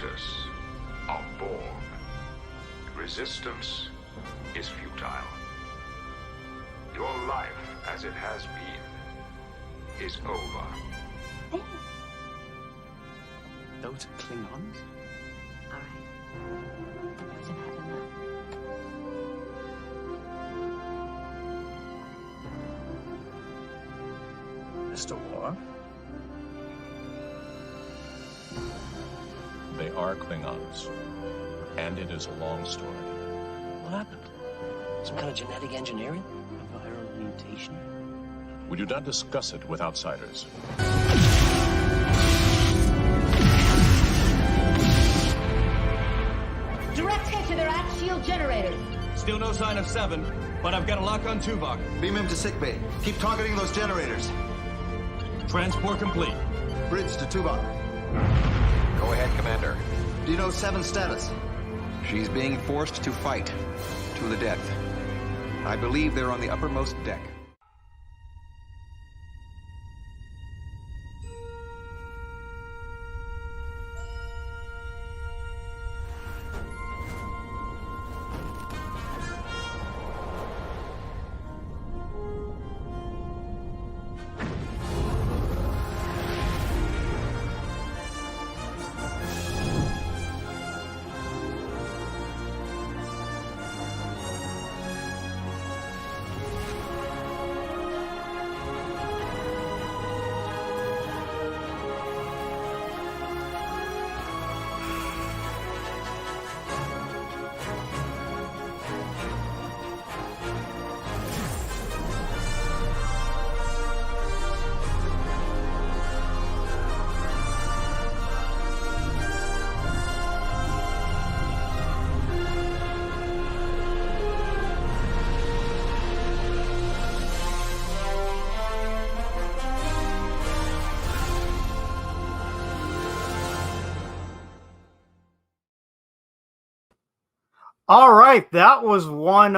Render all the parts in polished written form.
traitors are born. Resistance is futile. Your life, as it has been, is over. There. Those are Klingons? All right. I've had enough. Mr. War? They are Klingons. And it is a long story. What happened? Some kind of genetic engineering? A viral mutation? We do not discuss it with outsiders. Direct hit to their act shield generators. Still no sign of 7, but I've got a lock on Tuvok. Beam him to sickbay. Keep targeting those generators. Transport complete. Bridge to Tuvok. Go ahead, Commander. Do you know 7's status? She's being forced to fight. To the death. I believe they're on the uppermost deck. All right, that was one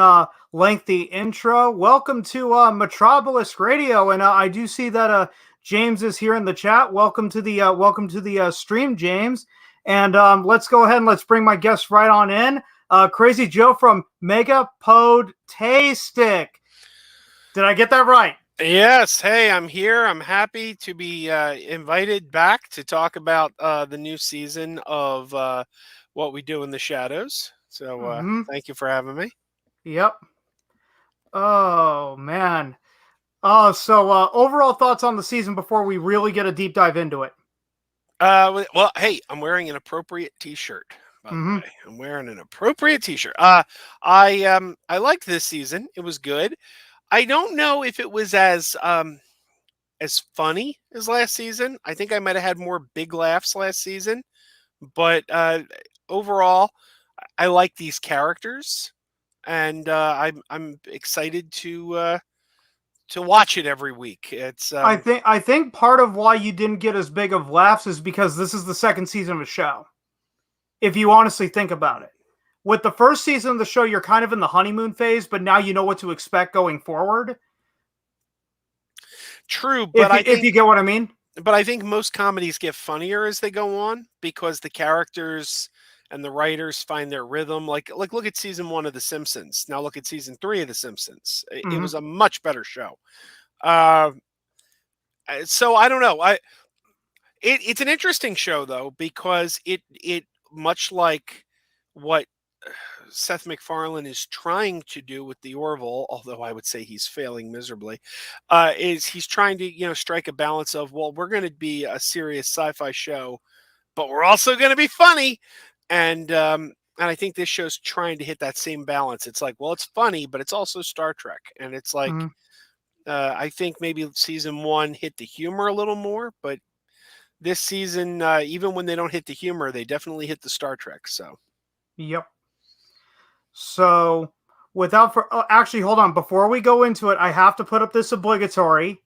lengthy intro. Welcome to Metropolis Radio, and I do see that James is here in the chat. Welcome to the stream, James. And let's go ahead and let's bring my guest right on in. Krazy Joe from MegaPodTastic. Did I get that right? Yes. Hey, I'm here. I'm happy to be invited back to talk about the new season of What We Do in the Shadows. So thank you for having me. Yep. Oh, man. So overall thoughts on the season before we really get a deep dive into it. Well, hey, I'm wearing an appropriate T-shirt. By the way, I'm wearing an appropriate T-shirt. I liked this season. It was good. I don't know if it was as funny as last season. I think I might have had more big laughs last season, but overall, I like these characters, and I'm excited to watch it every week. It's I think part of why you didn't get as big of laughs is because this is the second season of a show. If you honestly think about it, with the first season of the show, you're kind of in the honeymoon phase, but now you know what to expect going forward. True, but if you get what I mean. But I think most comedies get funnier as they go on because the characters and the writers find their rhythm. Like look at season 1 of The Simpsons. Now look at season 3 of The Simpsons. It was a much better show. So I don't know. It's an interesting show though, because it much like what Seth MacFarlane is trying to do with the Orville, although I would say he's failing miserably, is he's trying to, strike a balance of, well, we're going to be a serious sci-fi show, but we're also going to be funny. And I think this show's trying to hit that same balance. It's like, well, it's funny, but it's also Star Trek. And it's like, I think maybe season 1 hit the humor a little more, but this season, even when they don't hit the humor, they definitely hit the Star Trek. So, yep. So, actually, hold on. Before we go into it, I have to put up this obligatory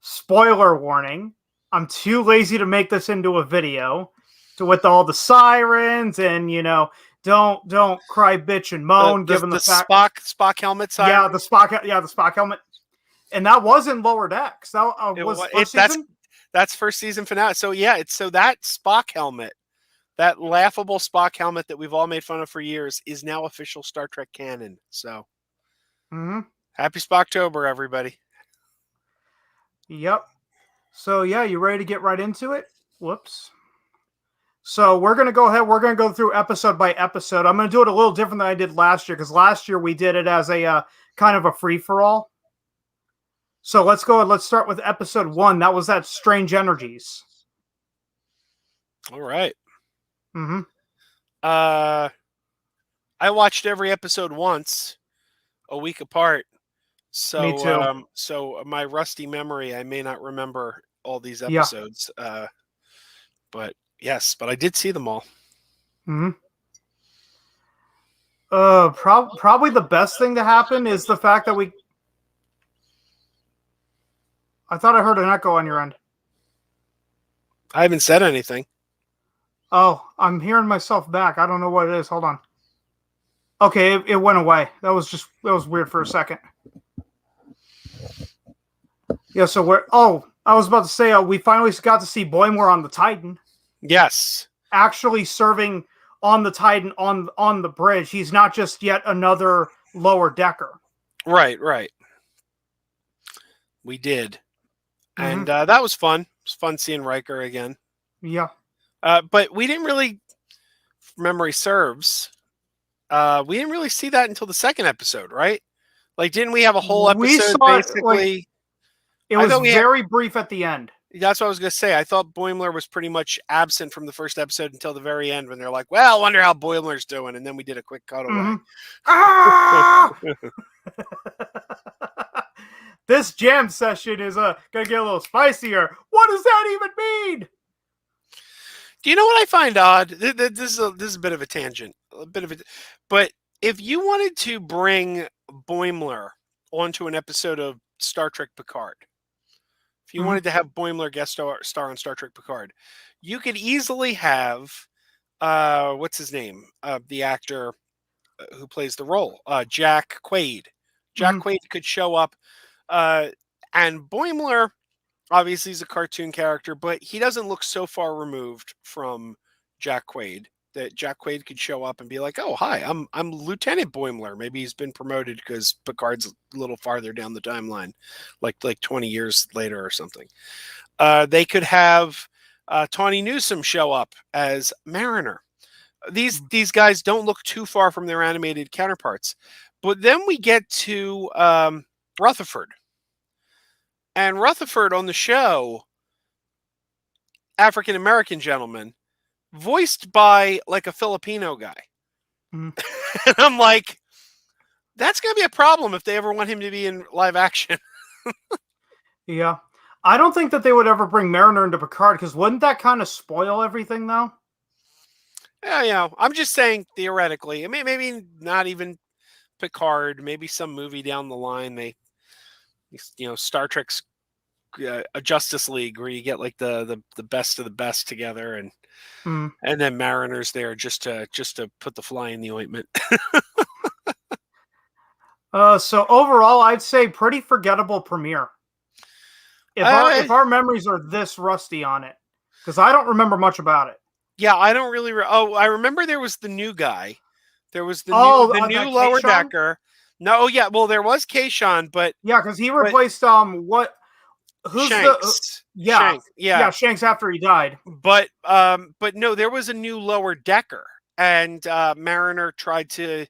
spoiler warning. I'm too lazy to make this into a video. With all the sirens and don't cry, bitch, and moan. Given the fact Spock helmet siren. Yeah, the Spock helmet, and that was in Lower Decks. That was first season. That's first season finale. So yeah, so that Spock helmet That laughable Spock helmet that we've all made fun of for years is now official Star Trek canon. So, happy Spocktober, everybody. Yep. So yeah, you ready to get right into it? Whoops. So we're going to go ahead. We're going to go through episode by episode. I'm going to do it a little different than I did last year, because last year we did it as a kind of a free-for-all. So let's go. Let's start with episode 1. That was that Strange Energies. All right. Mm-hmm. I watched every episode once, a week apart. So, Me too. So my rusty memory, I may not remember all these episodes. But yes, but I did see them all. Mm-hmm. Probably the best thing to happen is the fact that I thought I heard an echo on your end. I haven't said anything. Oh, I'm hearing myself back. I don't know what it is. Hold on. Okay, it went away. That was weird for a second. Yeah, so I was about to say we finally got to see Boimler on the Titan. Yes. Actually serving on the Titan on the bridge. He's not just yet another lower decker. Right. We did. And that was fun. It was fun seeing Riker again. Yeah. But we didn't really, if memory serves, we didn't really see that until the second episode, right? Like, didn't we have a whole episode basically? It was very brief at the end. That's what I was going to say. I thought Boimler was pretty much absent from the first episode until the very end when they're like, well, I wonder how Boimler's doing. And then we did a quick cutaway. Ah! This jam session is going to get a little spicier. What does that even mean? Do you know what I find odd? This is a bit of a tangent. But if you wanted to bring Boimler onto an episode of Star Trek Picard, if you wanted to have Boimler guest star on Star Trek Picard, you could easily have, what's his name? The actor who plays the role, Jack Quaid. Jack Quaid could show up, and Boimler, obviously, he's a cartoon character, but he doesn't look so far removed from Jack Quaid that Jack Quaid could show up and be like, "Oh, hi, I'm Lieutenant Boimler." Maybe he's been promoted because Picard's a little farther down the timeline, like 20 years later or something. They could have Tawny Newsome show up as Mariner. These guys don't look too far from their animated counterparts. But then we get to Rutherford. And Rutherford on the show, African-American gentleman, voiced by like a Filipino guy. And I'm like, that's going to be a problem if they ever want him to be in live action. Yeah. I don't think that they would ever bring Mariner into Picard, because wouldn't that kind of spoil everything, though? Yeah, I'm just saying theoretically. I mean, maybe not even Picard, maybe some movie down the line. Star Trek's a Justice League where you get like the best of the best together, and then Mariner's there just to put the fly in the ointment. So overall, I'd say pretty forgettable premiere. If our memories are this rusty on it, because I don't remember much about it. Yeah, I don't really. I remember there was the new guy. There was the new lower decker. No, yeah. Well, there was Kayshawn, but yeah, because he replaced who's Shanks. Shanks. Yeah, Shanks after he died. But no, there was a new lower decker, and Mariner tried to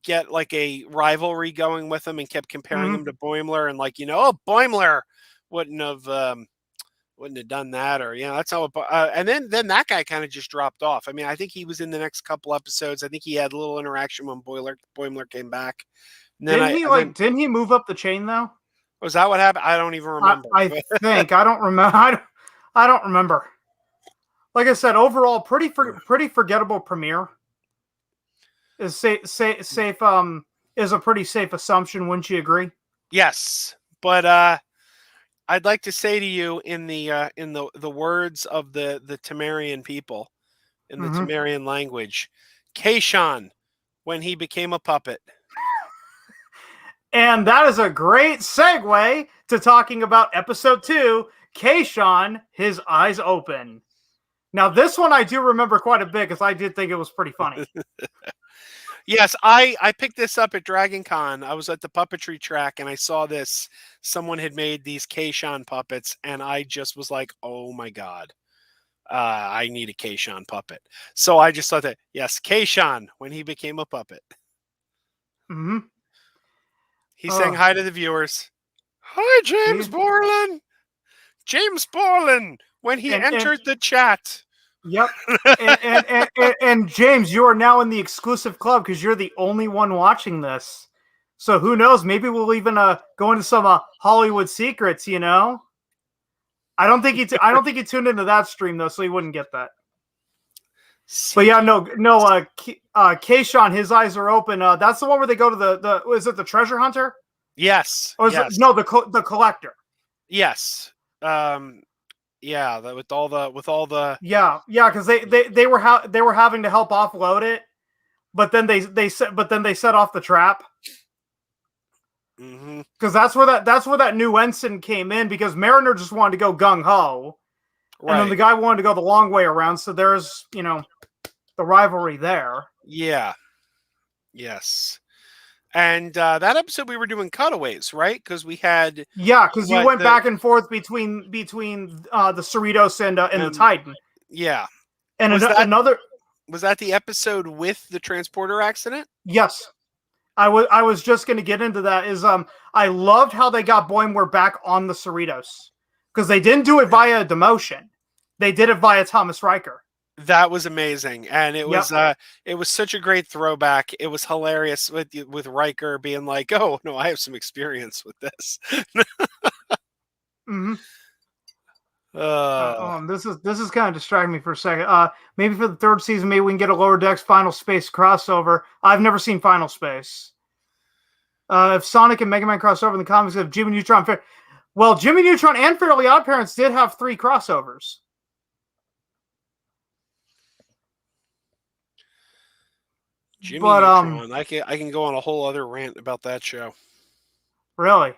get like a rivalry going with him and kept comparing him to Boimler, and Boimler wouldn't have done that, or that's how. And then that guy kind of just dropped off. I mean, I think he was in the next couple episodes. I think he had a little interaction when Boimler came back. Didn't he move up the chain though? Was that what happened? I don't even remember. I think I don't remember. I don't remember. Like I said, overall, pretty forgettable premiere. Is safe. Is a pretty safe assumption. Wouldn't you agree? Yes, but I'd like to say to you in the words of the Temerian people, in the Temerian language, Kayshawn, when he became a puppet. And that is a great segue to talking about episode 2, Kayshawn, His Eyes Open. Now, this one I do remember quite a bit because I did think it was pretty funny. Yes, I picked this up at Dragon Con. I was at the puppetry track and I saw this. Someone had made these Keishon puppets, and I just was like, oh my God. I need a Keishon puppet. So I just thought that, yes, Keishon, when he became a puppet. Mm-hmm. He's saying hi to the viewers. Hi, James Borland. James Borland, when he entered the chat. Yep. and James, you are now in the exclusive club because you're the only one watching this. So who knows? Maybe we'll even go into some Hollywood secrets. You know, I don't think he tuned into that stream though, so he wouldn't get that. But yeah, no. Keishon, his eyes are open. That's the one where they go to the is it the treasure hunter? Yes. Or is it, no, the collector? Yes. Yeah, with all the yeah, because they were having to help offload it, but then they set off the trap. Because that's where that new ensign came in, because Mariner just wanted to go gung ho, and then the guy wanted to go the long way around. So there's the rivalry there. Yeah. Yes. And that episode we were doing cutaways, right? Because we had because you went back and forth between the Cerritos and the Titan. Yeah, and was that the episode with the transporter accident? Yes, I was just going to get into that. I loved how they got Boimler back on the Cerritos, because they didn't do it via demotion; they did it via Thomas Riker. That was amazing, and it was such a great throwback. It was hilarious with Riker being like, "Oh no, I have some experience with this." Mm-hmm. This is kind of distracting me for a second. Maybe for the third season, maybe we can get a Lower Decks Final Space crossover. I've never seen Final Space. If Sonic and Mega Man crossover in the comics of Jimmy Neutron, Jimmy Neutron and Fairly Odd Parents did have 3 crossovers. Jimmy Neutron. I can go on a whole other rant about that show. Really?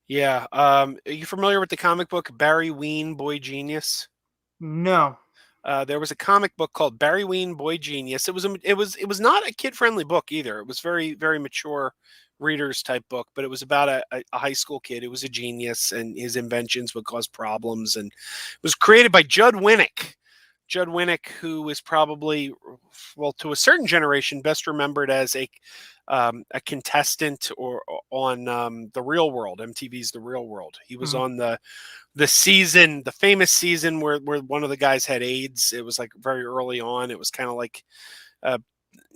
Yeah. Are you familiar with the comic book Barry Ween, Boy Genius? No. There was a comic book called Barry Ween, Boy Genius. It was not a kid-friendly book either. It was very, very mature readers type book, but it was about a high school kid who was a genius and his inventions would cause problems. And it was created by Judd Winnick. Judd Winnick, who is probably, to a certain generation, best remembered as a contestant on The Real World, MTV's The Real World. He was on the season, the famous season where one of the guys had AIDS. It was like very early on. It was kind of like,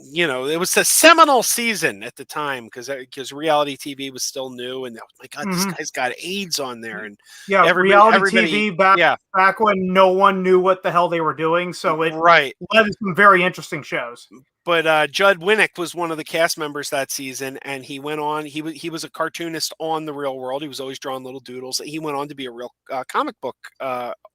it was a seminal season at the time because reality TV was still new, and oh my God, this guy's got AIDS on there, and reality TV back when no one knew what the hell they were doing, so it led to some very interesting shows. But Judd Winnick was one of the cast members that season, and he went on. He was a cartoonist on The Real World. He was always drawing little doodles. He went on to be a real comic book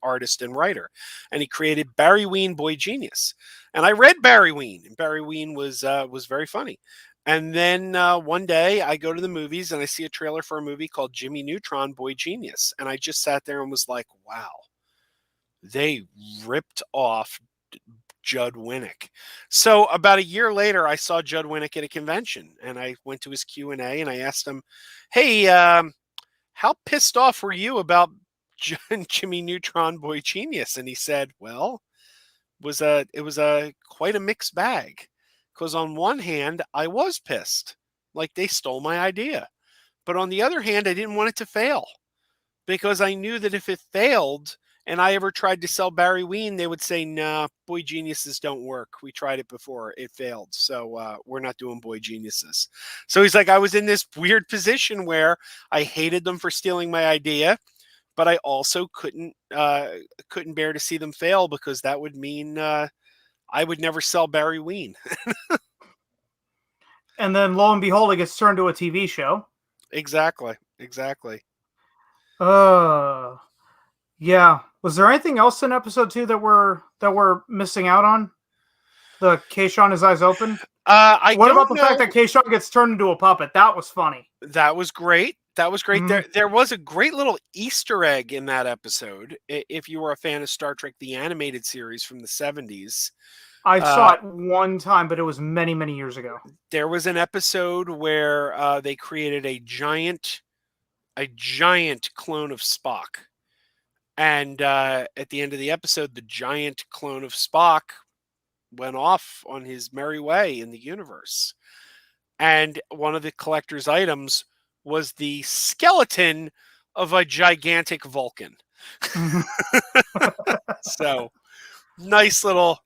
artist and writer, and he created Barry Ween, Boy Genius. And I read Barry Ween, and Barry Ween was very funny. And then one day I go to the movies and I see a trailer for a movie called Jimmy Neutron, Boy Genius, and I just sat there and was like, wow, they ripped off Judd Winnick. So about a year later, I saw Judd Winnick at a convention, and I went to his Q&A and I asked him, "Hey, how pissed off were you about Jimmy Neutron, Boy Genius?" And he said, "Well, it was quite a mixed bag, because on one hand, I was pissed, like they stole my idea, but on the other hand, I didn't want it to fail, because I knew that if it failed and I ever tried to sell Barry Ween, they would say, nah, Boy Geniuses don't work. We tried it before. It failed. So we're not doing Boy Geniuses." So he's like, I was in this weird position where I hated them for stealing my idea, but I also couldn't bear to see them fail, because that would mean I would never sell Barry Ween. And then lo and behold, it gets turned to a TV show. Exactly. Yeah. Was there anything else in episode 2 that we're missing out on? The Keishon, his eyes open. What about the fact that Keishon gets turned into a puppet? That was funny. That was great. That was great. Mhm. There was a great little Easter egg in that episode. If you were a fan of Star Trek, the animated series from the 70s, I saw it one time, but it was many, many years ago. there was an episode where they created a giant clone of Spock. And at the end of the episode, the giant clone of Spock went off on his merry way in the universe. And one of the collector's items was the skeleton of a gigantic Vulcan. So nice little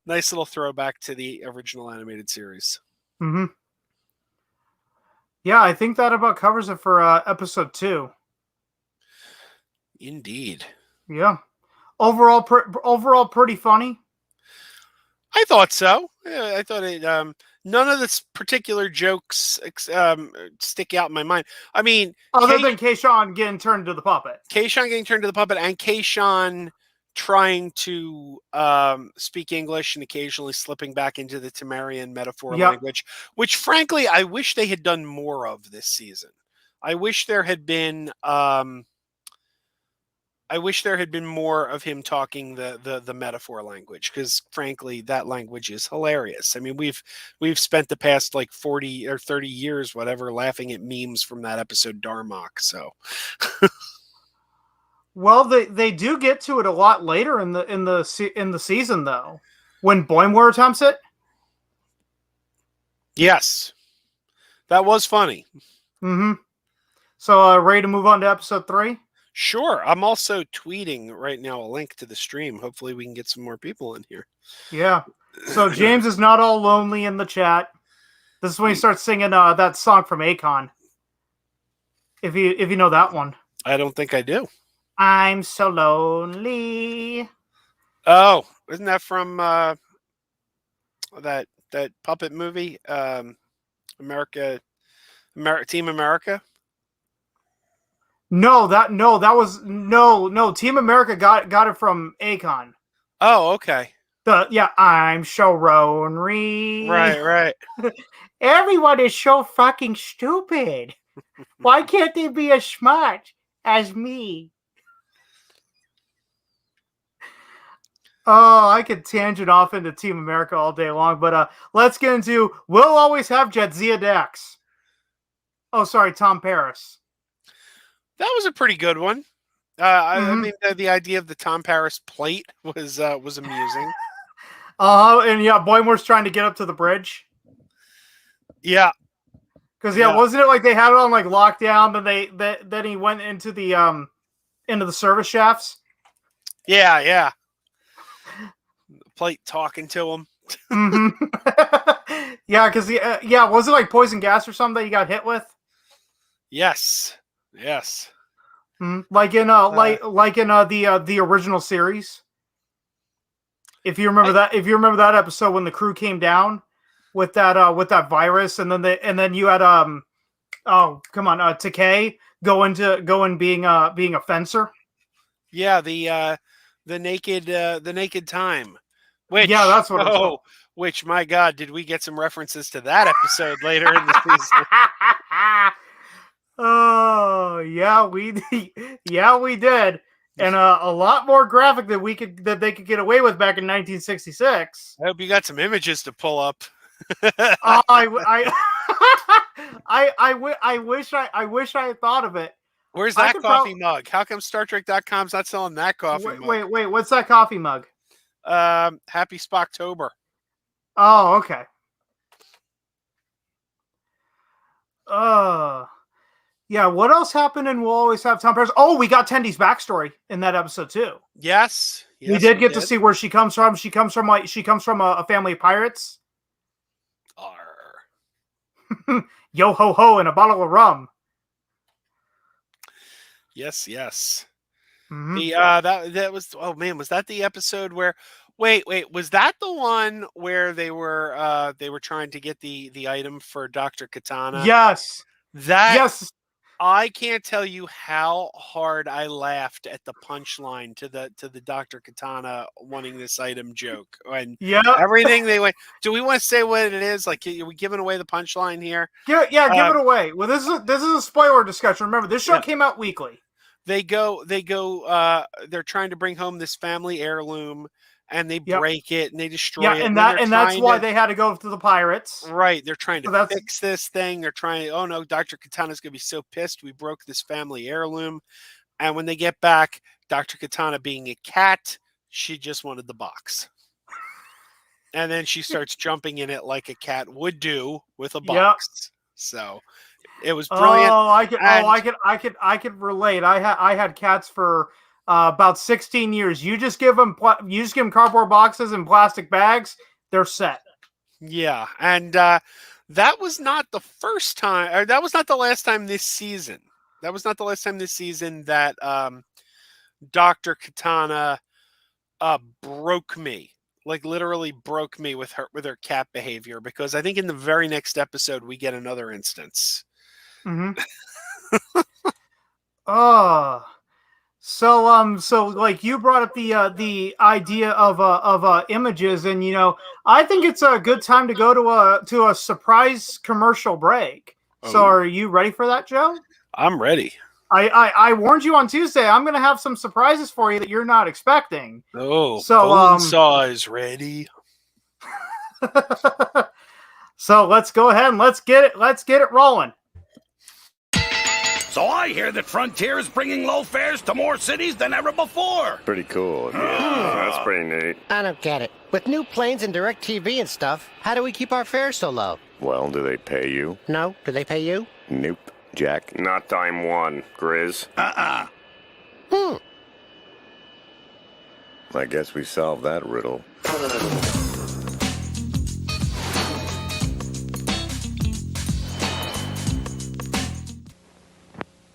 throwback to the original animated series. Mm-hmm. Yeah, I think that about covers it for episode 2. Indeed. Yeah. Overall pretty funny. I thought so. Yeah, I thought it. None of the particular jokes stick out in my mind. I mean, other than Kayshawn getting turned into the puppet. Kayshawn getting turned to the puppet, and Kayshawn trying to speak English and occasionally slipping back into the Temerian metaphor language, which, frankly, I wish they had done more of this season. I wish there had been. I wish there had been more of him talking the metaphor language, because frankly, that language is hilarious. I mean, we've spent the past like 40 or 30 years, whatever, laughing at memes from that episode Darmok. So, well, they do get to it a lot later in the season, though, when Boimler attempts it. Yes, that was funny. Mm-hmm. So, ready to move on to episode 3? Sure. I'm also tweeting right now a link to the stream. Hopefully we can get some more people in here. Yeah. So James is not all lonely in the chat. This is when he starts singing that song from Akon. If you know that one. I don't think I do. I'm so lonely. Oh, isn't that from that puppet movie? Team America? No, that was Team America got it from Akon. Oh, okay. I'm Sharon Reed. Right. Everyone is so fucking stupid. Why can't they be as smart as me? Oh, I could tangent off into Team America all day long, but let's get into We'll Always Have Jadzia Dax. Oh, sorry, Tom Paris. That was a pretty good one. I mean, the idea of the Tom Paris plate was amusing. And Boimler's trying to get up to the bridge. Yeah, because wasn't it like they had it on like lockdown? Then he went into the service shafts. Yeah. The plate talking to him. Mm-hmm. Yeah, because was it like poison gas or something that he got hit with? Yes. Like in the original series. If you remember that episode when the crew came down with that virus, and then you had Takei go and being a fencer. Yeah, the naked time. Which, that's what. Oh, which, my God, did we get some references to that episode later in the season? Oh, yeah, we did. And a lot more graphic that they could get away with back in 1966. I hope you got some images to pull up. I wish I had thought of it. Where's that coffee mug? How come StarTrek.com's not selling that coffee mug? Wait, what's that coffee mug? Happy Spocktober. Oh, okay. Yeah, what else happened in We'll Always Have Tom Paris? Oh, we got Tendy's backstory in that episode too. Yes, we did get to see where she comes from. She comes from a family of pirates. Arr. Yo ho ho and a bottle of rum. Yes. Mm-hmm. That was, oh man, was that the episode where wait, was that the one where they were trying to get the item for Dr. Katana? Yes. That I can't tell you how hard I laughed at the punchline to the Dr. Katana wanting this item joke, and Yeah. everything they went. Do we want to say what it is? Like, are we giving away the punchline here? Give it away. Well, this is a spoiler discussion. Remember, this show came out weekly. They go. They're trying to bring home this family heirloom, and they break it and they destroy it. And that's why they had to go to the pirates. Right. They're trying to fix this thing. They're trying. Oh no, Dr. Katana's gonna be so pissed. We broke this family heirloom. And when they get back, Dr. Katana, being a cat, she just wanted the box. And then she starts jumping in it like a cat would do with a box. So it was brilliant. Oh, I could relate. I had cats for about 16 years. You just give them cardboard boxes and plastic bags, they're set. Yeah, and that was not the first time, or that was not the last time this season. That was not the last time this season that Dr. Katana broke me. Like literally broke me with her cat behavior, because I think in the very next episode we get another instance. Mm-hmm. So like you brought up the idea of images, and I think it's a good time to go to a surprise commercial break. Oh. So are you ready for that, Joe? I'm ready. I warned you on Tuesday. I'm going to have some surprises for you that you're not expecting. Oh, so Bonesaw is ready. So let's go ahead and let's get it rolling. So I hear that Frontier is bringing low fares to more cities than ever before. Pretty cool. Yeah, that's pretty neat. I don't get it. With new planes and direct TV and stuff, how do we keep our fares so low? Well, do they pay you? No. Do they pay you? Nope. Jack, not time one, Grizz. I guess we solved that riddle.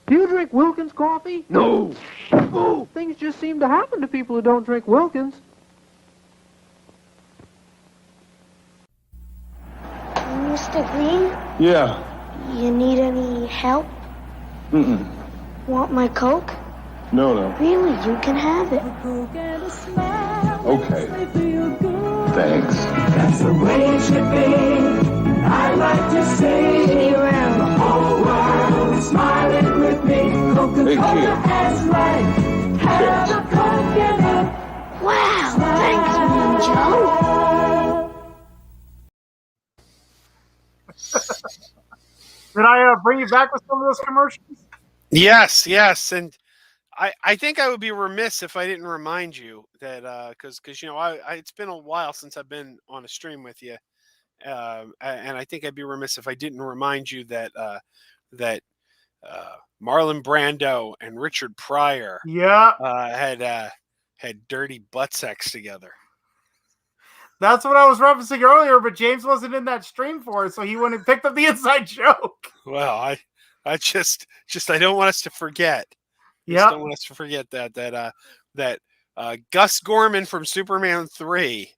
Do you drink Wilkins coffee? No. Oh, things just seem to happen to people who don't drink Wilkins. Mr. Green? Yeah. You need any help? Mm-mm. Want my Coke? No. Really, you can have it. Okay. Thanks. That's the way it should be. I like to say, see you around. The whole world is smiling with me. Coca-Cola has right. Have a Coke in it. Wow, thanks, Mean Joe. Did I bring you back with some of those commercials? Yes, and I think I would be remiss if I didn't remind you that because it's been a while since I've been on a stream with you, and I think I'd be remiss if I didn't remind you that Marlon Brando and Richard Pryor had dirty butt sex together. That's what I was referencing earlier, but James wasn't in that stream for it, so he wouldn't have picked up the inside joke. Well, I just I don't want us to forget. Yeah, don't want us to forget that Gus Gorman from Superman 3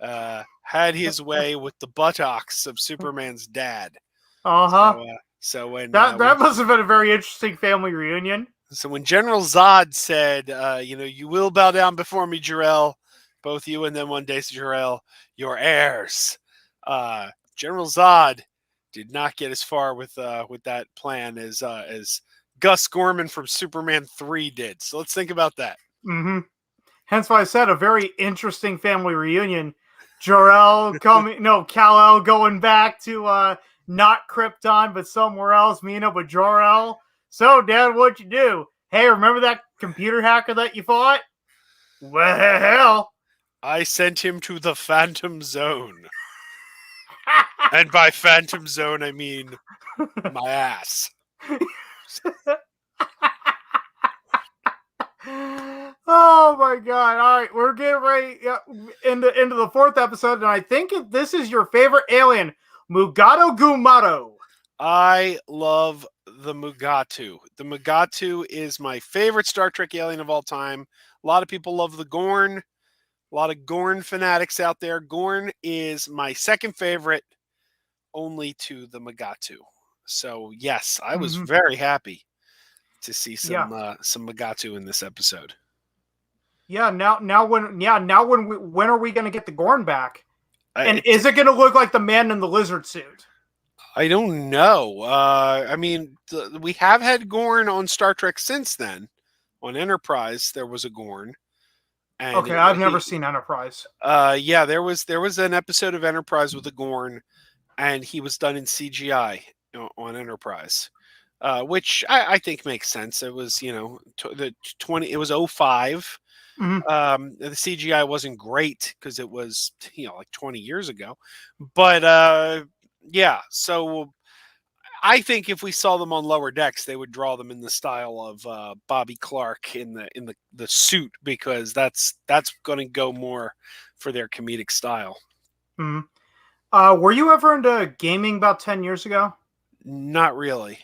had his way with the buttocks of Superman's dad. So when that must have been a very interesting family reunion. So when General Zod said, you will bow down before me, Jor-El, both you and then one day, Jor-El, your heirs. General Zod did not get as far with that plan as Gus Gorman from Superman 3 did. So let's think about that. Mm-hmm. Hence why I said a very interesting family reunion. Jor-El Kal-El going back to not Krypton, but somewhere else, meeting up with Jor-El. So, Dad, what'd you do? Hey, remember that computer hacker that you fought? Well, I sent him to the Phantom Zone. And by Phantom Zone, I mean my ass. Oh my God! All right, we're getting ready into the fourth episode, and I think this is your favorite alien, Mugatu Gumaro. I love the Mugatu. The Mugatu is my favorite Star Trek alien of all time. A lot of people love the Gorn. A lot of Gorn fanatics out there. Gorn is my second favorite, only to the Mugatu. So yes, I was very happy to see some Megatu in this episode. Yeah, when are we going to get the Gorn back? And It's- is it going to look like the man in the lizard suit? I don't know. I mean, we have had Gorn on Star Trek since then. On Enterprise, there was a Gorn. And Okay, I've never seen Enterprise. Yeah, there was an episode of Enterprise with a Gorn, and he was done in CGI on Enterprise, which I think makes sense. It was it was 05. Mm-hmm. The CGI wasn't great because it was like 20 years ago, but yeah. So I think if we saw them on Lower Decks, they would draw them in the style of Bobby Clark in the suit, because that's going to go more for their comedic style. Mm-hmm. Were you ever into gaming about 10 years ago? Not really.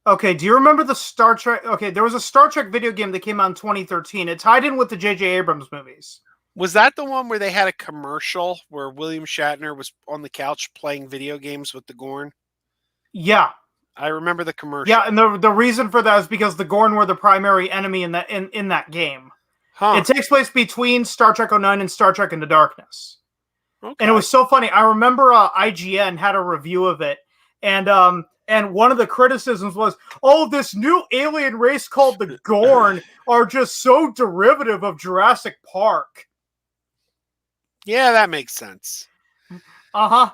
Okay, do you remember the Star Trek? Okay, there was a Star Trek video game that came out in 2013. It tied in with the J.J. Abrams movies. Was that the one where they had a commercial where William Shatner was on the couch playing video games with the Gorn? Yeah. I remember the commercial. Yeah, and the reason for that is because the Gorn were the primary enemy in that game. Huh. It takes place between Star Trek 09 and Star Trek Into Darkness. Okay. And it was so funny. I remember IGN had a review of it, and one of the criticisms was, "Oh, this new alien race called the Gorn are just so derivative of Jurassic Park." Yeah, that makes sense. Uh-huh.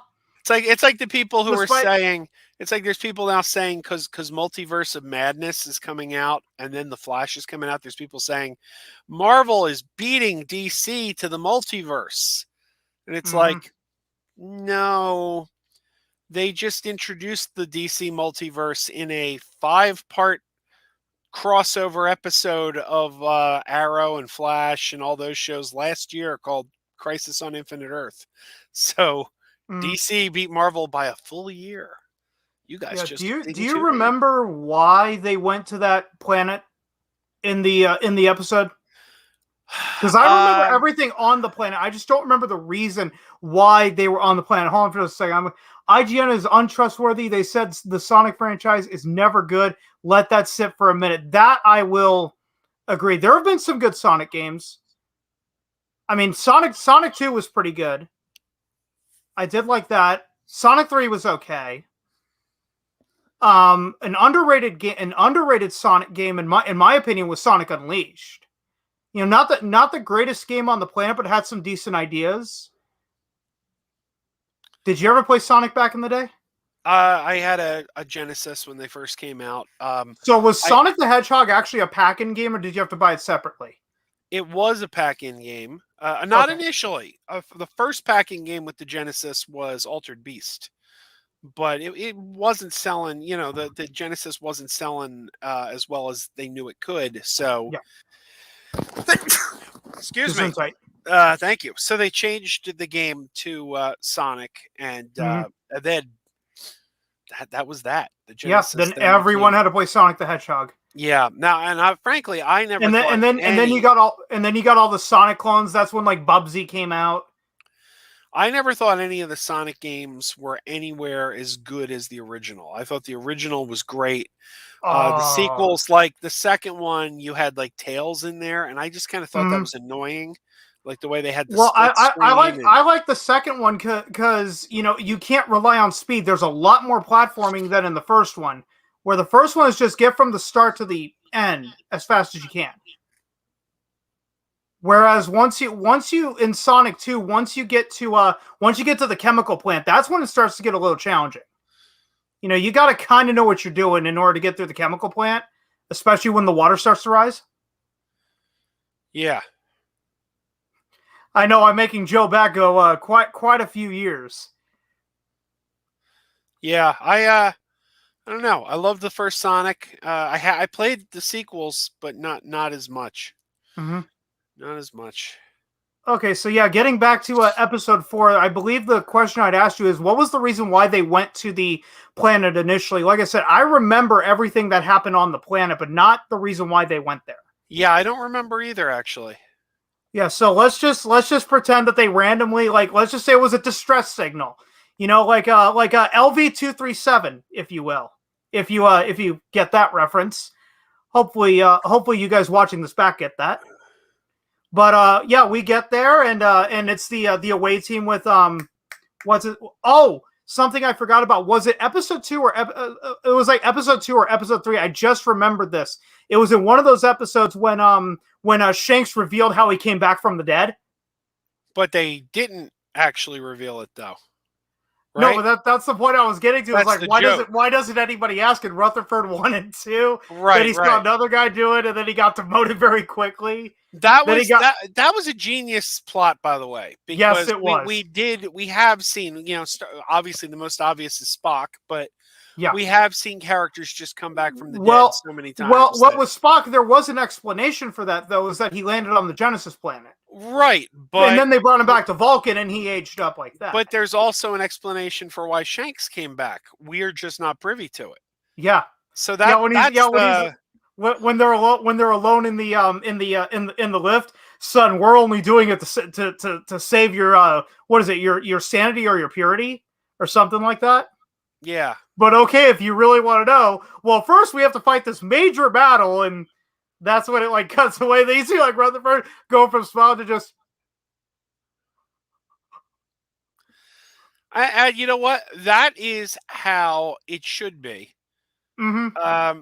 It's like the people who are saying, it's like there's people now saying because Multiverse of Madness is coming out and then The Flash is coming out, there's people saying Marvel is beating DC to the multiverse. And it's like, no, they just introduced the DC multiverse in a 5-part crossover episode of Arrow and Flash and all those shows last year called Crisis on Infinite Earth. So DC beat Marvel by a full year. You guys just do you remember why they went to that planet in the episode? Because I remember everything on the planet. I just don't remember the reason why they were on the planet. Hold on for a second. IGN is untrustworthy. They said the Sonic franchise is never good. Let that sit for a minute. That I will agree. There have been some good Sonic games. I mean, Sonic 2 was pretty good. I did like that. Sonic 3 was okay. An underrated Sonic game in my opinion was Sonic Unleashed. You know, not the greatest game on the planet, but had some decent ideas. Did you ever play Sonic back in the day? I had a Genesis when they first came out. So was Sonic the Hedgehog actually a pack-in game, or did you have to buy it separately? It was a pack-in game. Not initially. The first pack-in game with the Genesis was Altered Beast. But it wasn't selling, the Genesis wasn't selling as well as they knew it could. So, excuse me. Thank you. So they changed the game to Sonic, and then that was that. The Genesis, then everyone had to play Sonic the Hedgehog. Yeah. Now, and frankly, I never. And then you got all the Sonic clones. That's when like Bubsy came out. I never thought any of the Sonic games were anywhere as good as the original. I thought the original was great. The sequels, like the second one, you had like Tails in there, and I just kind of thought that was annoying, like the way they had the split screen. I like the second one because you can't rely on speed. There's a lot more platforming than in the first one, where the first one is just get from the start to the end as fast as you can. Whereas once you in Sonic 2, once you get to the chemical plant, that's when it starts to get a little challenging. You got to kind of know what you're doing in order to get through the chemical plant, especially when the water starts to rise. Yeah. I know I'm making Joe back go quite a few years. Yeah, I don't know. I love the first Sonic. I played the sequels, but not as much. Mm-hmm. Not as much. Okay, so yeah, getting back to episode 4, I believe the question I'd asked you is, what was the reason why they went to the planet initially? Like I said, I remember everything that happened on the planet, but not the reason why they went there. Yeah, I don't remember either, actually. Yeah, so let's just pretend that they randomly, let's just say it was a distress signal, like a LV-237, if you will, if you get that reference. hopefully you guys watching this back get that. But yeah, we get there, and it's the away team with what's it? Oh, something I forgot about. Was it episode 2 or it was like episode 2 or episode 3? I just remembered this. It was in one of those episodes when Shanks revealed how he came back from the dead. But they didn't actually reveal it, though. Right? No, but that's the point I was getting to. It's That's like, the why doesn't anybody ask in Rutherford 1 and 2? Right, Then he saw another guy do it, and then he got demoted very quickly. That was a genius plot, by the way. Because yes, it was. We have seen, obviously the most obvious is Spock, but yeah, we have seen characters just come back from the dead so many times. Well, what was Spock? There was an explanation for that, though, is that he landed on the Genesis planet. Right, but and then they brought him back to Vulcan, and he aged up like that. But there's also an explanation for why Shanks came back. We're just not privy to it. Yeah. So when they're alone in the lift, son, we're only doing it to save your what is it, your sanity or your purity or something like that. Yeah. But okay, if you really want to know, well, first we have to fight this major battle, and that's when it like cuts away. They see like Rutherford go from smile to just. And you know what? That is how it should be. Mm-hmm.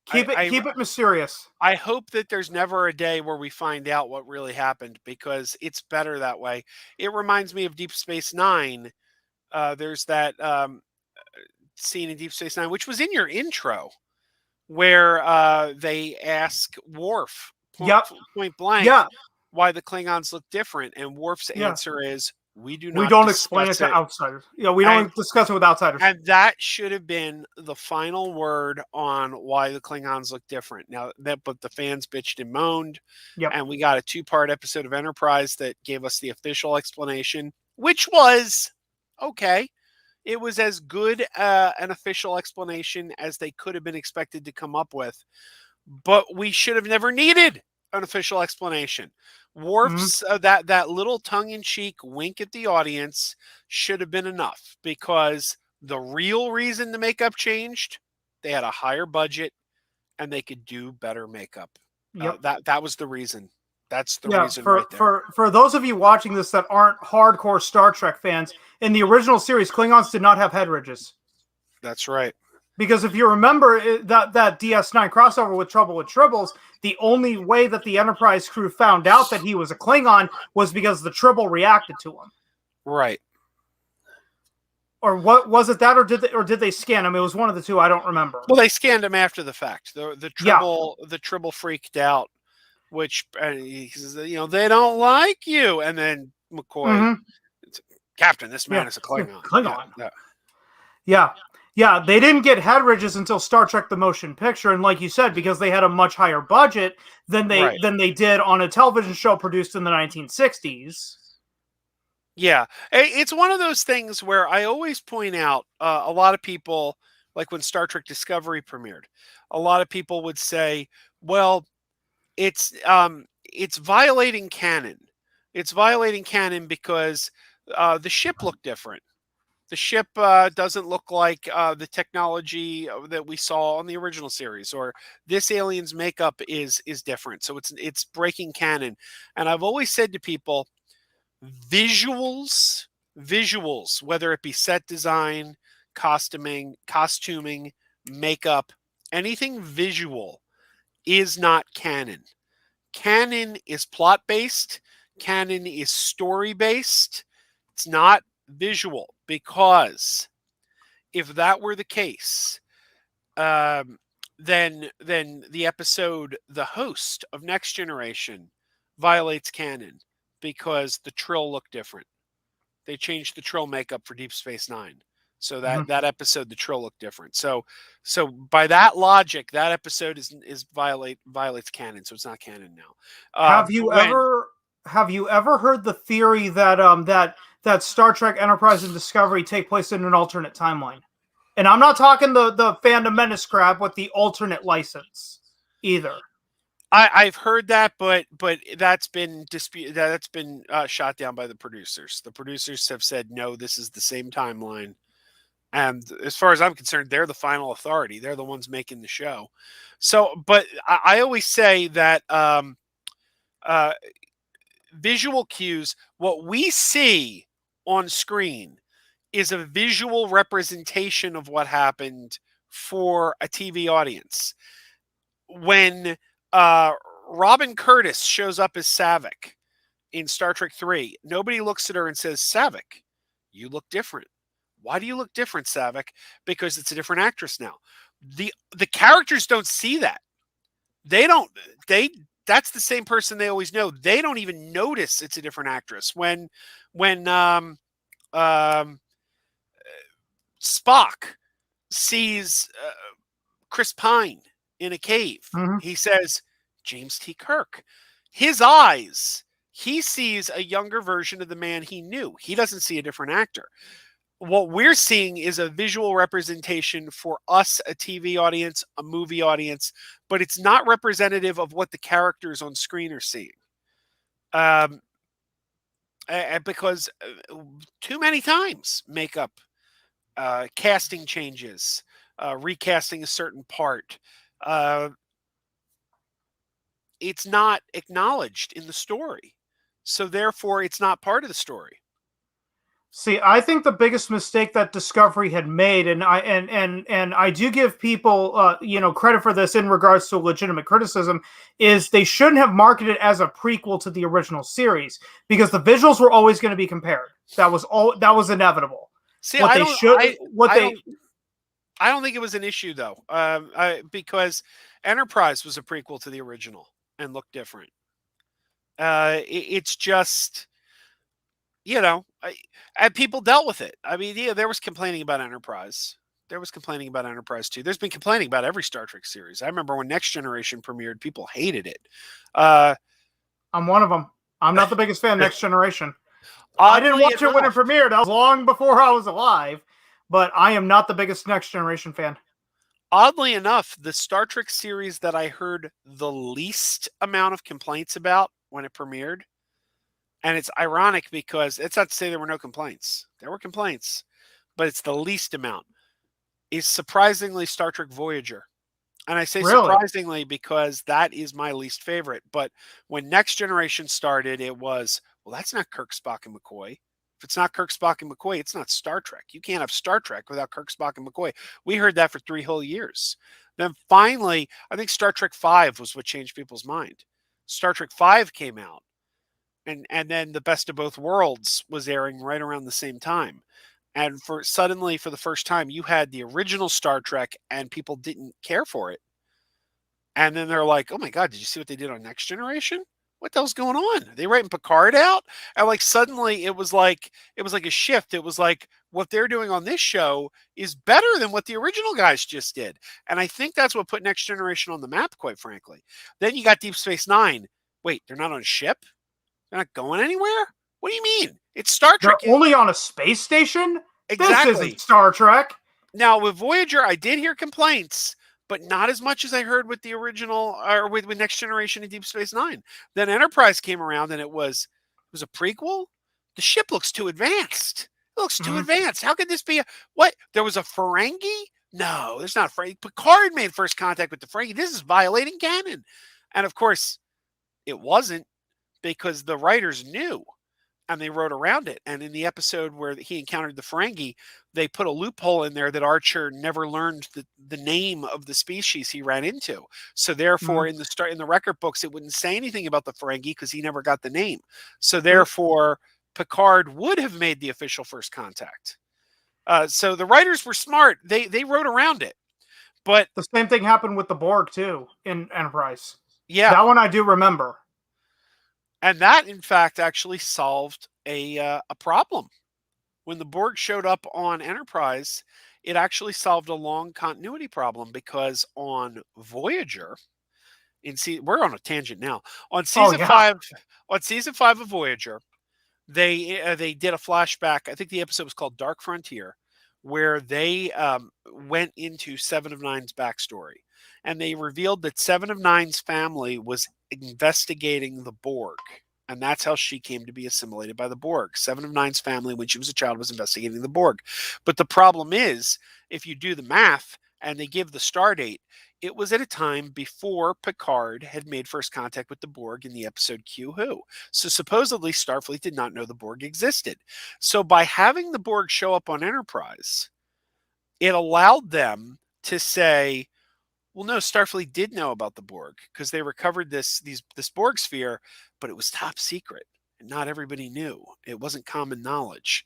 Keep it mysterious. I hope that there's never a day where we find out what really happened, because it's better that way. It reminds me of Deep Space Nine. There's that scene in Deep Space Nine, which was in your intro, where they ask Worf point blank why the Klingons look different, and Worf's answer is, we don't explain it to outsiders. Yeah, we don't discuss it with outsiders. And that should have been the final word on why the Klingons look different. Now, but the fans bitched and moaned, and we got a 2-part episode of Enterprise that gave us the official explanation, which was okay. It was as good an official explanation as they could have been expected to come up with, but we should have never needed an official explanation. Worf's that little tongue-in-cheek wink at the audience should have been enough, because the real reason the makeup changed, they had a higher budget and they could do better makeup. That was the reason. That's the reason right there. For those of you watching this that aren't hardcore Star Trek fans, in the original series, Klingons did not have head ridges. That's right. Because if you remember that DS9 crossover with Trouble with Tribbles, the only way that the Enterprise crew found out that he was a Klingon was because the Tribble reacted to him. Right. Or what was it that, or did they scan him? It was one of the two. I don't remember. Well, they scanned him after the fact. The Tribble freaked out, which he says, they don't like you, and then McCoy, Captain, this man is a Klingon. Yeah, they didn't get head ridges until Star Trek: The Motion Picture, and like you said, because they had a much higher budget than they did on a television show produced in the 1960s. Yeah, it's one of those things where I always point out, a lot of people, like when Star Trek Discovery premiered, a lot of people would say, well, it's violating canon. It's violating canon because the ship looked different. The ship doesn't look like the technology that we saw on the original series, or this alien's makeup is different. So it's breaking canon. And I've always said to people, visuals, whether it be set design, costuming, makeup, anything visual is not canon. Canon is plot-based. Canon is story-based. It's not visual, because if that were the case, then the episode The Host of Next Generation violates canon, because the Trill look different. They changed the Trill makeup for Deep Space Nine, so that episode the Trill looked different. So by that logic, that episode violates canon, so it's not canon now. Have you ever heard the theory that that Star Trek Enterprise and Discovery take place in an alternate timeline? And I'm not talking the Phantom Menace crap with the alternate license either. I've heard that, but that's been disputed. That's been shot down by the producers. The producers have said, no, this is the same timeline. And as far as I'm concerned, they're the final authority. They're the ones making the show. So, but I always say that visual cues, what we see on screen is a visual representation of what happened for a TV audience. When Robin Curtis shows up as Saavik in Star Trek 3, nobody looks at her and says, Saavik, you look different. Why do you look different, Saavik? Because it's a different actress now. The characters don't see that. That's the same person they always know. They don't even notice it's a different actress. When Spock sees Chris Pine in a cave, he says, James T. Kirk. His eyes, he sees a younger version of the man he knew. He doesn't see a different actor. What we're seeing is a visual representation for us, a TV audience, a movie audience, but it's not representative of what the characters on screen are seeing. Because too many times makeup, casting changes, recasting a certain part, it's not acknowledged in the story. So therefore, it's not part of the story. See, I think the biggest mistake that Discovery had made, and I do give people credit for this in regards to legitimate criticism, is they shouldn't have marketed it as a prequel to the original series, because the visuals were always going to be compared. That was inevitable. See, I don't think it was an issue though, because Enterprise was a prequel to the original and looked different. It's just, and people dealt with it. I mean, yeah, there was complaining about Enterprise. There was complaining about Enterprise too. There's been complaining about every Star Trek series. I remember when Next Generation premiered, people hated it. I'm one of them. I'm not the biggest fan of Next Generation. I didn't watch it when it premiered. I was long before I was alive, but I am not the biggest Next Generation fan. Oddly enough, the Star Trek series that I heard the least amount of complaints about when it premiered, and it's ironic because it's not to say there were no complaints. There were complaints, but it's the least amount, is surprisingly Star Trek Voyager. And I say surprisingly because that is my least favorite. But when Next Generation started, it was, well, that's not Kirk, Spock, and McCoy. If it's not Kirk, Spock, and McCoy, it's not Star Trek. You can't have Star Trek without Kirk, Spock, and McCoy. We heard that for 3 whole years. Then finally, I think Star Trek V was what changed people's mind. Star Trek V came out. And then The Best of Both Worlds was airing right around the same time. And suddenly, for the first time, you had the original Star Trek and people didn't care for it. And then they're like, oh my God, did you see what they did on Next Generation? What the hell's going on? Are they writing Picard out? And like suddenly it was like a shift. It was like what they're doing on this show is better than what the original guys just did. And I think that's what put Next Generation on the map, quite frankly. Then you got Deep Space Nine. Wait, they're not on a ship? They're not going anywhere? What do you mean? It's Star Trek. They're only on a space station? Exactly. This isn't Star Trek. Now, with Voyager, I did hear complaints, but not as much as I heard with the original or with Next Generation and Deep Space Nine. Then Enterprise came around and it was a prequel. The ship looks too advanced. It looks too advanced. How could this be what? There was a Ferengi? No, there's not a Ferengi. Picard made first contact with the Ferengi. This is violating canon. And of course, it wasn't, because the writers knew and they wrote around it. And in the episode where he encountered the Ferengi, they put a loophole in there that Archer never learned the name of the species he ran into. So therefore, in the record books, it wouldn't say anything about the Ferengi because he never got the name. So therefore, Picard would have made the official first contact. So the writers were smart. They wrote around it. But the same thing happened with the Borg too in Enterprise. Yeah, that one I do remember. And that, in fact, actually solved a problem. When the Borg showed up on Enterprise, it actually solved a long continuity problem, because on Voyager, we're on a tangent now. On season 5 of Voyager, they did a flashback. I think the episode was called Dark Frontier, where they went into Seven of Nine's backstory. And they revealed that Seven of Nine's family was investigating the Borg. And that's how she came to be assimilated by the Borg. 7 of Nine's family, when she was a child, was investigating the Borg. But the problem is, if you do the math and they give the star date, it was at a time before Picard had made first contact with the Borg in the episode Q Who. So supposedly Starfleet did not know the Borg existed. So by having the Borg show up on Enterprise, it allowed them to say, well, no, Starfleet did know about the Borg because they recovered this Borg sphere, but it was top secret. And not everybody knew. It wasn't common knowledge.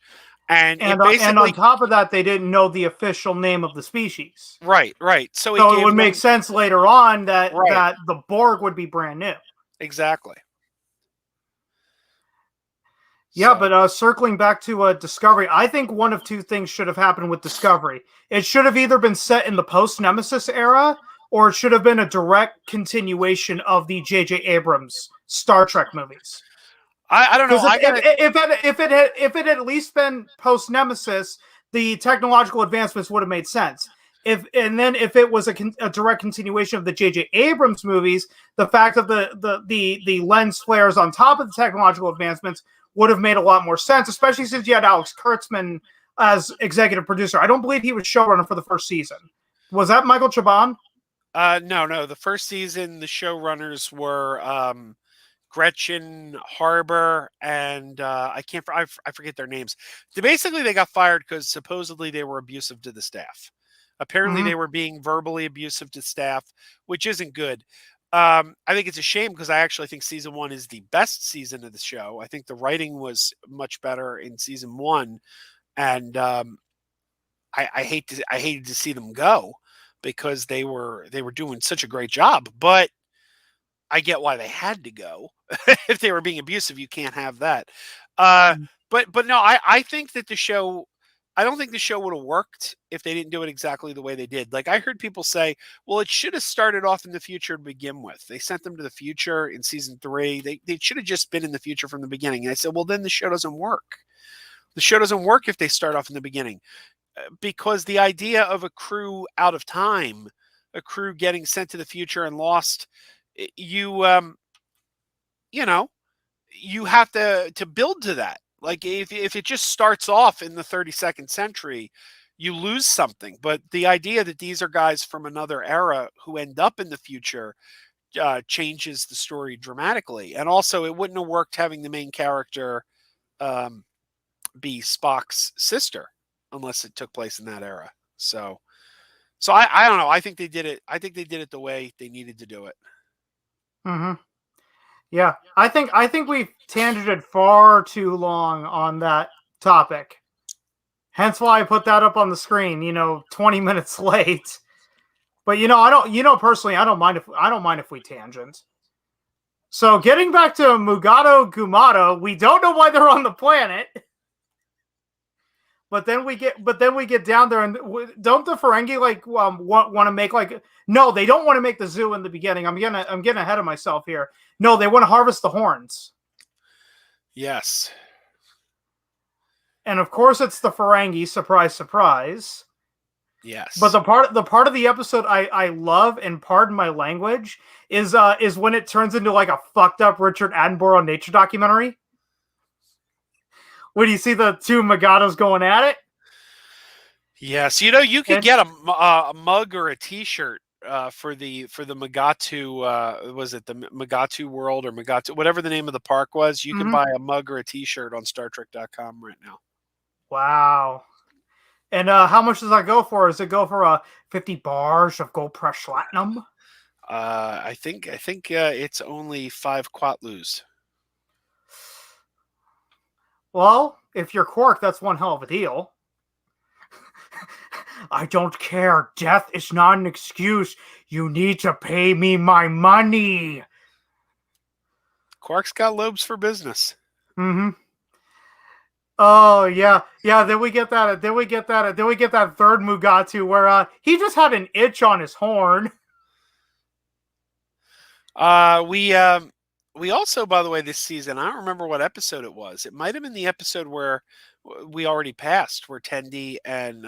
And on top of that, they didn't know the official name of the species. Right. So it would make sense later on that the Borg would be brand new. Exactly. Yeah, but circling back to Discovery, I think one of two things should have happened with Discovery. It should have either been set in the post-Nemesis era, or it should have been a direct continuation of the J.J. Abrams Star Trek movies. I don't know. If it had at least been post-Nemesis, the technological advancements would have made sense. If it was a direct continuation of the J.J. Abrams movies, the fact of the lens flares on top of the technological advancements would have made a lot more sense, especially since you had Alex Kurtzman as executive producer. I don't believe he was showrunner for the first season. Was that Michael Chabon? No. The first season, the showrunners were Gretchen Harbor and I forget their names. Basically, they got fired because supposedly they were abusive to the staff. Apparently, they were being verbally abusive to staff, which isn't good. I think it's a shame because I actually think season 1 is the best season of the show. I think the writing was much better in season 1, and I hated to see them go because they were doing such a great job. But I get why they had to go. If they were being abusive, you can't have that. But no, I think that the show. I don't think the show would have worked if they didn't do it exactly the way they did. Like I heard people say, well, it should have started off in the future to begin with. They sent them to the future in season 3. They should have just been in the future from the beginning. And I said, well, then the show doesn't work. The show doesn't work if they start off in the beginning. Because the idea of a crew out of time, a crew getting sent to the future and lost, you have to build to that. Like if it just starts off in the 32nd century, you lose something. But the idea that these are guys from another era who end up in the future changes the story dramatically. And also, it wouldn't have worked having the main character be Spock's sister unless it took place in that era. So I don't know. I think they did it. I think they did it the way they needed to do it. Mm-hmm. Yeah, I think we've tangented far too long on that topic. Hence why I put that up on the screen, 20 minutes late. But personally, I don't mind if we tangent. So getting back to Mugato Gumato, we don't know why they're on the planet. But then we get down there, and don't the Ferengi want to make no, they don't want to make the zoo in the beginning. I'm getting ahead of myself here. No, they want to harvest the horns. Yes. And of course it's the Ferengi, surprise, surprise. Yes. But the part of the episode I love, and pardon my language, is when it turns into like a fucked up Richard Attenborough nature documentary. When you see the two Magatos going at it? Yes, you could get a mug or a T-shirt for the Megatu. Was it the Megatu World or Megatu, whatever the name of the park was? You can buy a mug or a T-shirt on StarTrek.com right now. Wow! And how much does that go for? Does it go for 50 bars of gold pressed platinum? I think it's only 5 quatlus. Well, if you're Quark, that's one hell of a deal. I don't care. Death is not an excuse. You need to pay me my money. Quark's got lobes for business. Mm-hmm. Oh yeah. Then we get that third Mugatu where he just had an itch on his horn. We also, by the way, this season, I don't remember what episode it was. It might have been the episode where we already passed, where Tendi and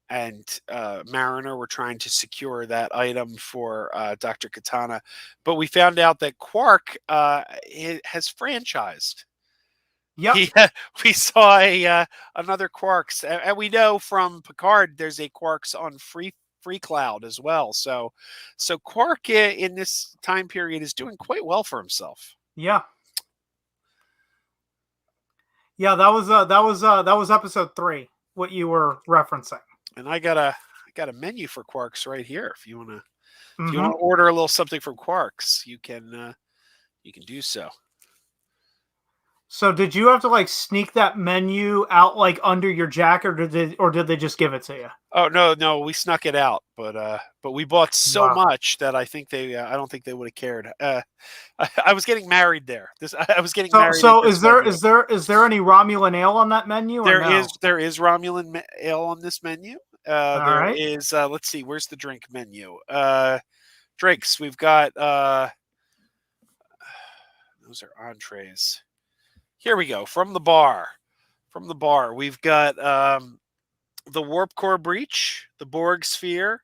Mariner were trying to secure that item for Dr. Katana. But we found out that Quark has franchised. Yep. We saw another Quarks, and we know from Picard there's a Quarks on Free Cloud as well. So Quark in this time period is doing quite well for himself. Yeah. Yeah, that was episode 3. What you were referencing. And I got a menu for Quarks right here. If you want to order a little something from Quarks, you can do so. So did you have to like sneak that menu out like under your jacket, or did they just give it to you? Oh no, we snuck it out, but we bought so much that I think I don't think they would have cared. I was getting married there. I was getting married. So is there any Romulan ale on that menu? There is Romulan ale on this menu. Right. Is let's see, where's the drink menu? Drinks. We've got those are entrees. Here we go. From the bar, we've got the Warp Core Breach, the Borg Sphere,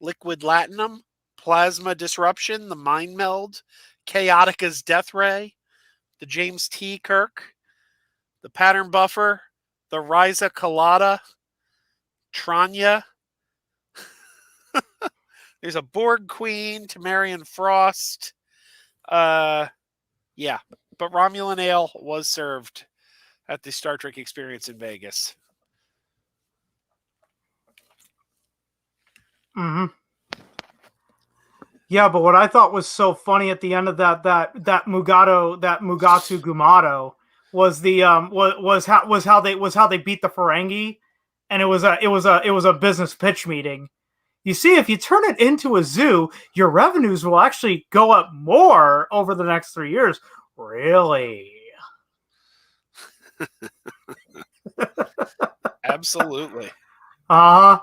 Liquid Latinum, Plasma Disruption, the Mind Meld, Chaotica's Death Ray, the James T. Kirk, the Pattern Buffer, the Ryza Colada, Tranya. There's a Borg Queen, Temerian Frost. Yeah, but Romulan ale was served at the Star Trek Experience in Vegas. Mm-hmm. Yeah, but what I thought was so funny at the end of that Mugatu Gumato was the was how they beat the Ferengi, and it was a business pitch meeting. You see, if you turn it into a zoo, your revenues will actually go up more over the next 3 years. Really? Absolutely. I'm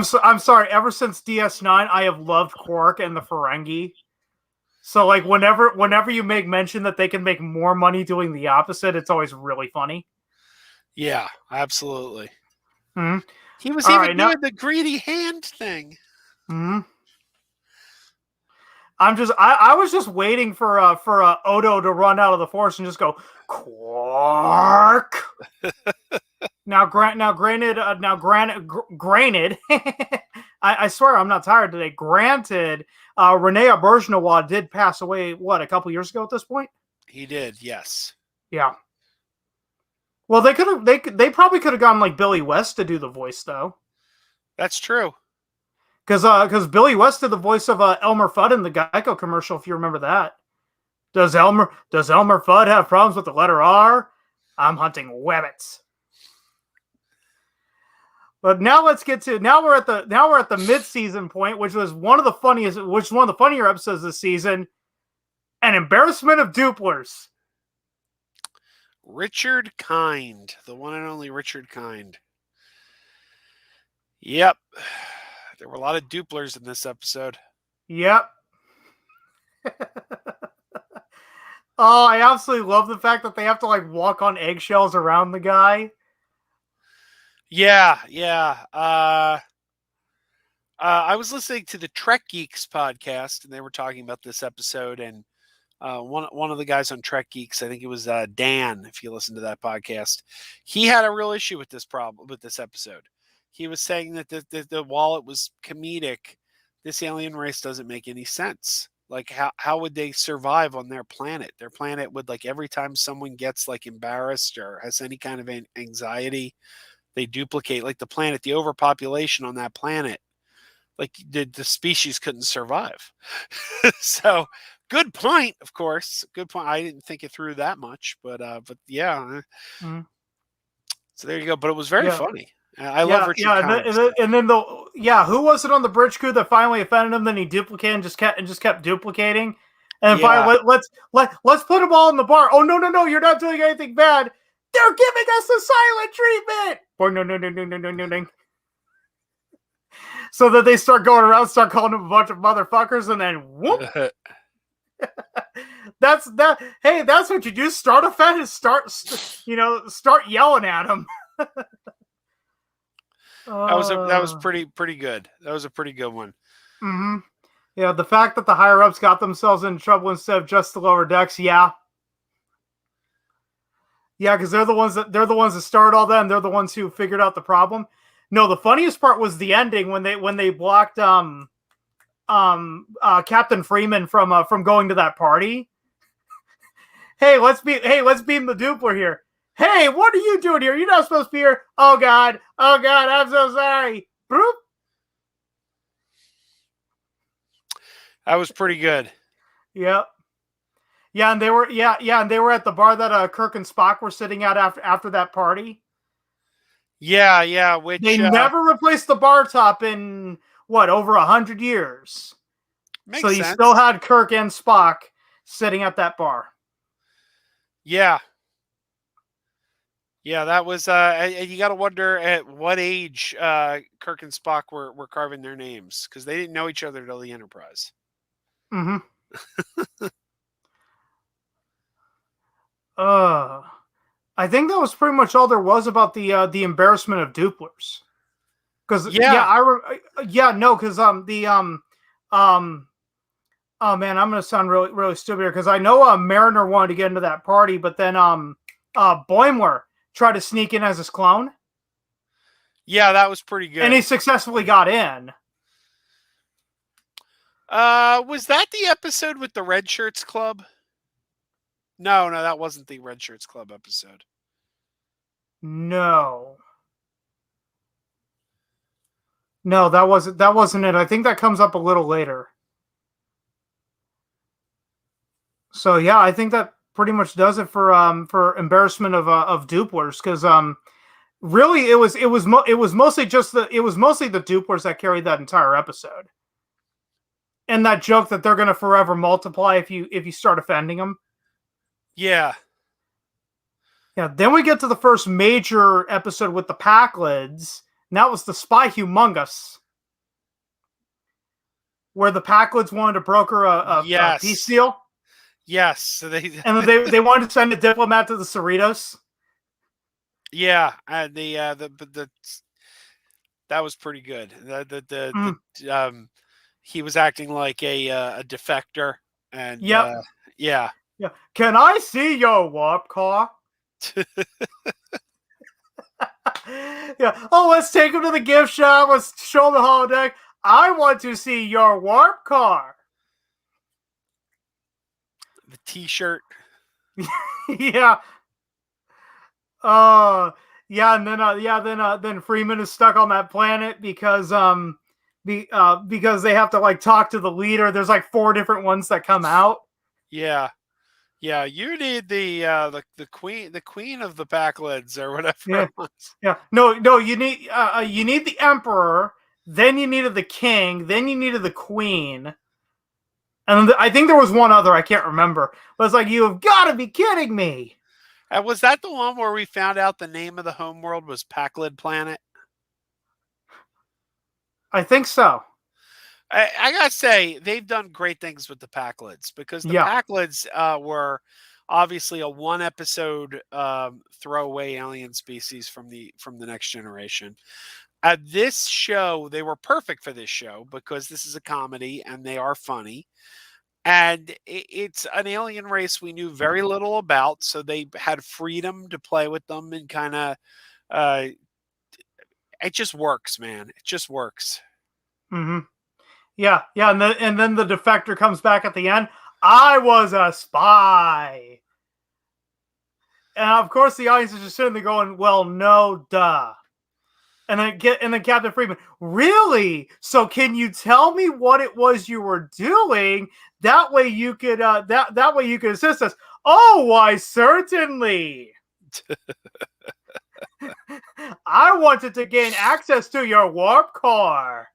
sorry. Ever since DS9, I have loved Quark and the Ferengi. So, like, whenever you make mention that they can make more money doing the opposite, it's always really funny. Yeah, absolutely. Mm-hmm. He was doing the greedy hand thing. Mm-hmm. I was just waiting for Odo to run out of the Force and just go Quark. Granted, I swear I'm not tired today. Granted, Rene Auberjonois did pass away, a couple years ago at this point? He did, yes. Yeah. Well, they probably could have gone like Billy West to do the voice, though. That's true. Because Billy West did the voice of Elmer Fudd in the Geico commercial, if you remember that. Does Elmer Fudd have problems with the letter R? I'm hunting wabbits. But now we're at the mid-season point, which was one of the funnier episodes this season. An embarrassment of duplers. Richard Kind, the one and only Richard Kind. Yep. There were a lot of duplers in this episode. Yep. Oh, I absolutely love the fact that they have to like walk on eggshells around the guy. Yeah. I was listening to the Trek Geeks podcast, and they were talking about this episode, and one of the guys on Trek Geeks, I think it was Dan, if you listen to that podcast, he had a real issue with this episode. He was saying that while it was comedic, this alien race doesn't make any sense. Like, how would they survive on their planet? Their planet would, like, every time someone gets, like, embarrassed or has any kind of anxiety, they duplicate. Like, the planet, the overpopulation on that planet, like, the species couldn't survive. So, good point, of course. Good point. I didn't think it through that much, but yeah. Mm-hmm. So there you go. But it was very funny. I love Richard Kind. And then who was it on the bridge crew that finally offended him? Then he duplicated and just kept duplicating. And finally, let's put them all in the bar. Oh no, you're not doing anything bad. They're giving us a silent treatment. Or no. So that they start going around, start calling them a bunch of motherfuckers, and then whoop. That's what you do. Start offending. Start yelling at them. That was pretty good. That was a pretty good one. Mm-hmm. Yeah, the fact that the higher ups got themselves in trouble instead of just the lower decks, yeah. Yeah, because they're the ones that started all that, and they're the ones who figured out the problem. No, the funniest part was the ending when they blocked Captain Freeman from going to that party. Hey, let's beam the Dupler here. Hey, what are you doing here? You're not supposed to be here. Oh God, I'm so sorry. Broop. That was pretty good. Yep. Yeah, and they were and they were at the bar that Kirk and Spock were sitting at after that party. Yeah, which they never replaced the bar top in over 100 years. So you still had Kirk and Spock sitting at that bar. Yeah, that was. You got to wonder at what age Kirk and Spock were carving their names, because they didn't know each other till the Enterprise. Mm-hmm. I think that was pretty much all there was about the embarrassment of Duplers. Because oh man, I'm gonna sound really stupid here, because I know Mariner wanted to get into that party, but then Boimler tried to sneak in as his clone. Yeah, that was pretty good, and he successfully got in. Was that the episode with the Red Shirts Club? No, that wasn't the Red Shirts Club episode. No, that wasn't it. I think that comes up a little later. So yeah, I think that pretty much does it for embarrassment of Duplers, because really it was mostly the Duplers that carried that entire episode, and that joke that they're going to forever multiply if you start offending them. Yeah. Then we get to the first major episode with the Packlids, and that was the Spy Humongous, where the Packlids wanted to broker a peace deal. Yes, so they wanted to send a diplomat to the Cerritos. Yeah, and the that was pretty good. He was acting like a defector, and yeah. Can I see your warp car? Oh, let's take him to the gift shop. Let's show him the holodeck. I want to see your warp car. The T-shirt. Yeah. Then Freeman is stuck on that planet because they have to talk to the leader. There's 4 different ones that come out. Yeah. You need the queen of the Packlids or whatever. Yeah. No. You need the Emperor. Then you needed the King. Then you needed the Queen. And I think there was one other, I can't remember. But it's you have got to be kidding me. Was that the one where we found out the name of the homeworld was Packlid Planet? I think so. I gotta say, they've done great things with the Packlids, because the Packlids were obviously a 1-episode throwaway alien species from the Next Generation. This show, they were perfect for this show because this is a comedy and they are funny. And it's an alien race we knew very little about, so they had freedom to play with them and kind of, it just works, man. It just works. Mm-hmm. Yeah, and then the defector comes back at the end. I was a spy. And of course the audience is just sitting there going, well, no, duh. And then Captain Freeman, really? So can you tell me what it was you were doing? That way you could that way you could assist us. Oh, why certainly. I wanted to gain access to your warp car.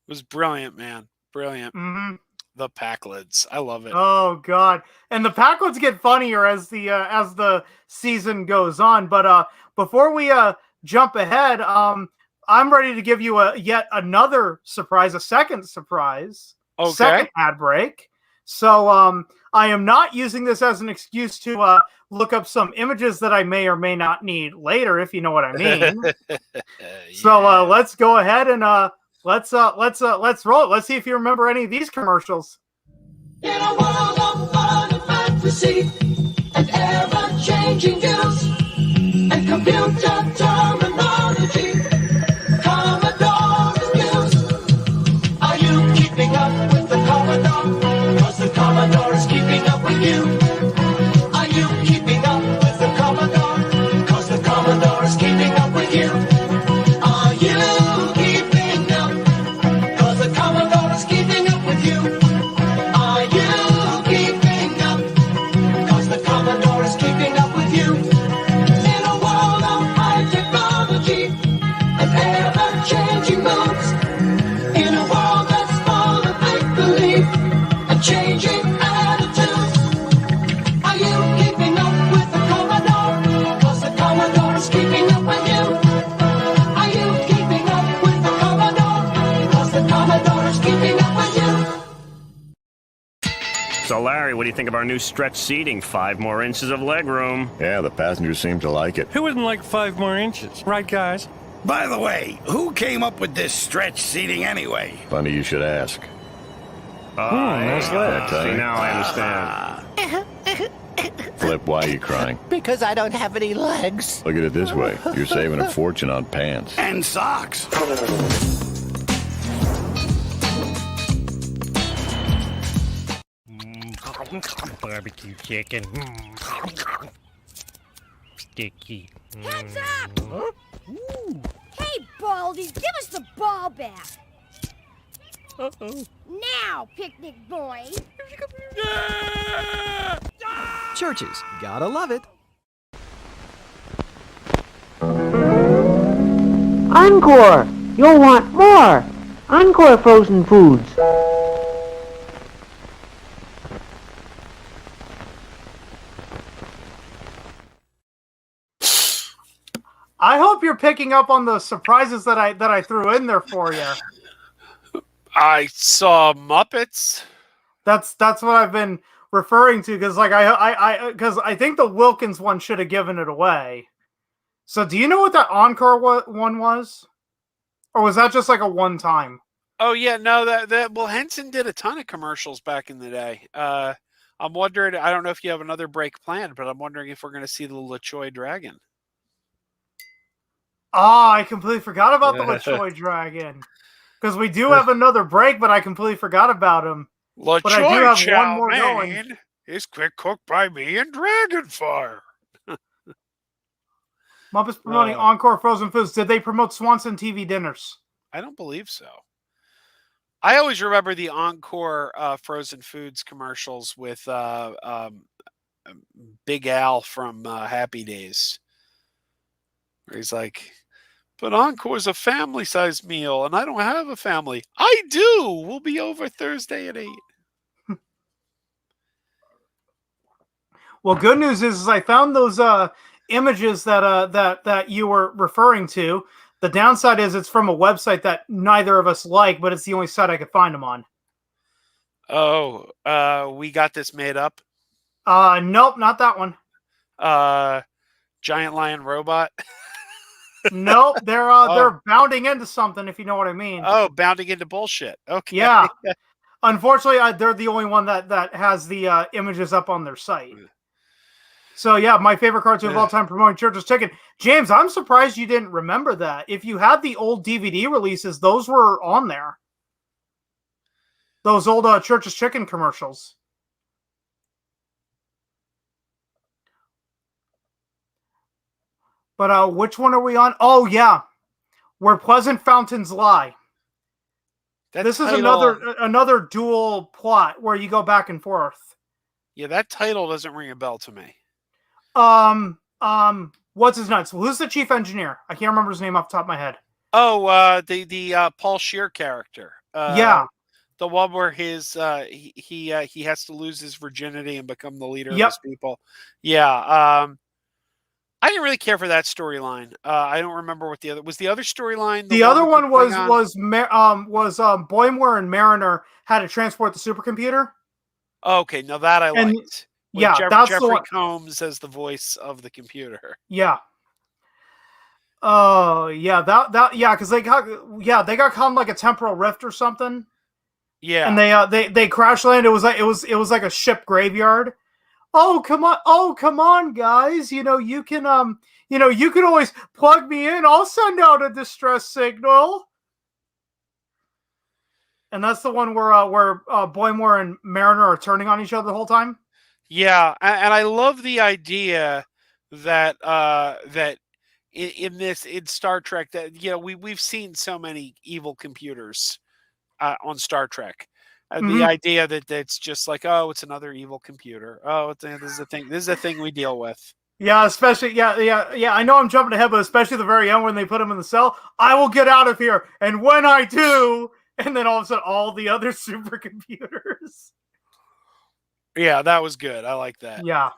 It was brilliant, man. Brilliant. Mm-hmm. The Packlids. I love it. Oh God. And the Packlids get funnier as the season goes on. But before we jump ahead, I'm ready to give you yet another surprise, a second surprise. Okay. Second ad break. So I am not using this as an excuse to look up some images that I may or may not need later, if you know what I mean. So let's go ahead and let's roll it. Let's see if you remember any of these commercials. In a world of fun and fantasy and ever-changing views and computer terminology, Commodore news. Are you keeping up with the Commodore? 'Cause the Commodore is keeping up with you. Are you keeping up with the Commodore? 'Cause the Commodore is keeping up with you. Are you keeping up? 'Cause the Commodore is keeping up with you. Are you keeping up? 'Cause the Commodore is keeping up with you. In a world of high technology and ever-changing modes, in a world that's full of make-believe and changing attitudes, are you keeping up with the Commodore? 'Cause the Commodore is keeping up with you. Are you keeping up with the Commodore? 'Cause the Commodore is keeping up with you. So, Larry, what do you think of our new stretch seating? 5 more inches of legroom. Yeah, the passengers seem to like it. Who wouldn't like 5 more inches? Right, guys? By the way, who came up with this stretch seating anyway? Funny you should ask. Nice lips. See, now I understand. Flip, why are you crying? Because I don't have any legs. Look at it this way. You're saving a fortune on pants. And socks. Barbecue chicken. Sticky. Heads up! Hey, Baldy, give us the ball back. Now, picnic boy. Churches, gotta love it. Encore! You'll want more! Encore frozen foods. I hope you're picking up on the surprises that I threw in there for you. I saw Muppets. That's what I've been referring to, because like I think the Wilkins one should have given it away. So do you know what that Encore one was, or was that just like a one time? Oh yeah, no, well, Henson did a ton of commercials back in the day. I'm wondering. I don't know if you have another break planned, but I'm wondering if we're going to see the LeChoy Dragon. Oh, I completely forgot about the LeChoy Dragon. Because we do have another break, but I completely forgot about him. LeChoy but I do have Chow one more Mein going. is quick cooked by me in Dragonfire. Muppets promoting Encore frozen foods. Did they promote Swanson TV dinners? I don't believe so. I always remember the Encore frozen foods commercials with Big Al from Happy Days. Where he's like, but Encore's a family-sized meal, and I don't have a family. I do! We'll be over Thursday at 8. Well, good news is I found those images that you were referring to. The downside is it's from a website that neither of us like, but it's the only site I could find them on. Oh, we got this made up? Nope, not that one. Giant Lion Robot? Nope, they're bounding into something, if you know what I mean. Oh, bounding into bullshit. Okay. Yeah. Unfortunately, they're the only one that has the images up on their site. So yeah, my favorite cartoon of all time promoting Church's Chicken. James, I'm surprised you didn't remember that. If you had the old DVD releases, those were on there. Those old Church's Chicken commercials. But which one are we on? Oh yeah, Where Pleasant Fountains Lie. This is another dual plot where you go back and forth. Yeah, that title doesn't ring a bell to me. What's his nuts? Who's the chief engineer? I can't remember his name off the top of my head. Oh, the Paul Scheer character. Yeah. The one where his he has to lose his virginity and become the leader of his people. Yeah. I didn't really care for that storyline. I don't remember what the other was. The other storyline. The other one was Boimler and Mariner had to transport the supercomputer. Okay, now that I And liked. With yeah, that's the Jeffrey one. Combs as the voice of the computer. Yeah. Oh yeah, because they got caught in like a temporal rift or something, Yeah. and they crash landed. It was like a ship graveyard. Oh come on, guys! You know you can always plug me in. I'll send out a distress signal. And that's the one where Boymore and Mariner are turning on each other the whole time. Yeah, and I love the idea that that in Star Trek that we've seen so many evil computers on Star Trek. The idea that it's just like, oh, it's another evil computer. Oh, this is the thing. This is the thing we deal with. Yeah, especially I know I'm jumping ahead, but especially the very end when they put him in the cell. I will get out of here, and when I do, and then all of a sudden, all the other supercomputers. Yeah, that was good. I like that. Yeah.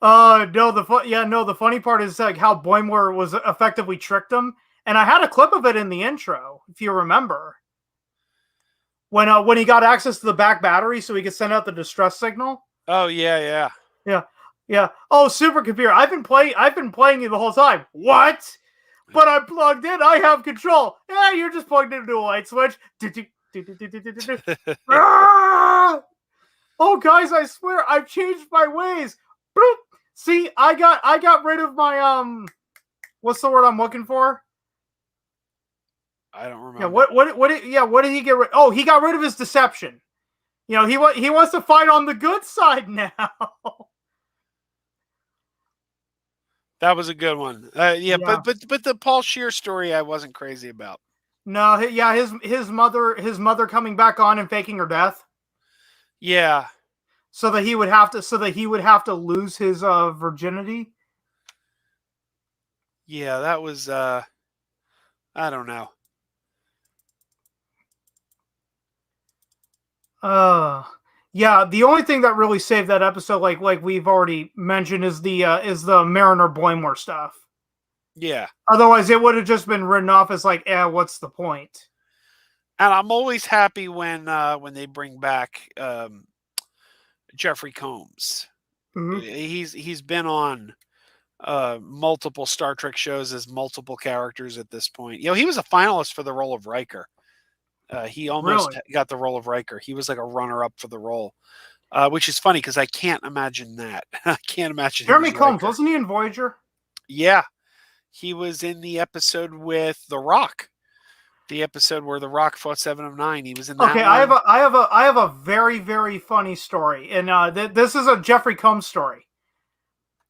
The funny part is like how Boymore was effectively tricked him, and I had a clip of it in the intro, if you remember. When he got access to the back battery, so he could send out the distress signal. Oh yeah. Yeah. Oh, supercomputer! I've been playing you the whole time. What? But I'm plugged in. I have control. Yeah, you're just plugged into a light switch. Ah! Oh, guys, I swear I've changed my ways. Boop. See, I got rid of my what's the word I'm looking for? I don't remember. Yeah, what did he get rid? Oh, he got rid of his deception. He wants to fight on the good side now. That was a good one. Yeah. But the Paul Scheer story I wasn't crazy about. No, his mother coming back on and faking her death. Yeah. So that he would have to lose his virginity. Yeah, that was I don't know. Yeah, the only thing that really saved that episode, like we've already mentioned, is the Mariner Boymore stuff. Yeah. Otherwise, it would have just been written off as like, what's the point? And I'm always happy when they bring back Jeffrey Combs. Mm-hmm. He's been on multiple Star Trek shows as multiple characters at this point. He was a finalist for the role of Riker. He almost got the role of Riker. He was like a runner-up for the role, which is funny because I can't imagine that. I can't imagine. Jeremy Combs, wasn't he in Voyager? Yeah, he was in the episode with The Rock. The episode where The Rock fought 7 of 9. He was in that. Okay, one. I have a very, very funny story, and this is a Jeffrey Combs story.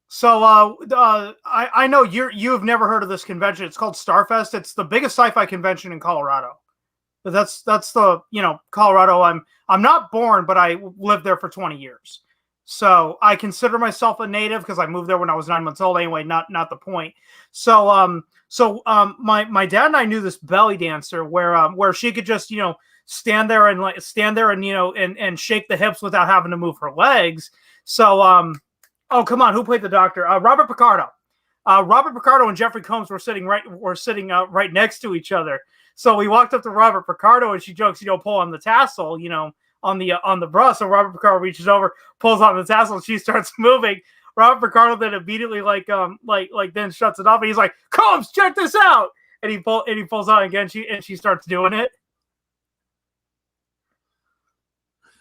So I know you have never heard of this convention. It's called Starfest. It's the biggest sci-fi convention in Colorado. That's the Colorado. I'm not born, but I lived there for 20 years. So I consider myself a native because I moved there when I was 9 months old. Anyway, not the point. So my dad and I knew this belly dancer where she could just stand there and shake the hips without having to move her legs. So oh come on, who played the doctor? Robert Picardo. Robert Picardo and Jeffrey Combs were sitting right next to each other. So we walked up to Robert Picardo and she jokes, pull on the tassel, on the bra. So Robert Picardo reaches over, pulls on the tassel, and she starts moving. Robert Picardo then immediately then shuts it off, and he's like, "Combs, check this out!" And he pulls on again. She starts doing it.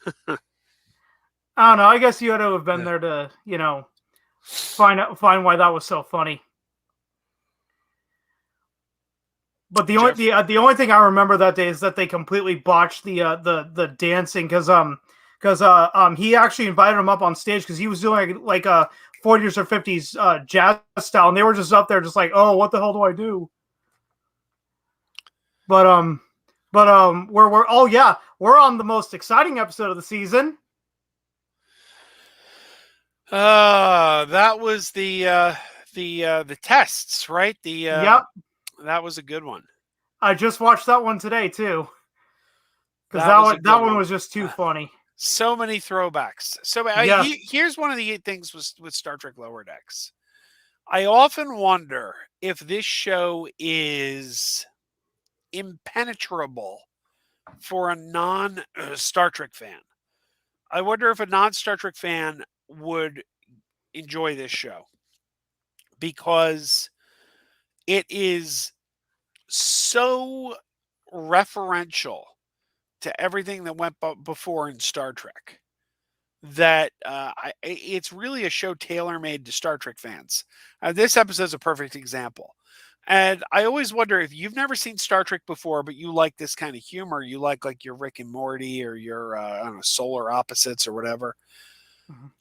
I don't know. I guess you had to have been there to find why that was so funny. But the only thing I remember that day is that they completely botched the dancing because he actually invited him up on stage because he was doing like a 40s or 50s jazz style, and they were just up there just like, oh, what the hell do I do? But we're on the most exciting episode of the season. That was the tests, right? Yep. That was a good one. I just watched that one today too. Because that one was just too funny. So many throwbacks. So here's one of the things with Star Trek Lower Decks. I often wonder if this show is impenetrable for a non-Star Trek fan. I wonder if a non-Star Trek fan would enjoy this show, because it is so referential to everything that went before in Star Trek that it's really a show tailor-made to Star Trek fans. This episode is a perfect example. And I always wonder, if you've never seen Star Trek before, but you like this kind of humor, you like your Rick and Morty or your I don't know, Solar Opposites or whatever.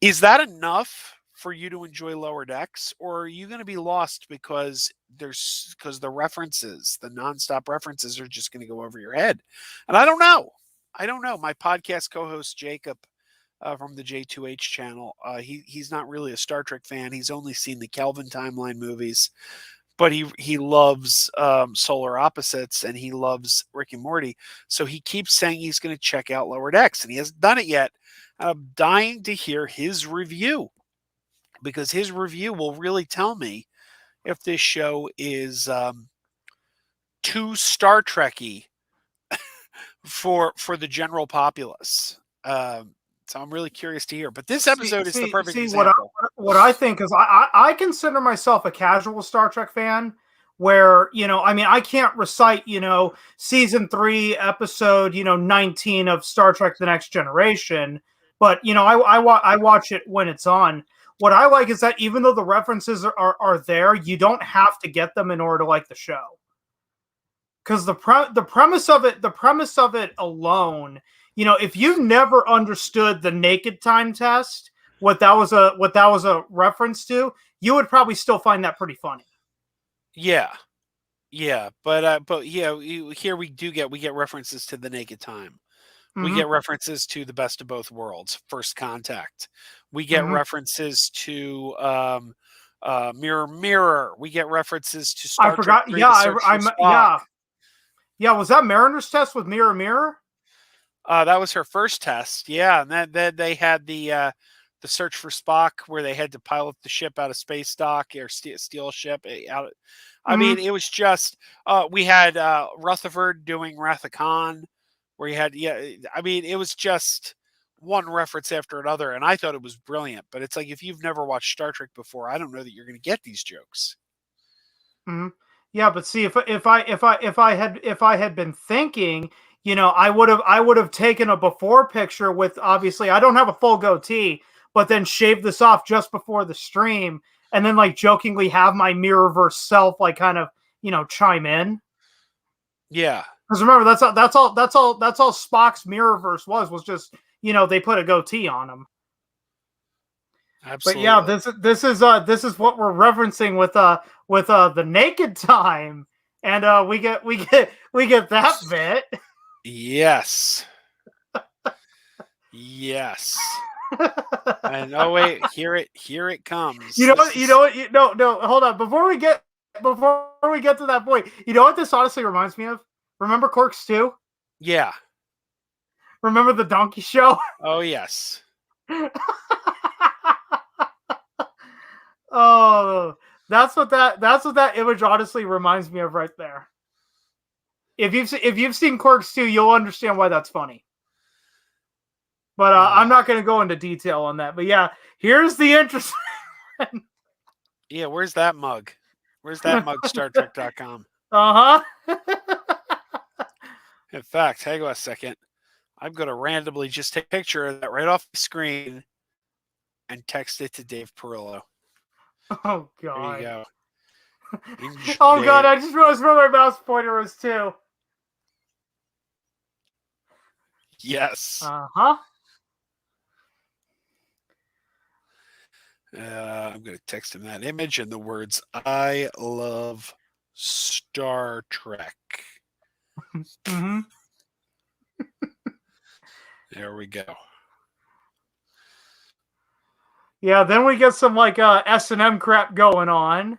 Is that enough for you to enjoy Lower Decks, or are you going to be lost because the references, the nonstop references, are just going to go over your head? And I don't know. My podcast co-host Jacob from the J2H channel, he's not really a Star Trek fan. He's only seen the Kelvin Timeline movies, but he loves Solar Opposites, and he loves Rick and Morty. So he keeps saying he's going to check out Lower Decks, and he hasn't done it yet. I'm dying to hear his review, because his review will really tell me if this show is too Star Trek-y for the general populace. So I'm really curious to hear. But this episode is the perfect example. What I think is, I consider myself a casual Star Trek fan, where, I can't recite, season 3, episode, 19 of Star Trek The Next Generation, but, I watch it when it's on. What I like is that even though the references are there, you don't have to get them in order to like the show. Because the premise of it alone, if you've never understood the naked time test, what that was a reference to, you would probably still find that pretty funny. Yeah, but yeah, here we get references to the naked time. We get references to the Best of Both Worlds, First Contact. We get references to Mirror Mirror. We get references to Star Trek. I forgot. Yeah. Was that Mariner's Test with Mirror Mirror? That was her first test. Yeah, and then they had the search for Spock, where they had to pilot the ship out of space dock, or steal a ship out. I mean, it was just we had Rutherford doing Wrath of Khan, where you had it was just one reference after another, and I thought it was brilliant. But it's like, if you've never watched Star Trek before, I don't know that you're going to get these jokes. Yeah, but see, if I had been thinking, I would have taken a before picture with, obviously I don't have a full goatee, but then shave this off just before the stream, and then like jokingly have my Mirrorverse self like kind of chime in. Yeah, because remember, that's all Spock's Mirrorverse was just they put a goatee on him. Absolutely. But yeah, this is what we're referencing with the naked time, and we get that bit. Yes. Yes. And wait, here it comes. No, hold on. Before we get to that point, you know what this honestly reminds me of? Remember Corks 2? Yeah. Remember the donkey show? Oh yes. Oh, that's what that image honestly reminds me of right there. If you've seen Corks 2, you'll understand why that's funny. But I'm not going to go into detail on that. But yeah, here's the interesting. Yeah, where's that mug? Where's that mug? StarTrek.com. In fact, hang on a second. I'm going to randomly just take a picture of that right off the screen and text it to Dave Perillo. Oh God! There you go. Oh God! I just realized where my mouse pointer was too. Yes. I'm going to text him that image and the words, "I love Star Trek." There we go. Yeah, then we get some like S&M crap going on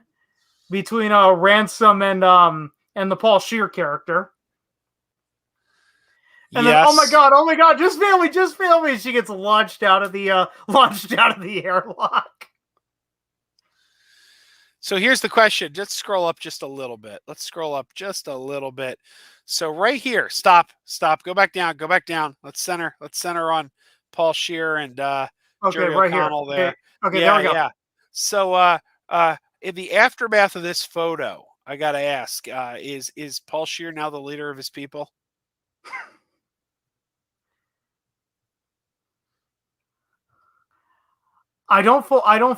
between Ransom and the Paul Scheer character. And then, oh my god, just fail me. She gets launched out of the airlock. So here's the question. Just scroll up just a little bit. Let's scroll up just a little bit. So right here, stop, go back down. Let's center on Paul Scheer and Okay, Jerry right here. O'Connell there. Okay, Yeah, there we go. yeah. So in the aftermath of this photo, I gotta ask, is Paul Scheer now the leader of his people? I don't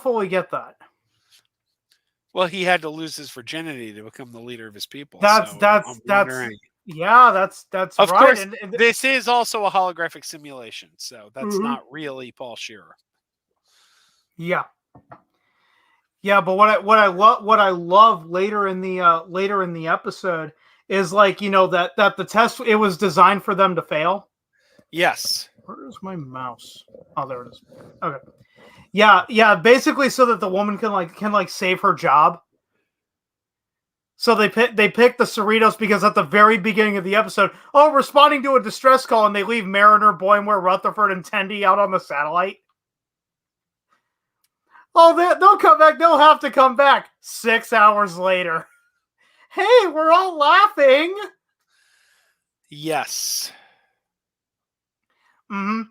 fully get that. Well, he had to lose his virginity to become the leader of his people. That's wondering. yeah, that's Of right. course, And this is also a holographic simulation, so that's Mhm. not really Paul Scheer. Yeah. Yeah, but what I love later in the episode is like, that the test, it was designed for them to fail. Yes. Where's my mouse? Oh, there it is. Okay. Yeah, basically so that the woman can save her job. So they pick the Cerritos because at the very beginning of the episode, responding to a distress call, and they leave Mariner, Boimler, Rutherford, and Tendi out on the satellite. Oh, they'll come back. They'll have to come back 6 hours later. Hey, we're all laughing. Yes. Mm-hmm.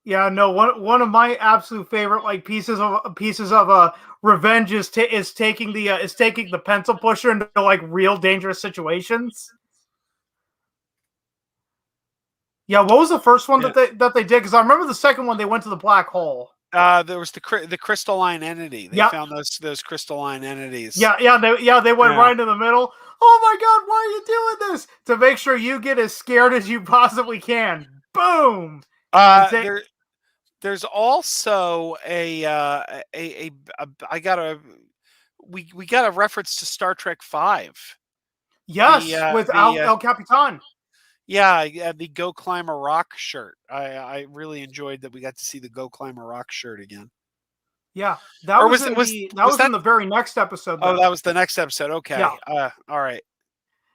Yeah, no. One of my absolute favorite pieces of revenge is taking the pencil pusher into real dangerous situations. Yeah, what was the first one that they did? Because I remember the second one they went to the black hole. There was the crystalline entity. They found those crystalline entities. They went right into the middle. Oh my God, why are you doing this? To make sure you get as scared as you possibly can. Boom. There's also we got a reference to Star Trek V. Yes, with El Capitan. Yeah, the Go Climb a Rock shirt. I really enjoyed that we got to see the Go Climb a Rock shirt again. Yeah, that was in the very next episode. Oh, that was the next episode. Okay. Yeah. All right.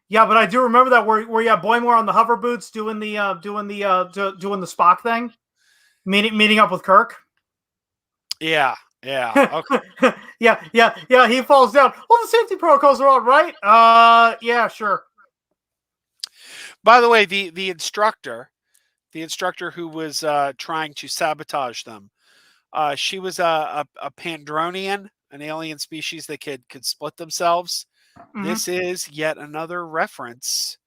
Yeah, but I do remember that where you have Boimler on the hover boots doing the Spock thing, meeting up with Kirk. Yeah. Okay. yeah. He falls down. Well, the safety protocols are all right. Yeah, sure. By the way, the instructor who was trying to sabotage them, she was a Pandronian, an alien species that could split themselves. Mm-hmm. This is yet another reference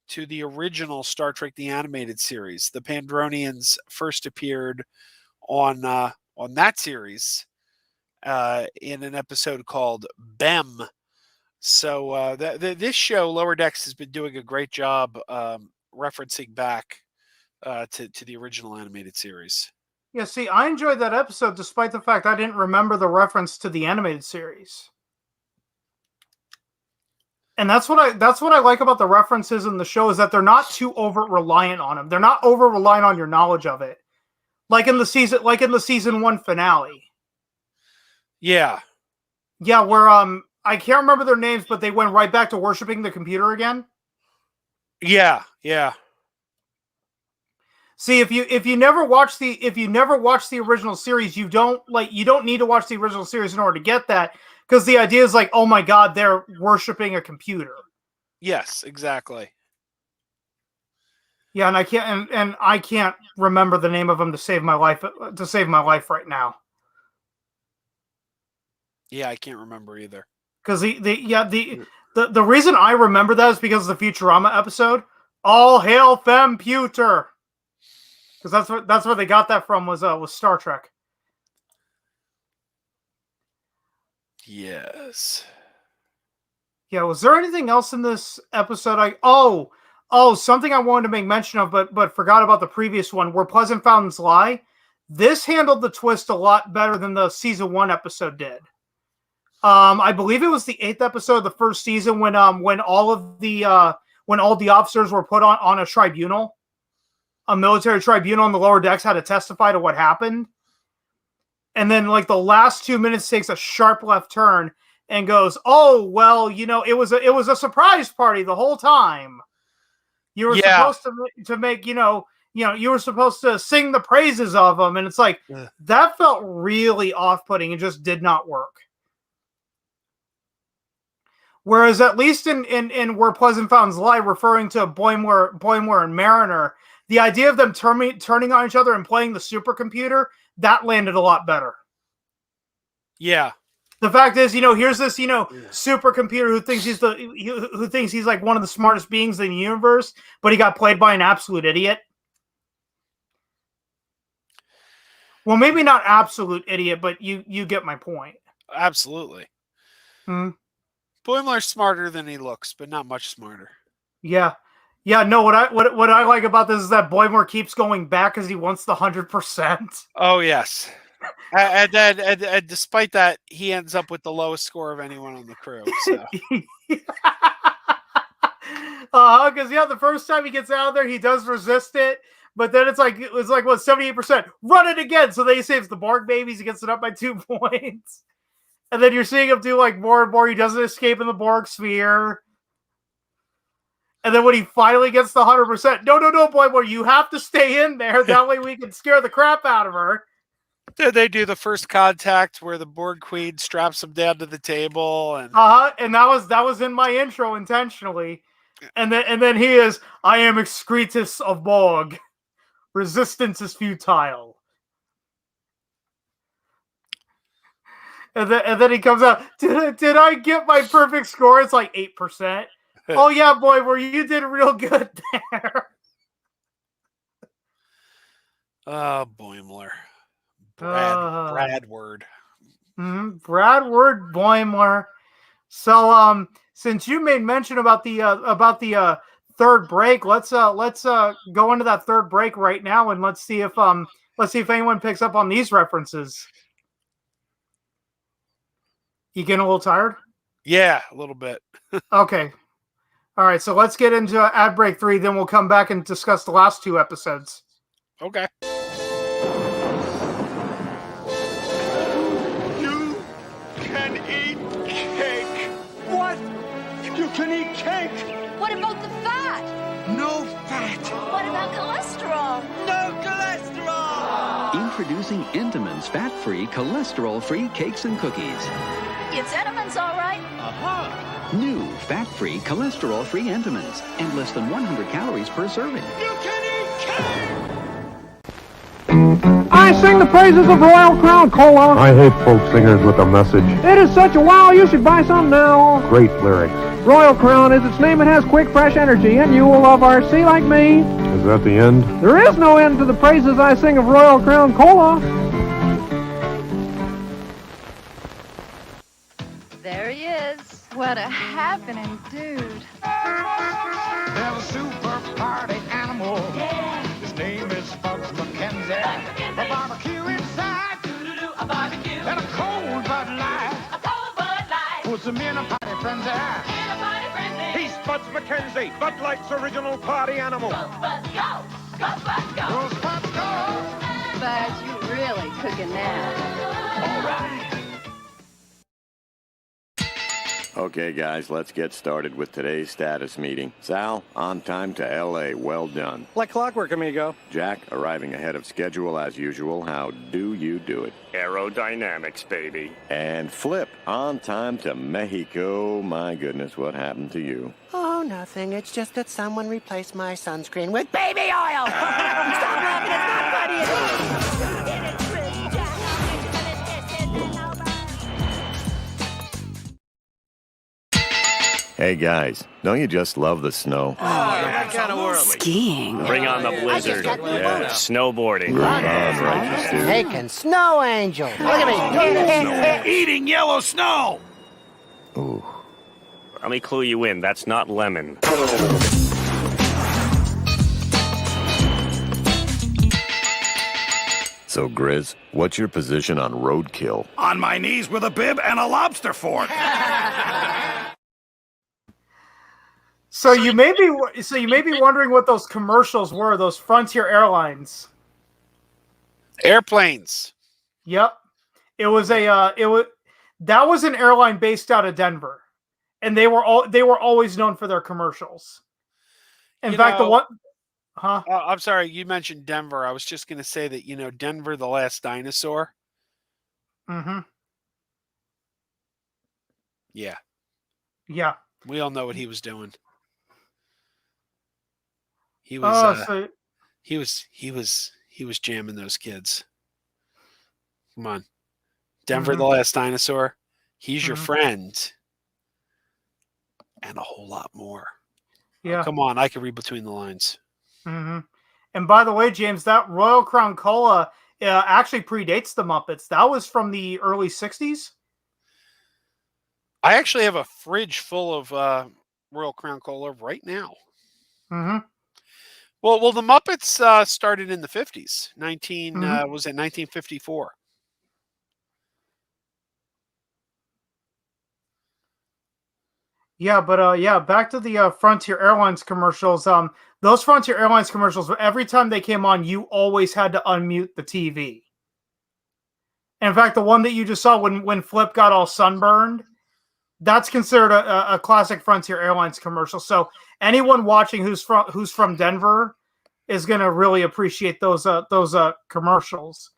to the original Star Trek the Animated Series. The Pandronians first appeared on that series in an episode called Bem. So this show, Lower Decks, has been doing a great job referencing back to the original animated series. Yeah, see, I enjoyed that episode despite the fact I didn't remember the reference to the animated series. And that's what I like about the references in the show is that they're not too over reliant on them. They're not over reliant on your knowledge of it, like in the season 1 finale. Yeah, where I can't remember their names, but they went right back to worshiping the computer again. Yeah. See, if you never watch the original series, you don't need to watch the original series in order to get that, because the idea is like, oh my God, they're worshiping a computer. Yes, exactly. Yeah, and I can't remember the name of them to save my life right now. Yeah, I can't remember either. Because the reason I remember that is because of the Futurama episode, All Hail Femputer. Because that's where they got that from was Star Trek. Yes. Yeah, was there anything else in this episode? Something I wanted to make mention of, but forgot about the previous one, where Pleasant Fountains Lie. This handled the twist a lot better than the season 1 episode did. I believe it was the 8th episode of the first season when all the officers were put on a tribunal, a military tribunal, and the Lower Decks had to testify to what happened. And then the last 2 minutes takes a sharp left turn and goes, "Oh, well, it was a surprise party the whole time. You were supposed to make, you were supposed to sing the praises of them." And it's like, that felt really off-putting. It just did not work. Whereas at least in Where Pleasant Fountains Lie, referring to Boimler and Mariner, the idea of them turning on each other and playing the supercomputer, that landed a lot better. Yeah. The fact is, here's this, supercomputer who thinks he's like one of the smartest beings in the universe, but he got played by an absolute idiot. Well, maybe not absolute idiot, but you get my point. Absolutely. Boimler's smarter than he looks, but not much smarter. Yeah. Yeah, no, what I like about this is that Boimler keeps going back because he wants the 100%. Oh, yes. And then, despite that, he ends up with the lowest score of anyone on the crew. So. Because the first time he gets out of there, he does resist it, but then it's like what, 78%. Run it again, so then he saves the Borg babies. He gets it up by 2 points, and then you're seeing him do like more and more. He doesn't escape in the Borg sphere, and then when he finally gets the 100%, no, Boimler, you have to stay in there. That way we can scare the crap out of her. Then they do the first contact where the Borg Queen straps him down to the table, and and that was in my intro intentionally, and then he is, I am excretus of Borg, resistance is futile, and then he comes out. Did I get my perfect score? It's like 8%. Oh yeah, boy, you did real good there. Oh, Boimler. Bradward. Bradward Boimler. So, since you made mention about the third break, let's go into that third break right now, and let's see if anyone picks up on these references. You getting a little tired? Yeah, a little bit. Okay. All right. So let's get into ad break 3. Then we'll come back and discuss the last 2 episodes. Okay. What? You can eat cake? What about the fat? No fat. What about cholesterol? No cholesterol. Introducing Entenmann's fat-free, cholesterol-free cakes and cookies. It's Entenmann's, all right. New fat-free, cholesterol-free Entenmann's, and less than 100 calories per serving. You can eat cake. I sing the praises of Royal Crown Cola. I hate folk singers with a message. It is such a wow, you should buy some now. Great lyrics. Royal Crown is its name. It has quick, fresh energy, and you will love RC like me. Is that the end? There is no end to the praises I sing of Royal Crown Cola. There he is. What a happening dude. There's a super party animal. Yeah. His name is Bugs McKenzie. A barbecue inside. A barbecue. And a cold Bud Light. A cold Bud Light. Puts him in a party frenzy. He's Buds McKenzie, Bud Light's original party animal. Go, Bud, go. Go, Bud, go. Those Bud goes. Bud, you really cooking now. All right. Okay, guys, let's get started with today's status meeting. Sal, on time to L.A. Well done. Like clockwork, amigo. Jack, arriving ahead of schedule as usual. How do you do it? Aerodynamics, baby. And Flip, on time to Mexico. My goodness, what happened to you? Oh, nothing. It's just that someone replaced my sunscreen with baby oil. Stop laughing. It's not funny at all. Hey, guys, don't you just love the snow? Oh, that kind of world. Skiing. Bring on the blizzard. Yeah. Snowboarding. Groove on, righteous dude. Taking snow angel. Look at me. Eating yellow snow. Ooh. Let me clue you in. That's not lemon. So, Grizz, what's your position on roadkill? On my knees with a bib and a lobster fork. So you may be wondering what those commercials were. Those Frontier Airlines Airplanes. Yep, that was an airline based out of Denver, and they were always known for their commercials. In fact, the one. Huh? I'm sorry, you mentioned Denver. I was just going to say that, Denver, the Last Dinosaur. Mm-hmm. Yeah. Yeah. We all know what he was doing. He was He was jamming those kids. Come on. Denver the Last Dinosaur. He's your friend. And a whole lot more. Yeah. Oh, come on, I can read between the lines. And by the way, James, that Royal Crown Cola actually predates the Muppets. That was from the early 60s. I actually have a fridge full of Royal Crown Cola right now. Well, the Muppets started in the 50s. Was it 1954? Yeah, but back to the Frontier Airlines commercials. Those Frontier Airlines commercials, every time they came on, you always had to unmute the TV. In fact, the one that you just saw when Flip got all sunburned, that's considered a classic Frontier Airlines commercial. So anyone watching who's from Denver is going to really appreciate those commercials.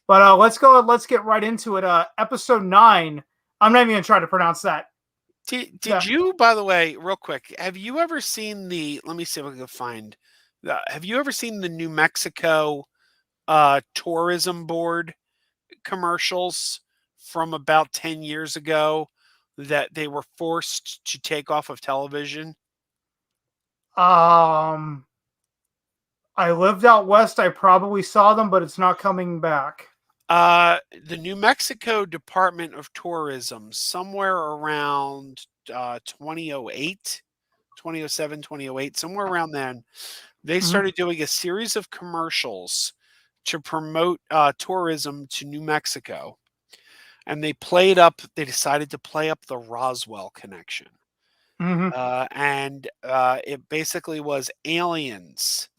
But let's get right into it. Episode 9. I'm not even going to try to pronounce that. Did you, by the way, real quick, have you ever seen let me see if I can find, have you ever seen the New Mexico tourism board commercials from about 10 years ago that they were forced to take off of television? I lived out west. I probably saw them, but it's not coming back. The New Mexico Department of Tourism, somewhere around 2008, 2007, 2008, somewhere around then, they started doing a series of commercials to promote tourism to New Mexico. And they decided to play up the Roswell connection. And it basically was aliens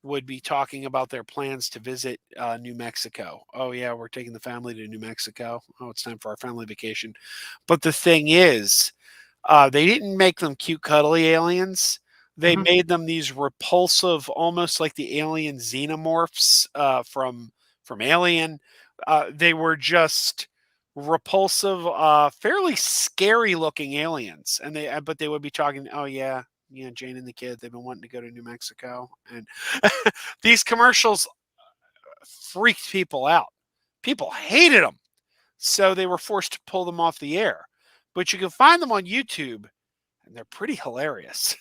would be talking about their plans to visit New Mexico. Oh, yeah, we're taking the family to New Mexico. Oh, it's time for our family vacation. But the thing is, they didn't make them cute, cuddly aliens. They made them these repulsive, almost like the alien xenomorphs from Alien. They were just repulsive, fairly scary-looking aliens. But they would be talking, oh, yeah, Jane and the kid, they've been wanting to go to New Mexico. And these commercials freaked people out. People hated them. So they were forced to pull them off the air. But you can find them on YouTube, and they're pretty hilarious.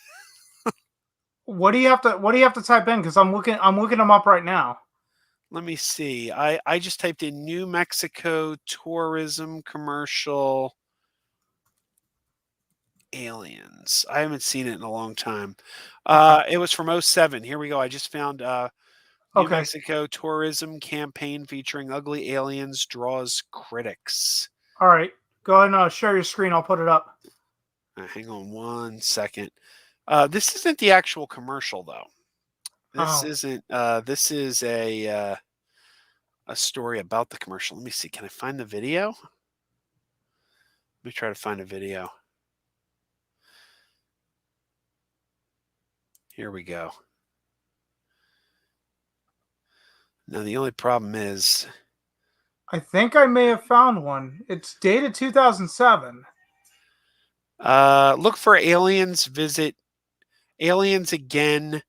What do you have to type in? Because I'm looking them up right now. Let me see. I just typed in New Mexico tourism commercial aliens. I haven't seen it in a long time. It was from 2007. Here we go. I just found New Mexico tourism campaign featuring ugly aliens draws critics. All right. Go ahead and share your screen. I'll put it up. Hang on one second. This isn't the actual commercial, though. This isn't. This is a story about the commercial. Let me see. Can I find the video? Let me try to find a video. Here we go. Now, the only problem is, I think I may have found one. It's dated 2007. look for aliens visit aliens again.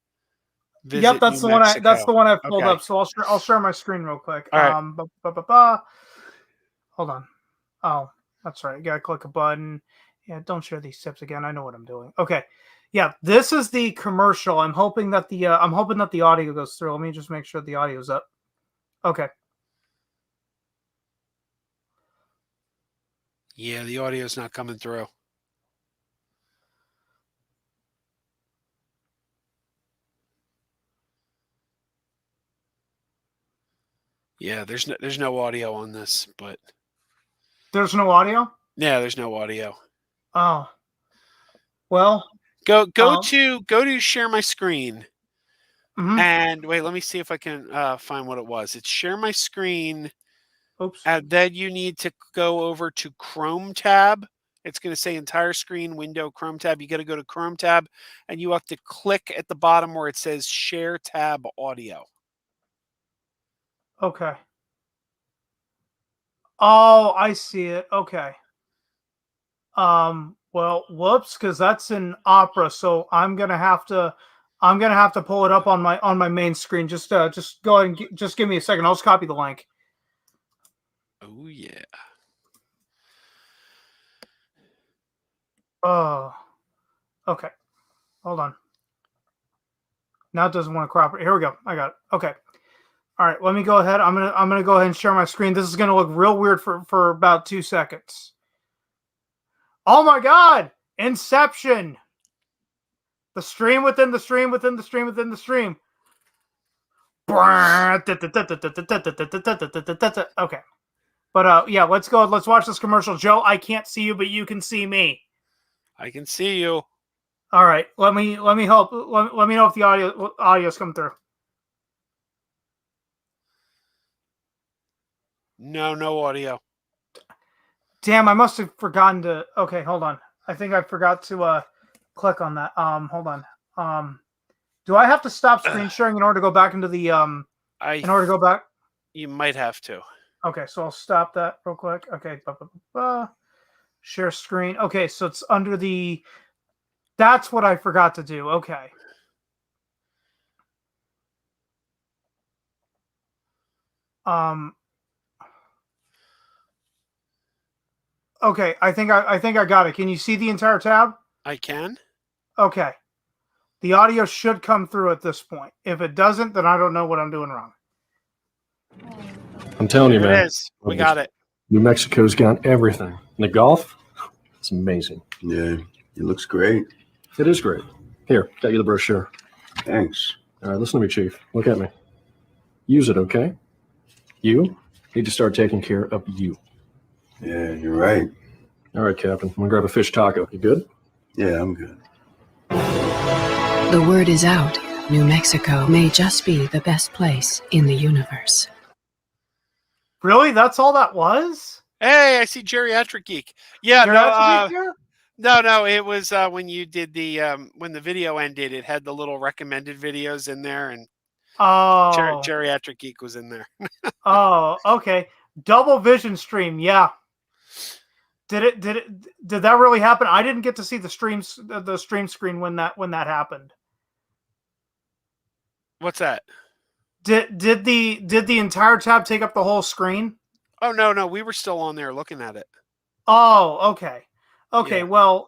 Yep, that's New the one. Mexico. That's the one I've pulled Okay. up. So I'll share my screen real quick. All right. Hold on. Oh, that's right. You gotta click a button. Yeah, don't share these tips again. I know what I'm doing. Okay. Yeah, this is the commercial. I'm hoping that the audio goes through. Let me just make sure the audio's up. Okay. Yeah, the audio's not coming through. Yeah, there's no audio on this, but there's no audio? Yeah, there's no audio. Oh. Well, go to share my screen. And wait, let me see if I can find what it was. It's share my screen. Oops. And then you need to go over to Chrome tab. It's going to say entire screen window Chrome tab. You got to go to Chrome tab and you have to click at the bottom where it says share tab audio. Okay. Oh, I see it. Okay. Well, whoops, because that's an opera, so I'm gonna have to I'm gonna have to pull it up on my main screen. Just go ahead and just give me a second. I'll just copy the link. Oh yeah. Oh, okay. Hold on. Now it doesn't want to cooperate. Here we go. I got it. Okay. All right. Let me go ahead. I'm gonna go ahead and share my screen. This is gonna look real weird for about 2 seconds. Oh my God! Inception. The stream within the stream within the stream within the stream. Okay. But yeah, let's go. Let's watch this commercial. Joe, I can't see you, but you can see me. I can see you. All right. Let me help. Let me know if the audio's come through. No audio. Damn, I must have forgotten to. Okay, hold on. I think I forgot to click on that. Hold on. Do I have to stop screen sharing in order to go back into the in order to go back? You might have to. Okay, so I'll stop that real quick. Okay, share screen. Okay, so it's under the. That's what I forgot to do. Okay. Okay, I think I got it. Can you see the entire tab? I can. Okay. The audio should come through at this point. If it doesn't, then I don't know what I'm doing wrong. I'm telling you, There man. it is. We got it. New Mexico's got everything. And the golf, it's amazing. Yeah, it looks great. It is great. Here, got you the brochure. Thanks. All right, listen to me, Chief. Look at me. Use it, okay? You need to start taking care of you. Yeah, you're right. All right, Captain. I'm going to grab a fish taco. You good? Yeah, I'm good. The word is out. New Mexico may just be the best place in the universe. Really? That's all that was? Hey, I see Geriatric Geek. Yeah, no, it was when you did the when the video ended, it had the little recommended videos in there, and Geriatric Geek was in there. Oh, okay. Double vision stream, yeah. Did that really happen? I didn't get to see the stream screen when that happened. What's that? Did the entire tab take up the whole screen? Oh no, we were still on there looking at it. Oh, okay. Okay, Yeah. well,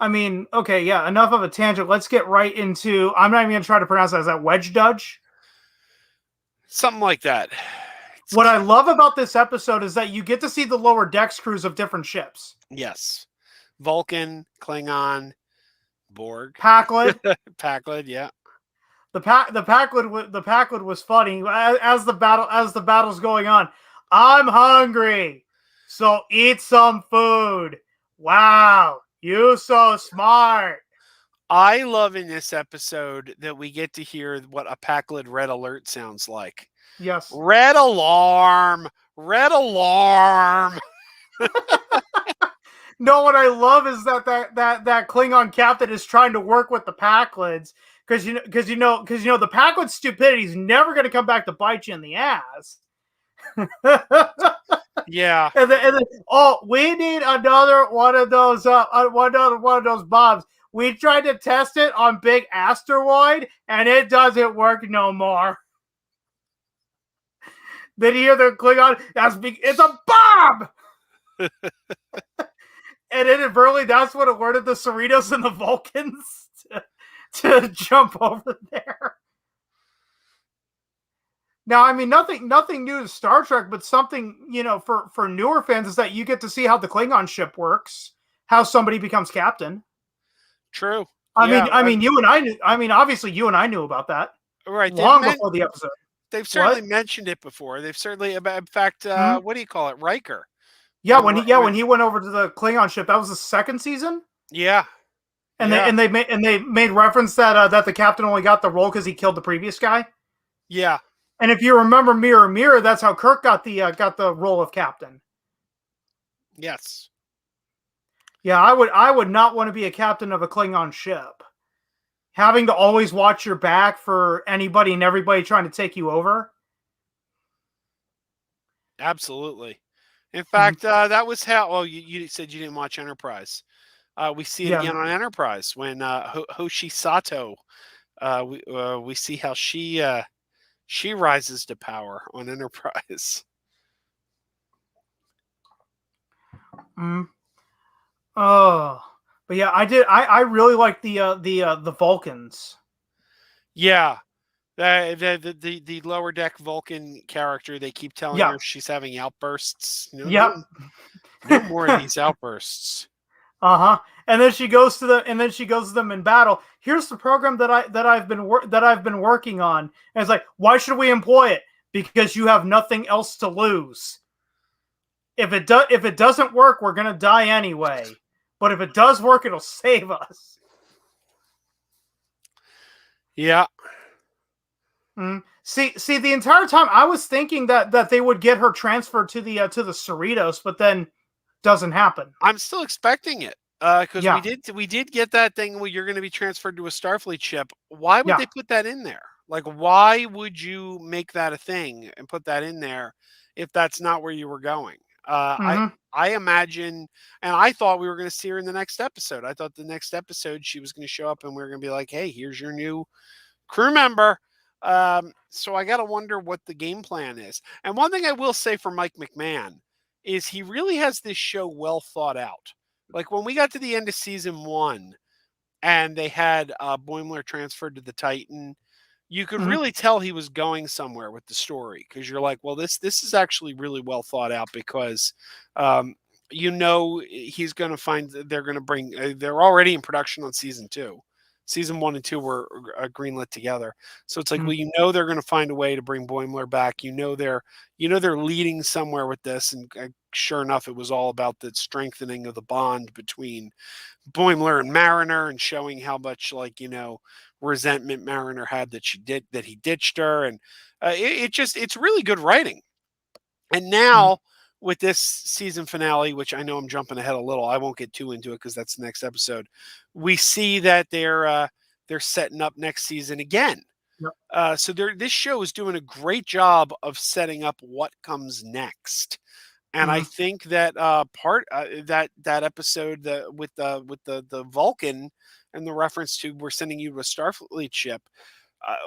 I mean, okay, yeah, enough of a tangent. Let's get right into, I'm not even going to try to pronounce that. Is that Wedge Dudge? Something like that. What I love about this episode is that you get to see the lower decks crews of different ships. Yes. Vulcan, Klingon, Borg. Pakled. Pakled, yeah. The Pakled was funny as the battle's going on. I'm hungry, so eat some food. Wow, you so smart. I love in this episode that we get to hear what a Pakled red alert sounds like. Yes. Red alarm. Red alarm. No, what I love is that Klingon captain is trying to work with the Pakleds because you know the Pakled stupidity is never going to come back to bite you in the ass. Yeah. And then, oh, we need another one of those one of those bombs. We tried to test it on Big Asteroid and it doesn't work no more. Then you hear the Klingon, it's a bomb! And inadvertently, that's what alerted the Cerritos and the Vulcans to jump over there. Now, I mean, nothing new to Star Trek, but something, for newer fans is that you get to see how the Klingon ship works, how somebody becomes captain. True. I mean, you and I knew. I mean, obviously, you and I knew about that. Right. Long before the episode. They've certainly mentioned it before. They've certainly, in fact, what do you call it? Riker. Yeah, when he went over to the Klingon ship, that was the second season. Yeah. And they made reference that the captain only got the role because he killed the previous guy. Yeah. And if you remember Mirror Mirror, that's how Kirk got the role of captain. Yes. Yeah, I would not want to be a captain of a Klingon ship. Having to always watch your back for anybody and everybody trying to take you over. Absolutely. In fact, that was how. Oh, you said you didn't watch Enterprise. We see it again on Enterprise when Hoshi Sato we see how she rises to power on Enterprise. Oh, but yeah, I really like the Vulcans. Yeah, the lower deck Vulcan character. They keep telling her she's having outbursts. Yep. No more of these outbursts. And then she goes to them in battle. Here's the program that I've been working on. And it's like, why should we employ it? Because you have nothing else to lose. If it doesn't work, we're gonna die anyway. But if it does work, it'll save us. Yeah. See, the entire time I was thinking that they would get her transferred to the Cerritos, but then doesn't happen. I'm still expecting it because we did get that thing where you're going to be transferred to a Starfleet ship. Why would they put that in there? Like, why would you make that a thing and put that in there if that's not where you were going? I imagine, and I thought we were going to see her in the next episode. I thought the next episode she was going to show up and we were going to be like, hey, here's your new crew member. So I got to wonder what the game plan is. And one thing I will say for Mike McMahon is he really has this show well thought out. Like when we got to the end of season 1 and they had Boimler transferred to the Titan, you could really tell he was going somewhere with the story because you're like, well, this is actually really well thought out because he's going to find they're going to bring they're already in production on season 2. Season 1 and 2 were greenlit together, so it's like, well, they're going to find a way to bring Boimler back. They're leading somewhere with this, and sure enough, it was all about the strengthening of the bond between Boimler and Mariner, and showing how much resentment Mariner had that he ditched her, and it's really good writing. And now with this season finale, which I know I'm jumping ahead a little, I won't get too into it because that's the next episode. We see that they're setting up next season again. Yep. So this show is doing a great job of setting up what comes next. And I think that that episode with the Vulcan and the reference to we're sending you to a Starfleet ship.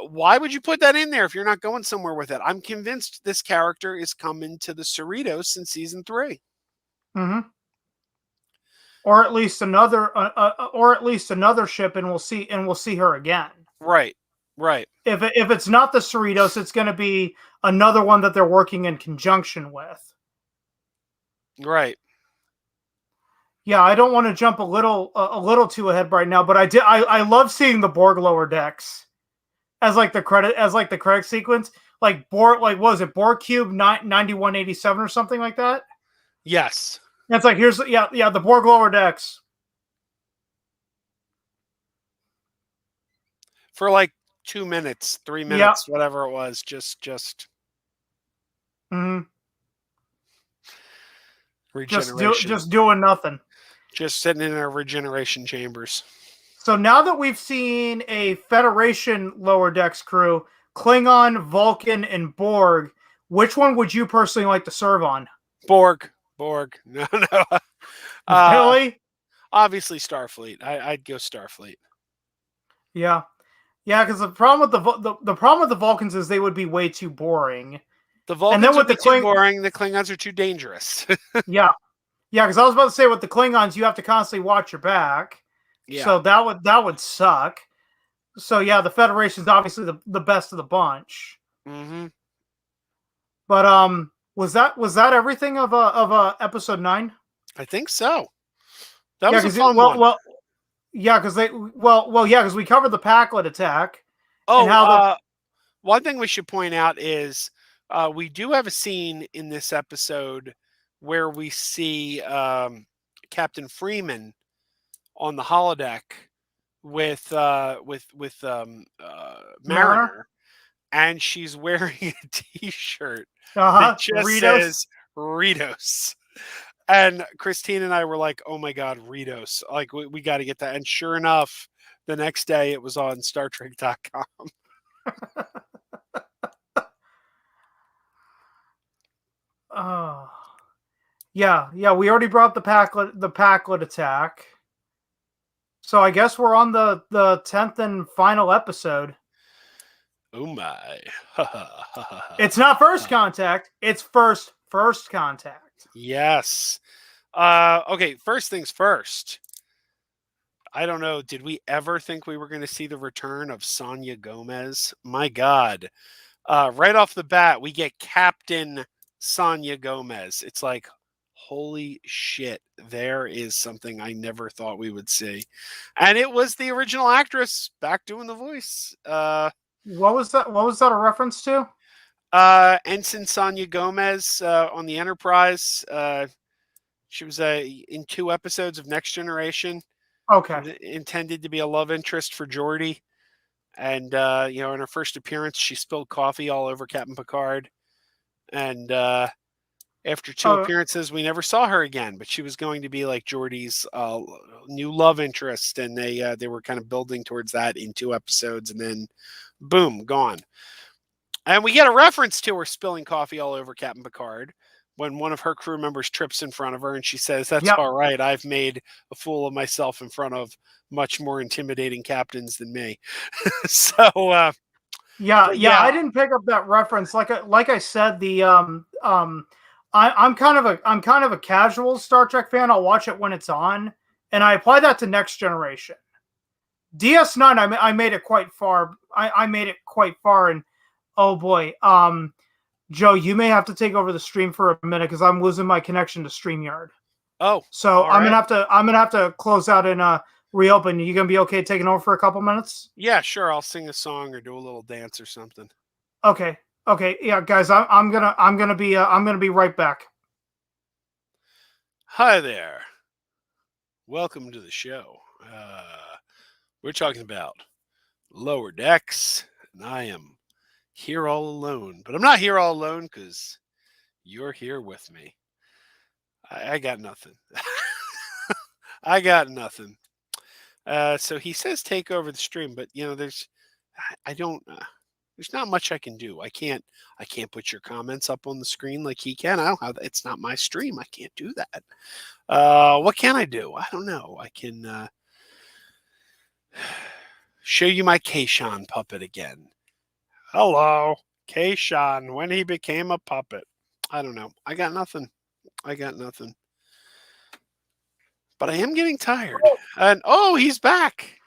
Why would you put that in there if you're not going somewhere with it? I'm convinced this character is coming to the Cerritos in season 3. Or at least another ship, and we'll see her again. Right. If it's not the Cerritos, it's going to be another one that they're working in conjunction with. Right. Yeah, I don't want to jump a little too ahead right now, but I love seeing the Borg lower decks as the credit sequence. Like Borg, what was it, Borg Cube 9187 or something like that? Yes. It's like here's the Borg lower decks. For 2 minutes, 3 minutes, whatever it was, just regeneration. Just doing nothing. Just sitting in our regeneration chambers. So now that we've seen a Federation lower decks crew, Klingon, Vulcan, and Borg, which one would you personally like to serve on? Borg. No. Really? Obviously Starfleet. I'd go Starfleet. Yeah, because the problem with the Vulcans is they would be way too boring. The Vulcans would be too boring. The Klingons are too dangerous. Yeah, because I was about to say with the Klingons, you have to constantly watch your back. Yeah. So that would suck. So yeah, the Federation's obviously the best of the bunch. But was that everything of episode 9? I think so. That was a fun one. Well, yeah, because because we covered the Packlet attack. Oh, and how one thing we should point out is we do have a scene in this episode where we see Captain Freeman on the holodeck with Mariner, and she's wearing a T-shirt that just says Ritos. And Christine and I were like, "Oh my God, Ritos! Like we got to get that." And sure enough, the next day it was on StarTrek.com. Yeah. We already brought the Packlet attack. So I guess we're on the 10th and final episode. Oh my. It's not first contact. It's first contact. Yes. Okay, first things first. I don't know. Did we ever think we were going to see the return of Sonia Gomez? My God. Right off the bat, we get Captain Sonia Gomez. It's like, holy shit, there is something I never thought we would see. And it was the original actress back doing the voice. What was that a reference to? Ensign Sonia Gomez on the Enterprise. She was in 2 episodes of Next Generation. Okay. Intended to be a love interest for Geordi. And, in her first appearance, she spilled coffee all over Captain Picard. And after 2 appearances, we never saw her again. But she was going to be like Geordi's new love interest. And they were kind of building towards that in 2 episodes. And then, boom, gone. And we get a reference to her spilling coffee all over Captain Picard when one of her crew members trips in front of her and she says, "That's all right. I've made a fool of myself in front of much more intimidating captains than me." So, yeah, I didn't pick up that reference. Like I said, the I'm kind of a casual Star Trek fan. I'll watch it when it's on, and I apply that to Next Generation. DS9, I made it quite far. I made it quite far, and oh boy, Joe, you may have to take over the stream for a minute because I'm losing my connection to StreamYard. Oh, so I'm gonna have to close out and reopen. You gonna be okay taking over for a couple minutes? Yeah, sure. I'll sing a song or do a little dance or something. Okay. Yeah, guys, I'm gonna be right back. Hi there. Welcome to the show. We're talking about Lower Decks, and I am here all alone. But I'm not here all alone because you're here with me. I got nothing. I got nothing. So he says take over the stream, but there's not much I can do. I can't put your comments up on the screen like he can. I don't have, it's not my stream. I can't do that. What can I do? I don't know. I can show you my Kayshawn puppet again. Hello, Kayshawn, when he became a puppet. I don't know. I got nothing. But I am getting tired. And he's back.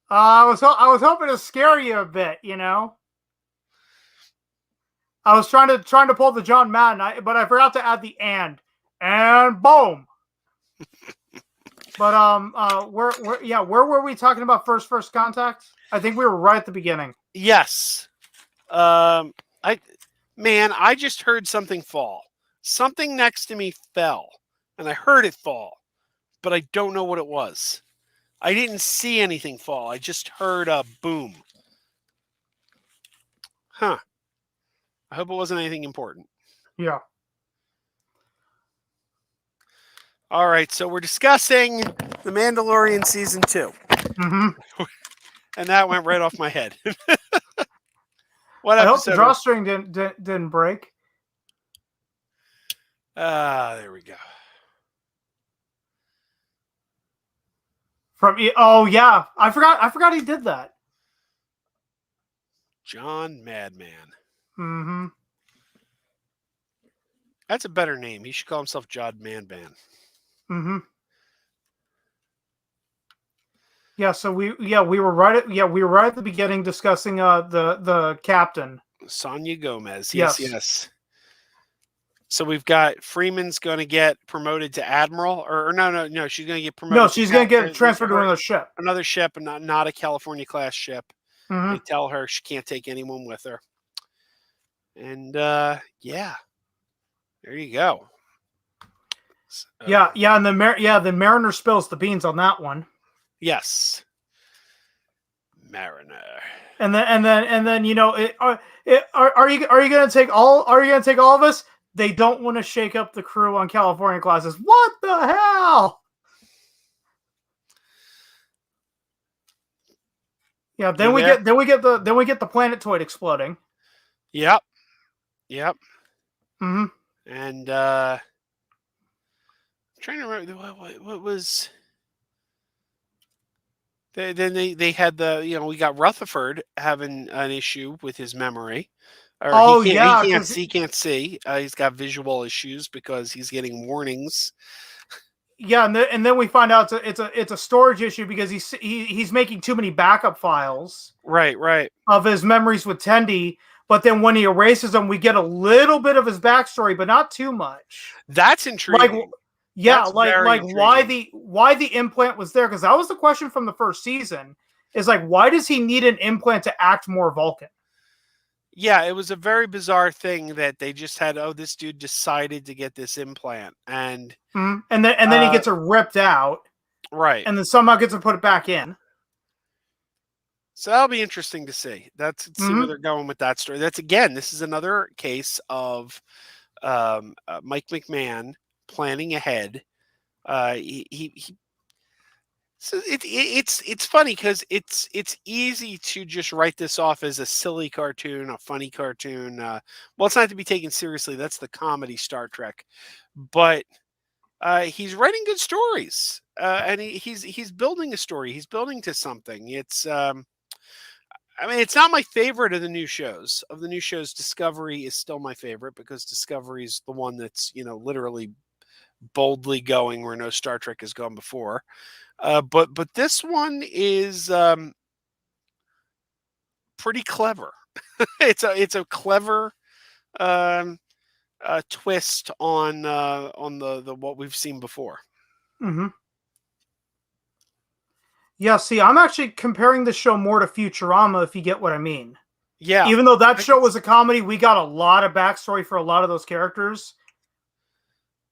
I was hoping to scare you a bit, I was trying to pull the John Madden, but I forgot to add the and boom. But where were we talking about first contact? I think we were right at the beginning. Yes. I just heard something fall. Something next to me fell, and I heard it fall, but I don't know what it was. I didn't see anything fall. I just heard a boom. Huh. I hope it wasn't anything important. Yeah. All right, so we're discussing The Mandalorian Season 2. Mm-hmm. And that went right off my head. What I hope the drawstring didn't break. There we go. Yeah, I forgot he did that. John Madman. Mm-hmm. That's a better name. He should call himself John Madman. Mm-hmm. Yeah, so we were right at the beginning discussing the captain. Sonia Gomez. Yes. So we've got Freeman's going to get promoted to admiral, or no, she's going to get promoted. No, she's going to get transferred to another ship. Another ship, and not a California class ship. Mm-hmm. They tell her she can't take anyone with her. And yeah, there you go. And the Mariner spills the beans on that one. Yes, Mariner. And then are you going to take all? Are you going to take all of us? They don't want to shake up the crew on California classes. What the hell? Yeah. Then we get the planetoid exploding. Yep. Mm-hmm. And I'm trying to remember what was. Then they had we got Rutherford having an issue with his memory. Or Oh, he yeah, can't 'cause see. Can't see. He's got visual issues because he's getting warnings. Yeah, and then we find out it's a storage issue because he's making too many backup files Right. of his memories with Tendi. But then when he erases them, we get a little bit of his backstory, but not too much. That's intriguing. Like, yeah, That's very intriguing. why the implant was there? Because that was the question from the first season. Is like, why does he need an implant to act more Vulcan? Yeah, it was a very bizarre thing that they just had. Oh, this dude decided to get this implant, and and then he gets it ripped out, right, and then somehow gets to put it back in. So that'll be interesting to see. That's see where they're going with that story. This is another case of Mike McMahon planning ahead. So it's funny because it's easy to just write this off as a silly cartoon, a funny cartoon. Well, it's not to be taken seriously. That's the comedy Star Trek, but he's writing good stories, and he's building a story. He's building to something. It's it's not my favorite of the new shows. Of the new shows, Discovery is still my favorite because Discovery is the one that's literally boldly going where no Star Trek has gone before. But this one is pretty clever. It's a clever twist on the what we've seen before. Mm-hmm. Yeah, see, I'm actually comparing the show more to Futurama, if you get what I mean. Yeah. Even though that show was a comedy, we got a lot of backstory for a lot of those characters.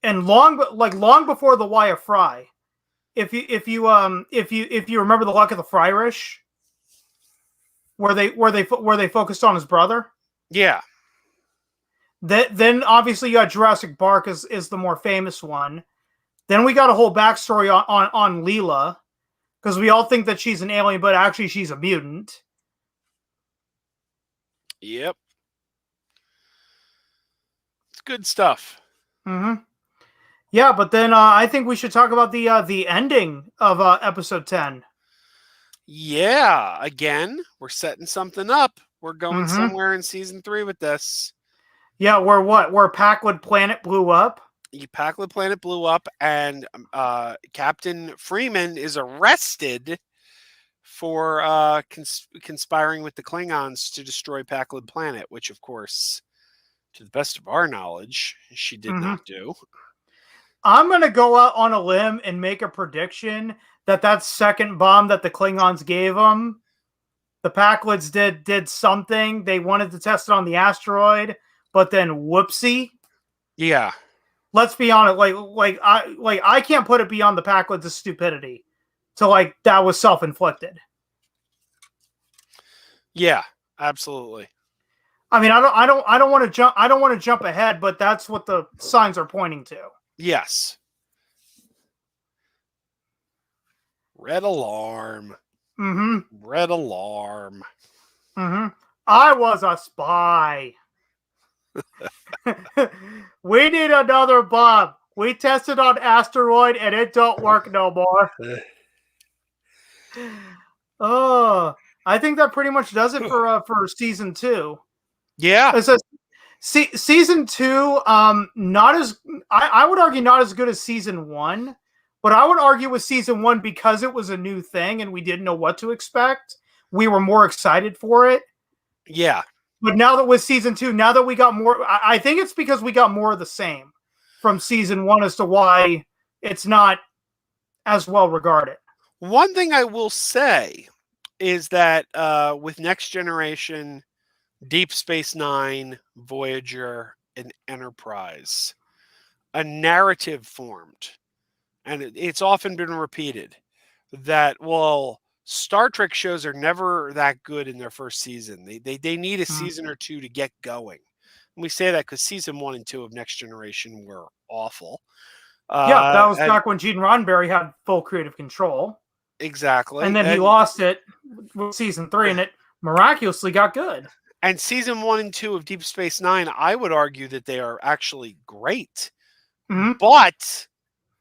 And long before the Why of Fry, if you remember the Luck of the Fryrish, where they focused on his brother. Yeah. Then obviously you got Jurassic Park is the more famous one. Then we got a whole backstory on Leela, because we all think that she's an alien, but actually she's a mutant. Yep. It's good stuff. Mm-hmm. Yeah, but then I think we should talk about the ending of episode 10. Yeah, again, we're setting something up. We're going somewhere in season 3 with this. Yeah, where Packwood Planet blew up. Packwood Planet blew up, and Captain Freeman is arrested for conspiring with the Klingons to destroy Packwood Planet, which, of course, to the best of our knowledge, she did not do. I'm going to go out on a limb and make a prediction that second bomb that the Klingons gave them, the Packwoods did something. They wanted to test it on the asteroid, but then whoopsie. Yeah. Let's be honest. I can't put it beyond the Packwoods' stupidity. So that was self-inflicted. Yeah, absolutely. I mean, I don't want to jump ahead, but that's what the signs are pointing to. Yes. Red alarm. Mm-hmm. Red alarm. Mm-hmm. I was a spy. We need another bomb. We tested on asteroid and it don't work no more. Oh, I think that pretty much does it for season 2. Yeah. It says season 2, not as I would argue not as good as season 1, but I would argue with season 1 because it was a new thing and we didn't know what to expect. We were more excited for it. Yeah. But now that with season 2, now that we got more, I think it's because we got more of the same from season 1 as to why it's not as well regarded. One thing I will say is that with Next Generation, Deep Space Nine, Voyager, and Enterprise, a narrative formed, and it's often been repeated that, well, Star Trek shows are never that good in their first season. They need a season or two to get going. And we say that because season 1 and 2 of Next Generation were awful. Yeah, that was back when Gene Roddenberry had full creative control. Exactly. And then he lost it with season 3, and it miraculously got good. And season 1 and 2 of Deep Space Nine, I would argue that they are actually great, but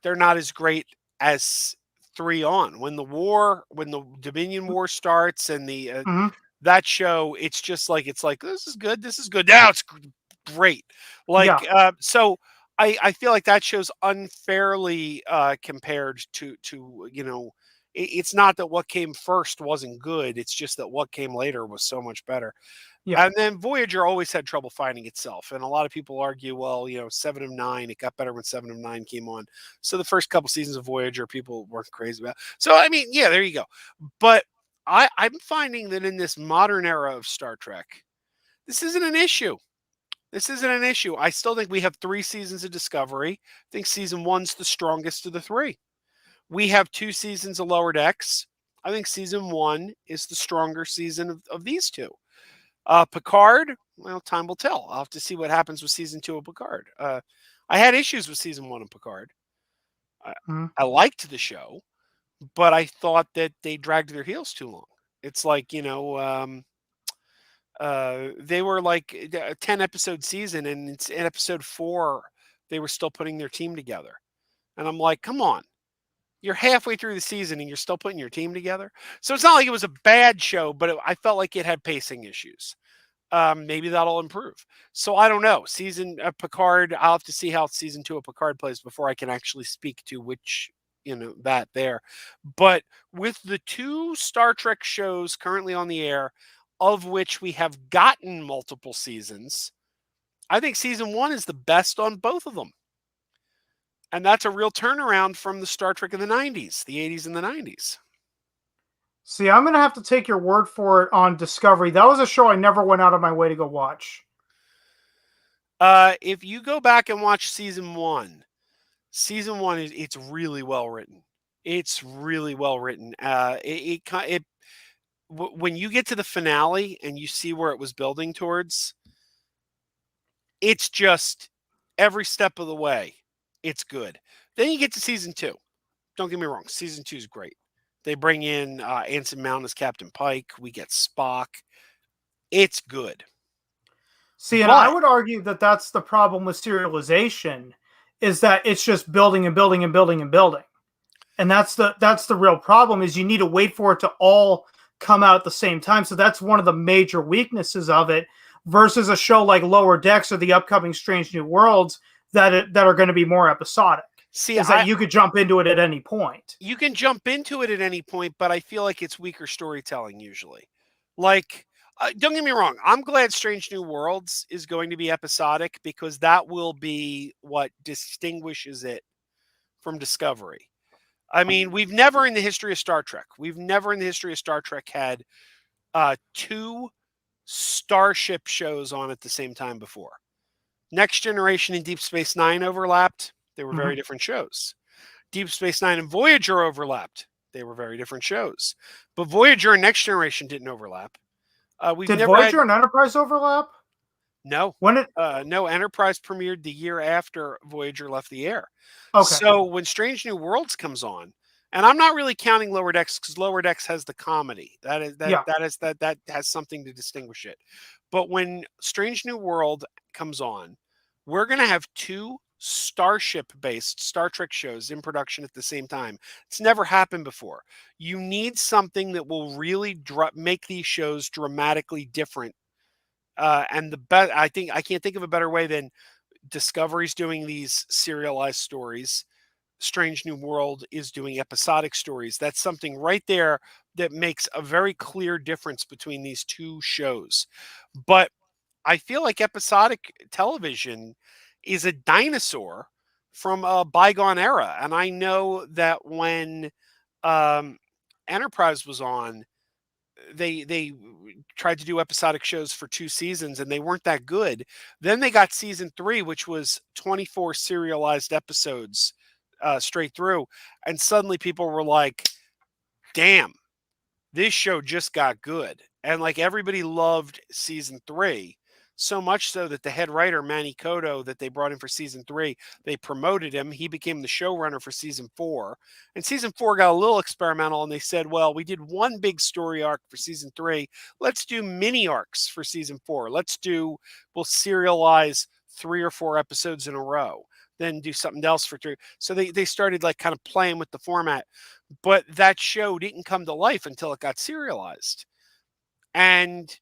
they're not as great as 3 on. When the Dominion War starts and the Mhm. that show, it's just like this is good. This is good. Now it's great. Like Yeah. so I feel like that show's unfairly compared to it's not that what came first wasn't good. It's just that what came later was so much better. Yeah. And then Voyager always had trouble finding itself. And a lot of people argue, well, 7 of 9, it got better when 7 of 9 came on. So the first couple seasons of Voyager, people weren't crazy about. So, I mean, yeah, there you go. But I'm finding that in this modern era of Star Trek, this isn't an issue. This isn't an issue. I still think we have 3 seasons of Discovery. I think season 1's the strongest of the 3. We have 2 seasons of Lower Decks. I think season 1 is the stronger season of these 2. Picard, well, time will tell. I'll have to see what happens with season 2 of Picard. I had issues with season 1 of Picard. Mhm. I liked the show, but I thought that they dragged their heels too long. It's like, they were like a 10-episode season, and it's in episode 4, they were still putting their team together. And I'm like, come on. You're halfway through the season and you're still putting your team together. So it's not like it was a bad show, but I felt like it had pacing issues. Maybe that'll improve. So I don't know. Season Picard, I'll have to see how season 2 of Picard plays before I can actually speak to which, that there. But with the 2 Star Trek shows currently on the air, of which we have gotten multiple seasons, I think season 1 is the best on both of them. And that's a real turnaround from the Star Trek in the 90s, the 80s and the 90s. See, I'm going to have to take your word for it on Discovery. That was a show I never went out of my way to go watch. If you go back and watch season 1, it's really well written. It's really well written. When you get to the finale and you see where it was building towards, it's just every step of the way, it's good. Then you get to season 2. Don't get me wrong, season 2 is great. They bring in Anson Mount as Captain Pike. We get Spock. It's good. See, and I would argue that that's the problem with serialization, is that it's just building and building and building and building. And that's the real problem, is you need to wait for it to all come out at the same time. So that's one of the major weaknesses of it, versus a show like Lower Decks or the upcoming Strange New Worlds that are going to be more episodic. See, is that you could jump into it at any point. You can jump into it at any point, but I feel like it's weaker storytelling usually. Like, don't get me wrong. I'm glad Strange New Worlds is going to be episodic, because that will be what distinguishes it from Discovery. I mean, we've never in the history of Star Trek had 2 starship shows on at the same time before. Next Generation and Deep Space Nine overlapped. They were very different shows. Deep Space Nine and Voyager overlapped. They were very different shows. But Voyager and Next Generation didn't overlap. Did Voyager and Enterprise overlap? No. No, Enterprise premiered the year after Voyager left the air. Okay. So when Strange New Worlds comes on, and I'm not really counting Lower Decks, because Lower Decks has the comedy. That has something to distinguish it. But when Strange New World comes on, we're going to have 2 starship-based Star Trek shows in production at the same time. It's never happened before. You need something that will really make these shows dramatically different. And I can't think of a better way than Discovery's doing these serialized stories. Strange New World is doing episodic stories. That's something right there that makes a very clear difference between these 2 shows. But I feel like episodic television is a dinosaur from a bygone era. And I know that when Enterprise was on, they tried to do episodic shows for 2 seasons and they weren't that good. Then they got season 3, which was 24 serialized episodes straight through. And suddenly people were like, damn, this show just got good. And like everybody loved season 3. So much so that the head writer, Manny Koto, that they brought in for season 3, they promoted him. He became the showrunner for season 4. And season 4 got a little experimental, and they said, well, we did one big story arc for season 3. Let's do mini arcs for season 4. We'll serialize 3 or 4 episodes in a row. then do something else for 3. So they started like kind of playing with the format, but that show didn't come to life until it got serialized. And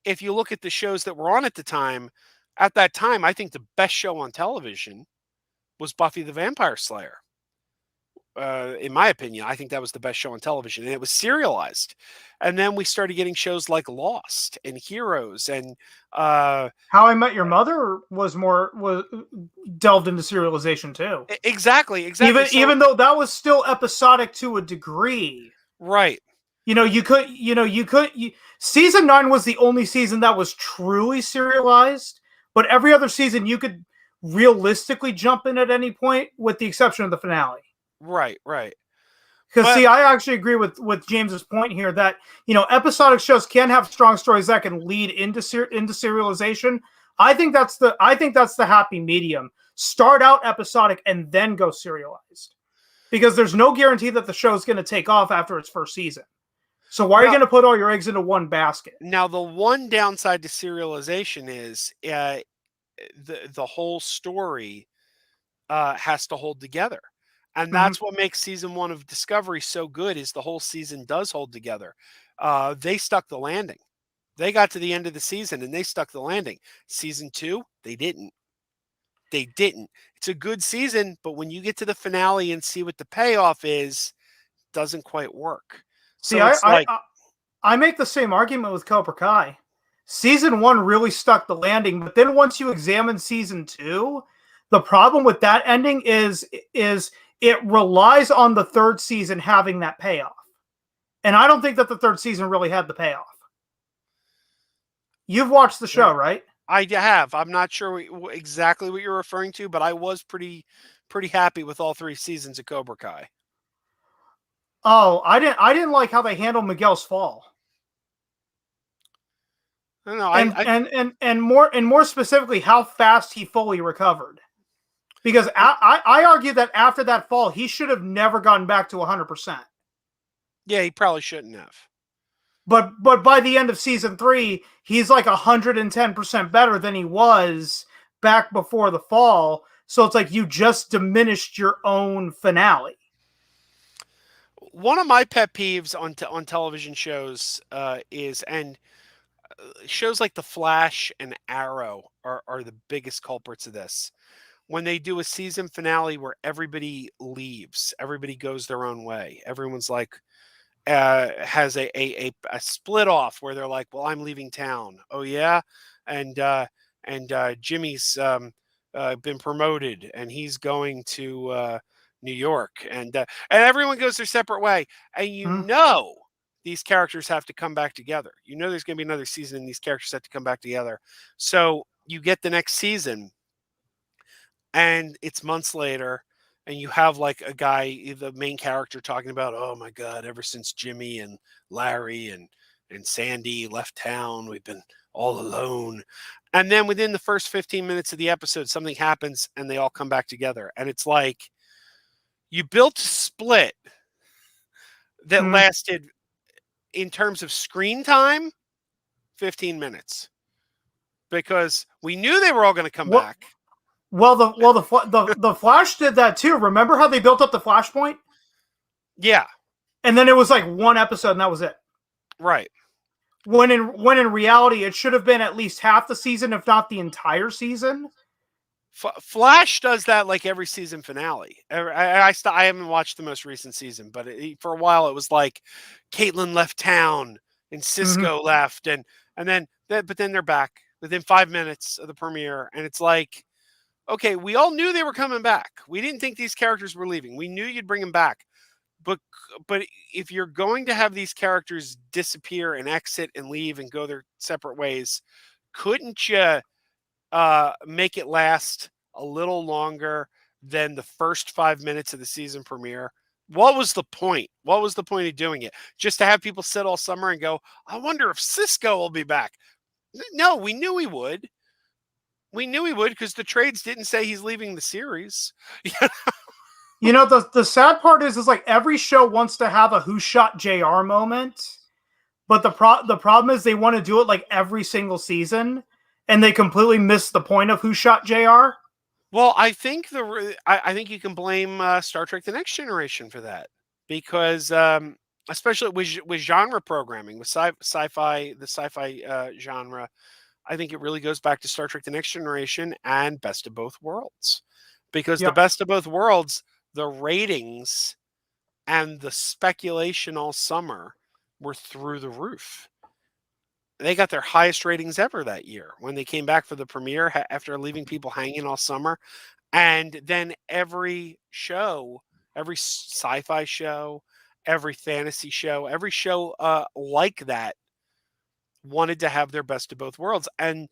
if you look at the shows that were on at that time, I think the best show on television was Buffy the Vampire Slayer. In my opinion, I think that was the best show on television, and it was serialized. And then we started getting shows like Lost and Heroes and How I Met Your Mother was delved into serialization too. Exactly. Even though that was still episodic to a degree, right? Season 9 was the only season that was truly serialized, but every other season you could realistically jump in at any point, with the exception of the finale. Right. Because I actually agree with James's point here that episodic shows can have strong stories that can lead into serialization. I think that's the happy medium. Start out episodic and then go serialized, because there's no guarantee that the show is going to take off after its first season. So why are you going to put all your eggs into one basket? Now, the one downside to serialization is the whole story has to hold together. And that's what makes season 1 of Discovery so good, is the whole season does hold together. They stuck the landing. They got to the end of the season and they stuck the landing. Season 2, they didn't. It's a good season, but when you get to the finale and see what the payoff is, it doesn't quite work. See, I make the same argument with Cobra Kai. Season 1 really stuck the landing, but then once you examine season 2, the problem with that ending is it relies on the third season having that payoff. And I don't think that the third season really had the payoff. You've watched the show, right? I have. I'm not sure exactly what you're referring to, but I was pretty happy with all 3 seasons of Cobra Kai. Oh, I didn't like how they handled Miguel's fall. I don't know. And more specifically, how fast he fully recovered. Because I argue that after that fall, he should have never gotten back to 100%. Yeah, he probably shouldn't have. But by the end of season 3, he's like 110% better than he was back before the fall. So it's like you just diminished your own finale. One of my pet peeves on television shows is, and shows like The Flash and Arrow are the biggest culprits of this. When they do a season finale where everybody leaves, everybody goes their own way. Everyone's like, has a split off where they're like, well, I'm leaving town. Oh yeah. And Jimmy's been promoted and he's going to New York, and everyone goes their separate way. And these characters have to come back together. There's going to be another season and these characters have to come back together. So you get the next season and it's months later, and you have like a guy, the main character, talking about, oh my God, ever since Jimmy and Larry and Sandy left town, we've been all alone. And then within the first 15 minutes of the episode, something happens and they all come back together. And it's like, you built a split that lasted, in terms of screen time, 15 minutes. Because we knew they were all going to come back. Well, the Flash did that too. Remember how they built up the Flashpoint? Yeah. And then it was like one episode and that was it. Right. When in reality, it should have been at least half the season, if not the entire season. Flash does that like every season finale. I haven't watched the most recent season, but for a while it was like Caitlin left town and Cisco left, and then they're back within 5 minutes of the premiere, and it's like, okay, we all knew they were coming back. We didn't think these characters were leaving. We knew you'd bring them back. But if you're going to have these characters disappear and exit and leave and go their separate ways, couldn't you make it last a little longer than the first 5 minutes of the season premiere? What was the point? What was the point of doing it? Just to have people sit all summer and go, I wonder if Cisco will be back. No, we knew he would. We knew he would, because the trades didn't say he's leaving the series. The sad part is like every show wants to have a Who Shot JR moment, but the problem is they want to do it like every single season, and they completely miss the point of Who Shot JR. Well, I think I think you can blame Star Trek: The Next Generation for that because, especially with genre programming, with sci-fi, the sci-fi genre, I think it really goes back to Star Trek: The Next Generation and Best of Both Worlds, because the Yep. Best of Both Worlds, the ratings and the speculation all summer were through the roof. They got their highest ratings ever that year when they came back for the premiere after leaving people hanging all summer. And then every show, every sci-fi show, every fantasy show, every show like that wanted to have their best of both worlds, and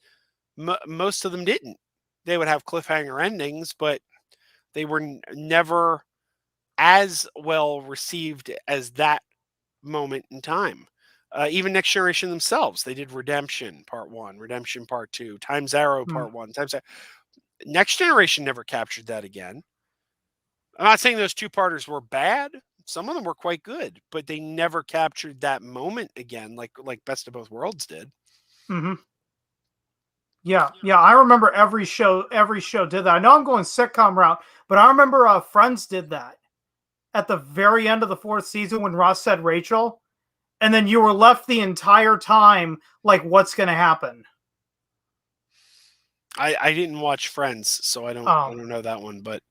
most of them didn't. They would have cliffhanger endings, but they were never as well received as that moment in time. Even Next Generation themselves, they did Redemption Part 1, Redemption Part 2, Times Arrow Part 1, Times Arrow. Next Generation never captured that again. I'm not saying those two-parters were bad. Some of them were quite good, but they never captured that moment again, like Best of Both Worlds did. Mm-hmm. Yeah, I remember every show did that. I know I'm going sitcom route, but I remember Friends did that at the very end of the 4th season when Ross said Rachel, and then you were left the entire time like, what's going to happen? I didn't watch Friends, so I don't know that one, but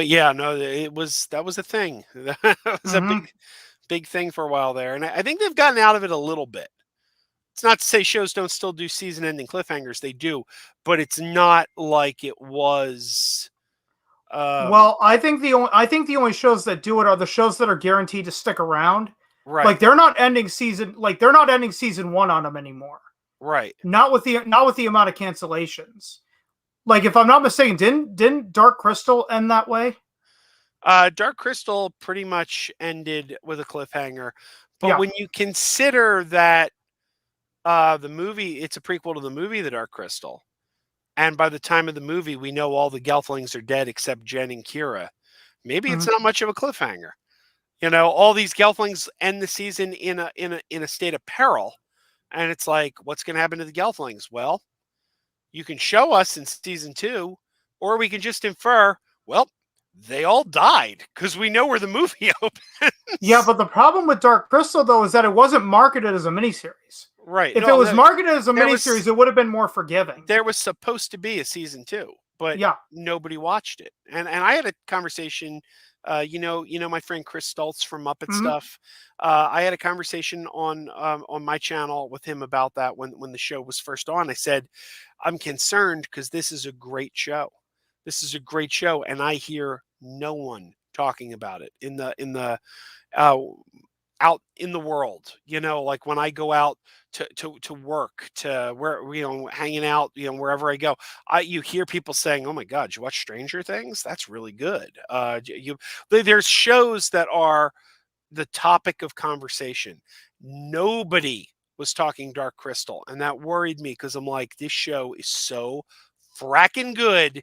yeah, no, that was a thing. That was a big thing for a while there, and I think they've gotten out of it a little bit. It's not to say shows don't still do season-ending cliffhangers; they do, but it's not like it was. Well, I think the only shows that do it are the shows that are guaranteed to stick around. Right. Like they're not ending season 1 on them anymore. Right. Not with the amount of cancellations. Like if I'm not mistaken, didn't Dark Crystal end that way? Dark Crystal pretty much ended with a cliffhanger, but when you consider that the movie, it's a prequel to the movie The Dark Crystal, and by the time of the movie we know all the Gelflings are dead except Jen and Kira, maybe it's not much of a cliffhanger. You know, all these Gelflings end the season in a state of peril, and it's like, what's going to happen to the Gelflings? Well, you can show us in season 2, or we can just infer, well, they all died because we know where the movie opens. Yeah, but the problem with Dark Crystal though is that it wasn't marketed as a miniseries. Right. If it was marketed as a miniseries, it would have been more forgiving. There was supposed to be a season 2, but nobody watched it. And I had a conversation. You know, my friend Chris Stoltz from Muppet Stuff. I had a conversation on my channel with him about that when the show was first on. I said, I'm concerned because this is a great show. This is a great show, and I hear no one talking about it in the out in the world. You know, like when I go out to work, to where, you know, hanging out, you know, wherever I go, you hear people saying, "Oh my God, you watch Stranger Things? That's really good." There's shows that are the topic of conversation. Nobody was talking Dark Crystal, and that worried me because I'm like, this show is so fracking good,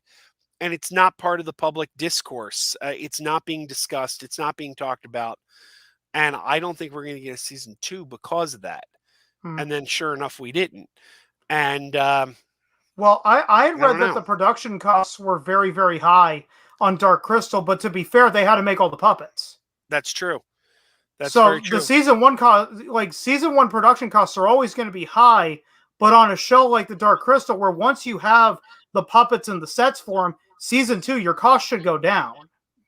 and it's not part of the public discourse. It's not being discussed. It's not being talked about. And I don't think we're going to get a season 2 because of that. And then sure enough, we didn't. And well, I had read that the production costs were very, very high on Dark Crystal, but to be fair, they had to make all the puppets. That's true. That's so very true. The season 1 production costs are always going to be high, but on a show like the Dark Crystal, where once you have the puppets and the sets for them, season 2, your costs should go down.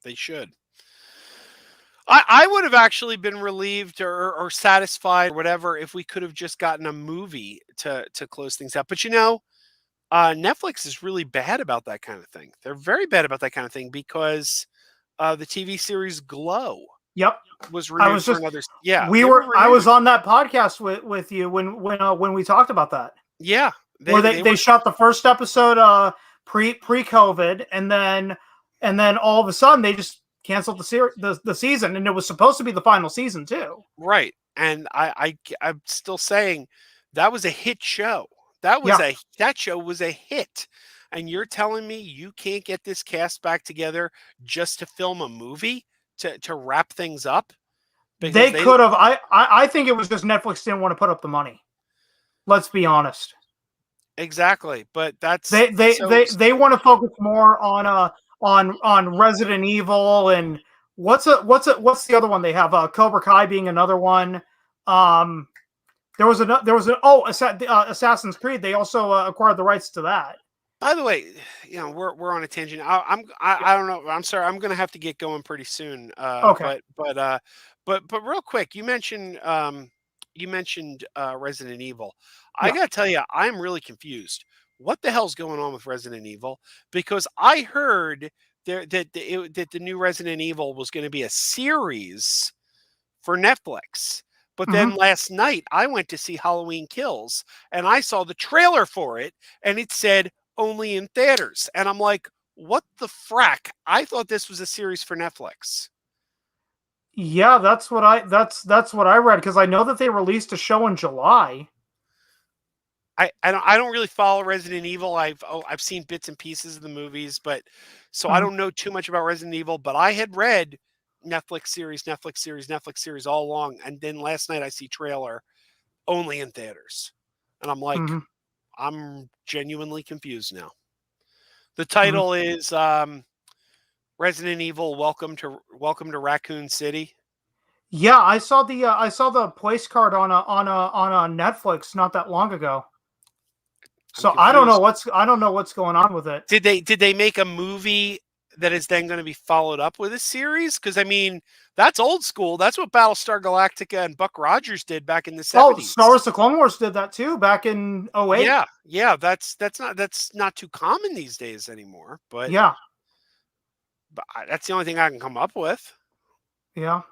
They should. I would have actually been relieved or satisfied or whatever if we could have just gotten a movie to close things out. But you know, Netflix is really bad about that kind of thing. They're very bad about that kind of thing because the TV series Glow. Yep. Was renewed for another. Yeah. I was on that podcast with you when we talked about that. Yeah. They shot the first episode pre-COVID, and then all of a sudden they just canceled the season, and it was supposed to be the final season too. Right. And I'm still saying that was a hit show. That show was a hit. And you're telling me you can't get this cast back together just to film a movie to wrap things up? They could have. I think it was just Netflix didn't want to put up the money. Let's be honest. Exactly, but that's they want to focus more on Resident Evil and what's the other one they have? Cobra Kai being another one. Assassin's Creed. They also acquired the rights to that. By the way, we're on a tangent. I don't know. I'm sorry. I'm going to have to get going pretty soon. Okay. But real quick, you mentioned Resident Evil. I Yeah. got to tell you, I'm really confused. What the hell's going on with Resident Evil? Because I heard that the new Resident Evil was going to be a series for Netflix. But then last night I went to see Halloween Kills and I saw the trailer for it and it said only in theaters. And I'm like, what the frack? I thought this was a series for Netflix. Yeah, that's what I read because I know that they released a show in July. I don't really follow Resident Evil. I've seen bits and pieces of the movies, but so I don't know too much about Resident Evil, but I had read Netflix series all along. And then last night I see trailer only in theaters. And I'm like, I'm genuinely confused now. The title is Resident Evil Welcome to Raccoon City. Yeah, I saw the place card on a Netflix not that long ago. So I don't know what's going on with it. Did they make a movie that is then going to be followed up with a series? Because I mean, that's old school. That's what Battlestar Galactica and Buck Rogers did back in the 70s. Oh, Star Wars: The Clone Wars did that too back in 2008. Yeah, that's not too common these days anymore. But yeah, but that's the only thing I can come up with. Yeah.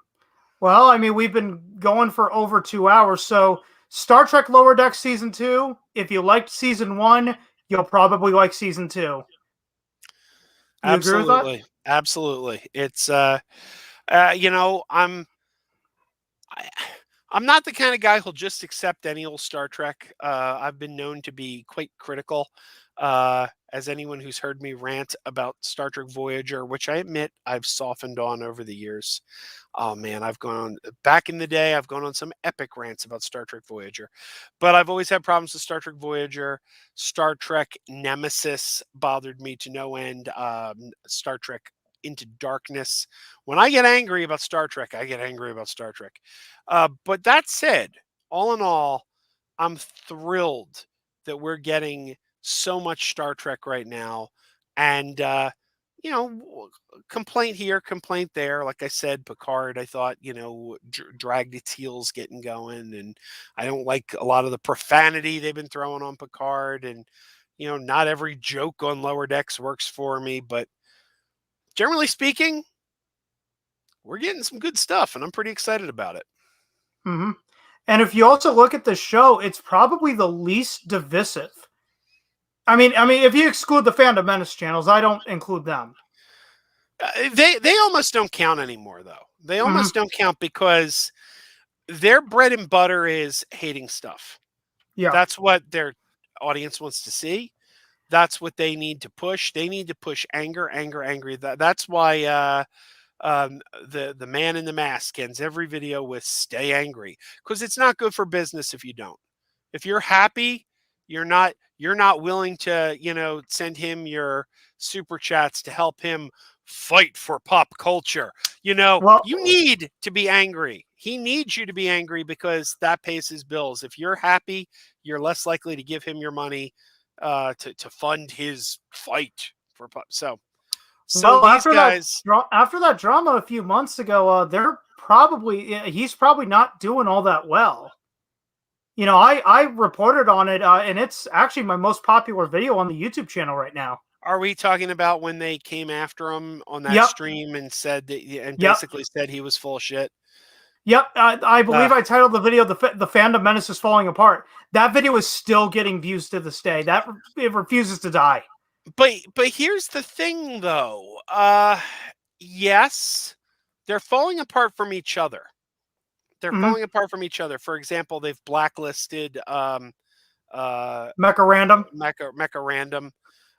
Well, I mean, we've been going for over 2 hours, so Star Trek Lower Decks Season 2, if you liked Season 1, you'll probably like Season 2. You agree with that? Absolutely. It's I'm not the kind of guy who'll just accept any old Star Trek. I've been known to be quite critical, as anyone who's heard me rant about Star Trek Voyager, which I admit I've softened on over the years. Oh man, back in the day, I've gone on some epic rants about Star Trek Voyager, but I've always had problems with Star Trek Voyager. Star Trek Nemesis bothered me to no end. Star Trek Into Darkness. When I get angry about Star Trek, I get angry about Star Trek. But that said, all in all, I'm thrilled that we're getting so much Star Trek right now. And, complaint here, complaint there. Like I said, Picard, I thought, dragged its heels getting going. And I don't like a lot of the profanity they've been throwing on Picard. And, not every joke on Lower Decks works for me. But generally speaking, we're getting some good stuff. And I'm pretty excited about it. Mm-hmm. And if you also look at the show, it's probably the least divisive. I mean, if you exclude the Fandom Menace channels, I don't include them. They almost don't count anymore, though. They almost don't count because their bread and butter is hating stuff. Yeah, that's what their audience wants to see. That's what they need to push. They need to push anger. That's why the man in the mask ends every video with "stay angry" because it's not good for business if you don't. If you're happy, you're not willing to send him your super chats to help him fight for pop culture. You need to be angry. He needs you to be angry because that pays his bills. If you're happy, you're less likely to give him your money to fund his fight for pop. So after that drama a few months ago, he's probably not doing all that well. I reported on it, and it's actually my most popular video on the YouTube channel right now. Are we talking about when they came after him on that stream and said that, basically said he was full of shit? Yep, I believe I titled the video "The Fandom Menace is Falling Apart." That video is still getting views to this day. It refuses to die. But here's the thing, though. Yes, they're falling apart from each other. They're falling apart from each other. For example, they've blacklisted Mecha Random. Mecha Random.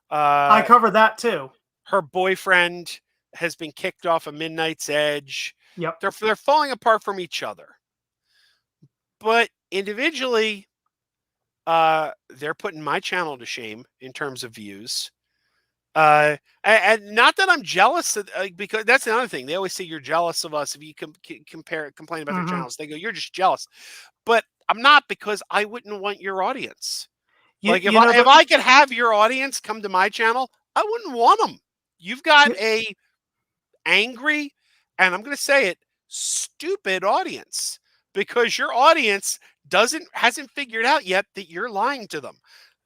I covered that too. Her boyfriend has been kicked off of Midnight's Edge. Yep. They're falling apart from each other. But individually, they're putting my channel to shame in terms of views. And not that I'm jealous, because that's another thing. They always say you're jealous of us if you complain about their channels. They go, you're just jealous. But I'm not, because I wouldn't want your audience. Like if I could have your audience come to my channel, I wouldn't want them. You've got a angry, and I'm going to say it, stupid audience, because your audience hasn't figured out yet that you're lying to them.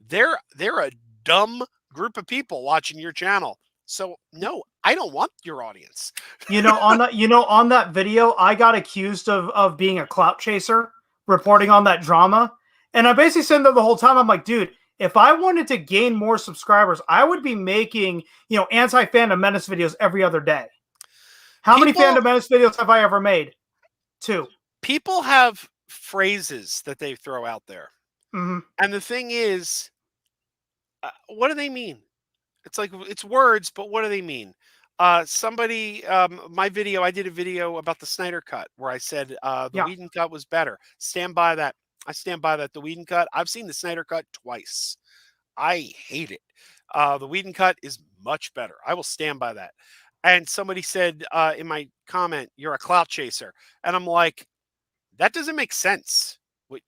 They're a dumb group of people watching your channel. So no, I don't want your audience. On that video, I got accused of being a clout chaser, reporting on that drama. And I basically said that the whole time, I'm like, dude, if I wanted to gain more subscribers, I would be making, anti-Phantom Menace videos every other day. How many Phantom Menace videos have I ever made? 2. People have phrases that they throw out there. Mm-hmm. And the thing is, what do they mean? It's like, it's words, but what do they mean? I did a video about the Snyder Cut where I said the Whedon Cut was better. Stand by that. I stand by that. The Whedon Cut, I've seen the Snyder Cut twice. I hate it. The Whedon Cut is much better. I will stand by that. And somebody said in my comment, you're a clout chaser. And I'm like, that doesn't make sense.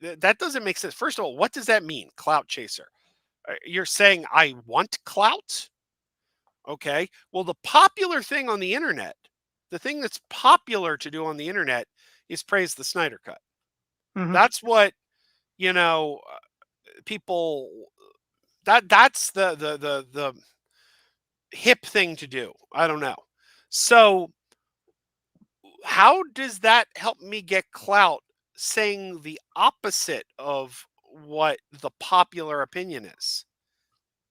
That doesn't make sense. First of all, what does that mean, clout chaser? You're saying I want clout? Okay. Well, the popular thing on the internet, the thing that's popular to do on the internet is praise the Snyder Cut. Mm-hmm. That's what, people, that's the hip thing to do. I don't know. So how does that help me get clout, saying the opposite of what the popular opinion is?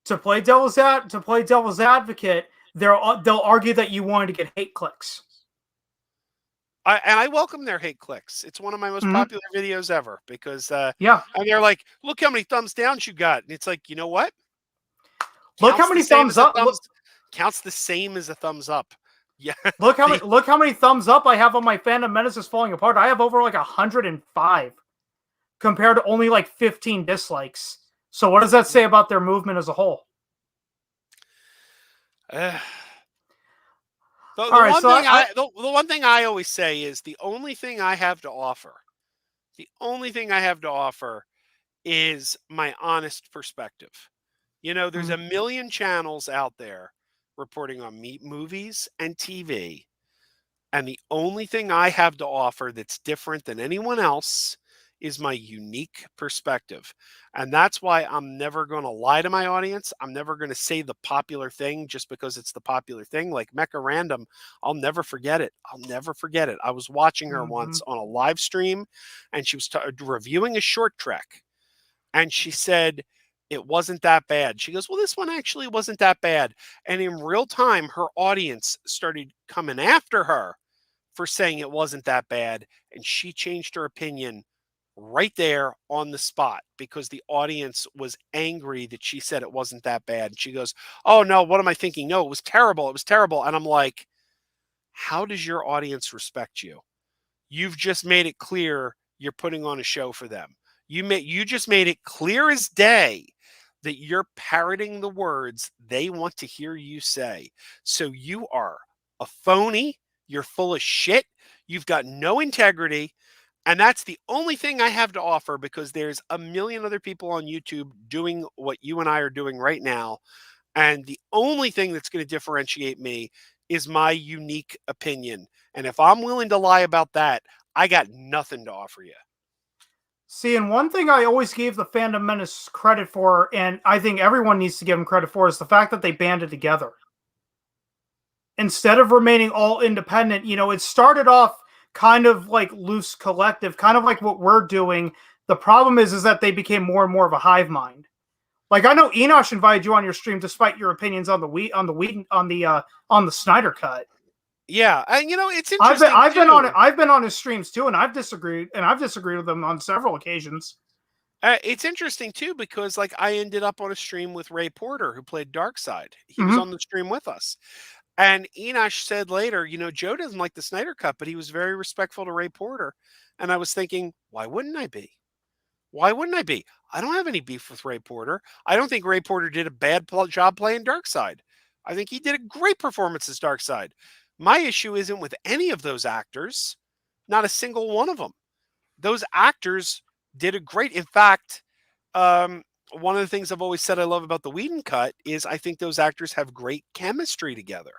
To play devil's advocate, they'll argue that you wanted to get hate clicks. And I welcome their hate clicks. It's one of my most popular videos ever, because and they're like, look how many thumbs downs you got. And it's like, you know what? Look how many thumbs up. Counts the same as a thumbs up. Yeah. Look how many thumbs up I have on my Phantom Menace is Falling Apart. I have over like 105 compared to only like 15 dislikes. So what does that say about their movement as a whole? The one thing I always say is the only thing I have to offer is my honest perspective. There's a million channels out there reporting on movies and TV. And the only thing I have to offer that's different than anyone else is my unique perspective. And that's why I'm never going to lie to my audience. I'm never going to say the popular thing just because it's the popular thing. Like Mecha Random, I'll never forget it. I was watching her once on a live stream, and she was reviewing a short trek. And she said, it wasn't that bad. She goes, well, this one actually wasn't that bad. And in real time, her audience started coming after her for saying it wasn't that bad. And she changed her opinion right there on the spot, because the audience was angry that she said it wasn't that bad. And she goes, oh no, what am I thinking? No, it was terrible. It was terrible. And I'm like, how does your audience respect you? You've just made it clear you're putting on a show for them. You just made it clear as day that you're parroting the words they want to hear you say. So you are a phony. You're full of shit. You've got no integrity. And that's the only thing I have to offer, because there's a million other people on YouTube doing what you and I are doing right now. And the only thing that's going to differentiate me is my unique opinion. And if I'm willing to lie about that, I got nothing to offer you. See, and one thing I always gave the Phantom Menace credit for, and I think everyone needs to give them credit for, is the fact that they banded together. Instead of remaining all independent, it started off kind of like loose collective, kind of like what we're doing. The problem is that they became more and more of a hive mind. Like, I know Enosh invited you on your stream despite your opinions on the Snyder Cut. Yeah, and it's interesting. I've been on his streams too, and I've disagreed with them on several occasions. It's interesting too, because like I ended up on a stream with Ray Porter, who played Darkseid. He was on the stream with us. And Enosh said later, Joe doesn't like the Snyder Cut, but he was very respectful to Ray Porter. And I was thinking, why wouldn't I be? Why wouldn't I be? I don't have any beef with Ray Porter. I don't think Ray Porter did a bad job playing Darkseid. I think he did a great performance as Darkseid. My issue isn't with any of those actors, not a single one of them. Those actors did a great. In fact, one of the things I've always said I love about the Whedon cut is I think those actors have great chemistry together.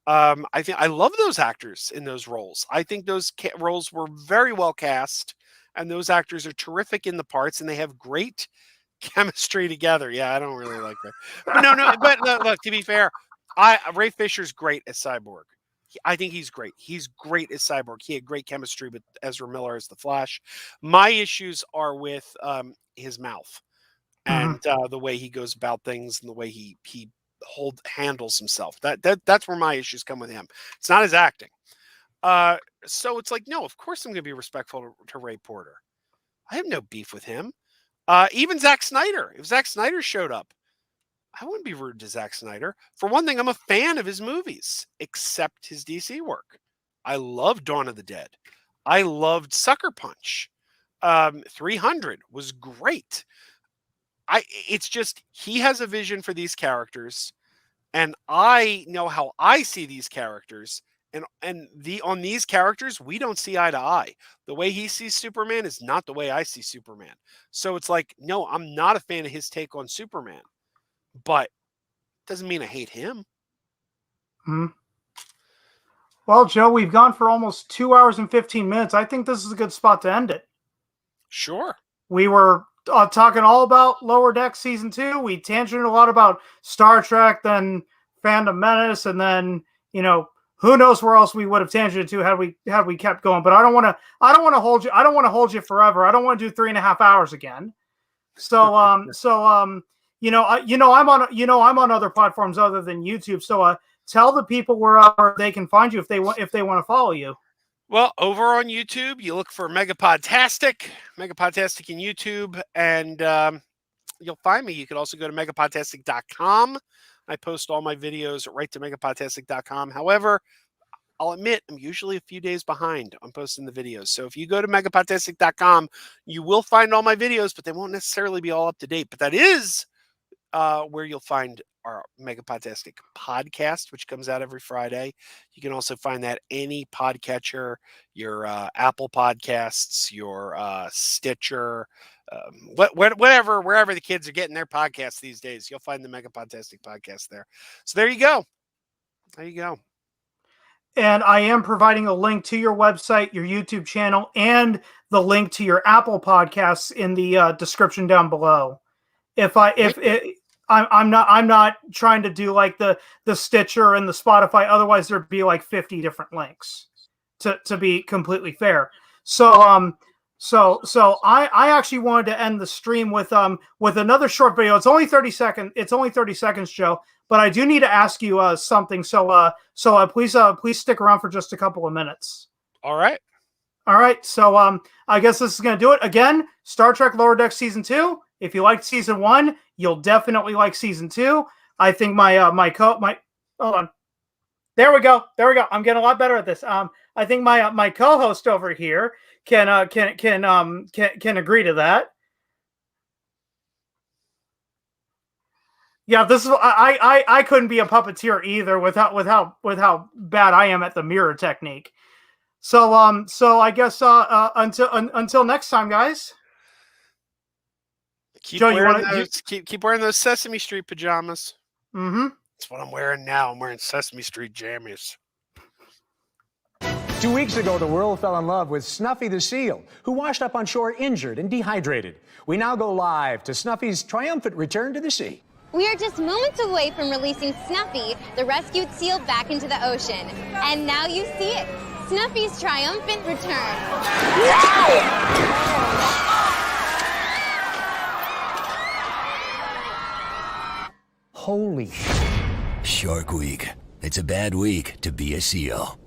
I love those actors in those roles. I think those roles were very well cast, and those actors are terrific in the parts, and they have great chemistry together. Yeah, I don't really like that, but look. To be fair, Ray Fisher's great as Cyborg. I think he's great. He's great as Cyborg. He had great chemistry with Ezra Miller as the Flash. My issues are with his mouth and the way he goes about things and the way he handles himself. That's where my issues come with him. It's not his acting. So it's like, no, of course I'm going to be respectful to Ray Porter. I have no beef with him. Even Zack Snyder. If Zack Snyder showed up, I wouldn't be rude to Zack Snyder. For one thing, I'm a fan of his movies, except his DC work. I loved Dawn of the Dead. I loved Sucker Punch. 300 was great. It's just he has a vision for these characters, and I know how I see these characters. And on these characters, we don't see eye to eye. The way he sees Superman is not the way I see Superman. So it's like, no, I'm not a fan of his take on Superman. But doesn't mean I hate him. Well, Joe, we've gone for almost 2 hours and 15 minutes. I think this is a good spot to end it. Sure. We were talking all about Lower Deck Season 2. We tangented a lot about Star Trek, then Phantom Menace, and then, who knows where else we would have tangented to had we kept going. But I don't want to hold you. I don't want to hold you forever. I don't want to do 3.5 hours again. So I'm on other platforms other than YouTube. So tell the people where they can find you if they want to follow you. Well, over on YouTube, you look for MegaPodTastic in YouTube, and you'll find me. You can also go to megapodtastic.com. I post all my videos right to megapodtastic.com. However, I'll admit I'm usually a few days behind on posting the videos. So if you go to megapodtastic.com, you will find all my videos, but they won't necessarily be all up to date. But that is where you'll find our MegaPodtastic podcast, which comes out every Friday. You can also find that any podcatcher, your Apple Podcasts, your Stitcher, whatever, wherever the kids are getting their podcasts these days, you'll find the MegaPodtastic podcast there. So there you go. There you go. And I am providing a link to your website, your YouTube channel, and the link to your Apple Podcasts in the description down below. I'm not trying to do like the Stitcher and the Spotify. Otherwise, there'd be like 50 different links. To be completely fair. So I actually wanted to end the stream with another short video. It's only 30 seconds. It's only 30 seconds, Joe. But I do need to ask you something. So please stick around for just a couple of minutes. All right. So I guess this is gonna do it again. Star Trek Lower Deck Season 2. If you liked Season 1, you'll definitely like Season 2. I think hold on. There we go. I'm getting a lot better at this. I think my co-host over here can agree to that. Yeah, this is I couldn't be a puppeteer either with how bad I am at the mirror technique. So I guess until next time, guys. Keep Joe, wearing those Sesame Street pajamas. Mm-hmm. That's what I'm wearing now. I'm wearing Sesame Street jammies. 2 weeks ago, the world fell in love with Snuffy the seal, who washed up on shore injured and dehydrated. We now go live to Snuffy's triumphant return to the sea. We are just moments away from releasing Snuffy, the rescued seal, back into the ocean. And now you see it, Snuffy's triumphant return. Holy Shark Week. It's a bad week to be a seal.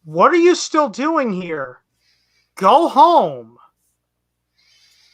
What are you still doing here? Go home.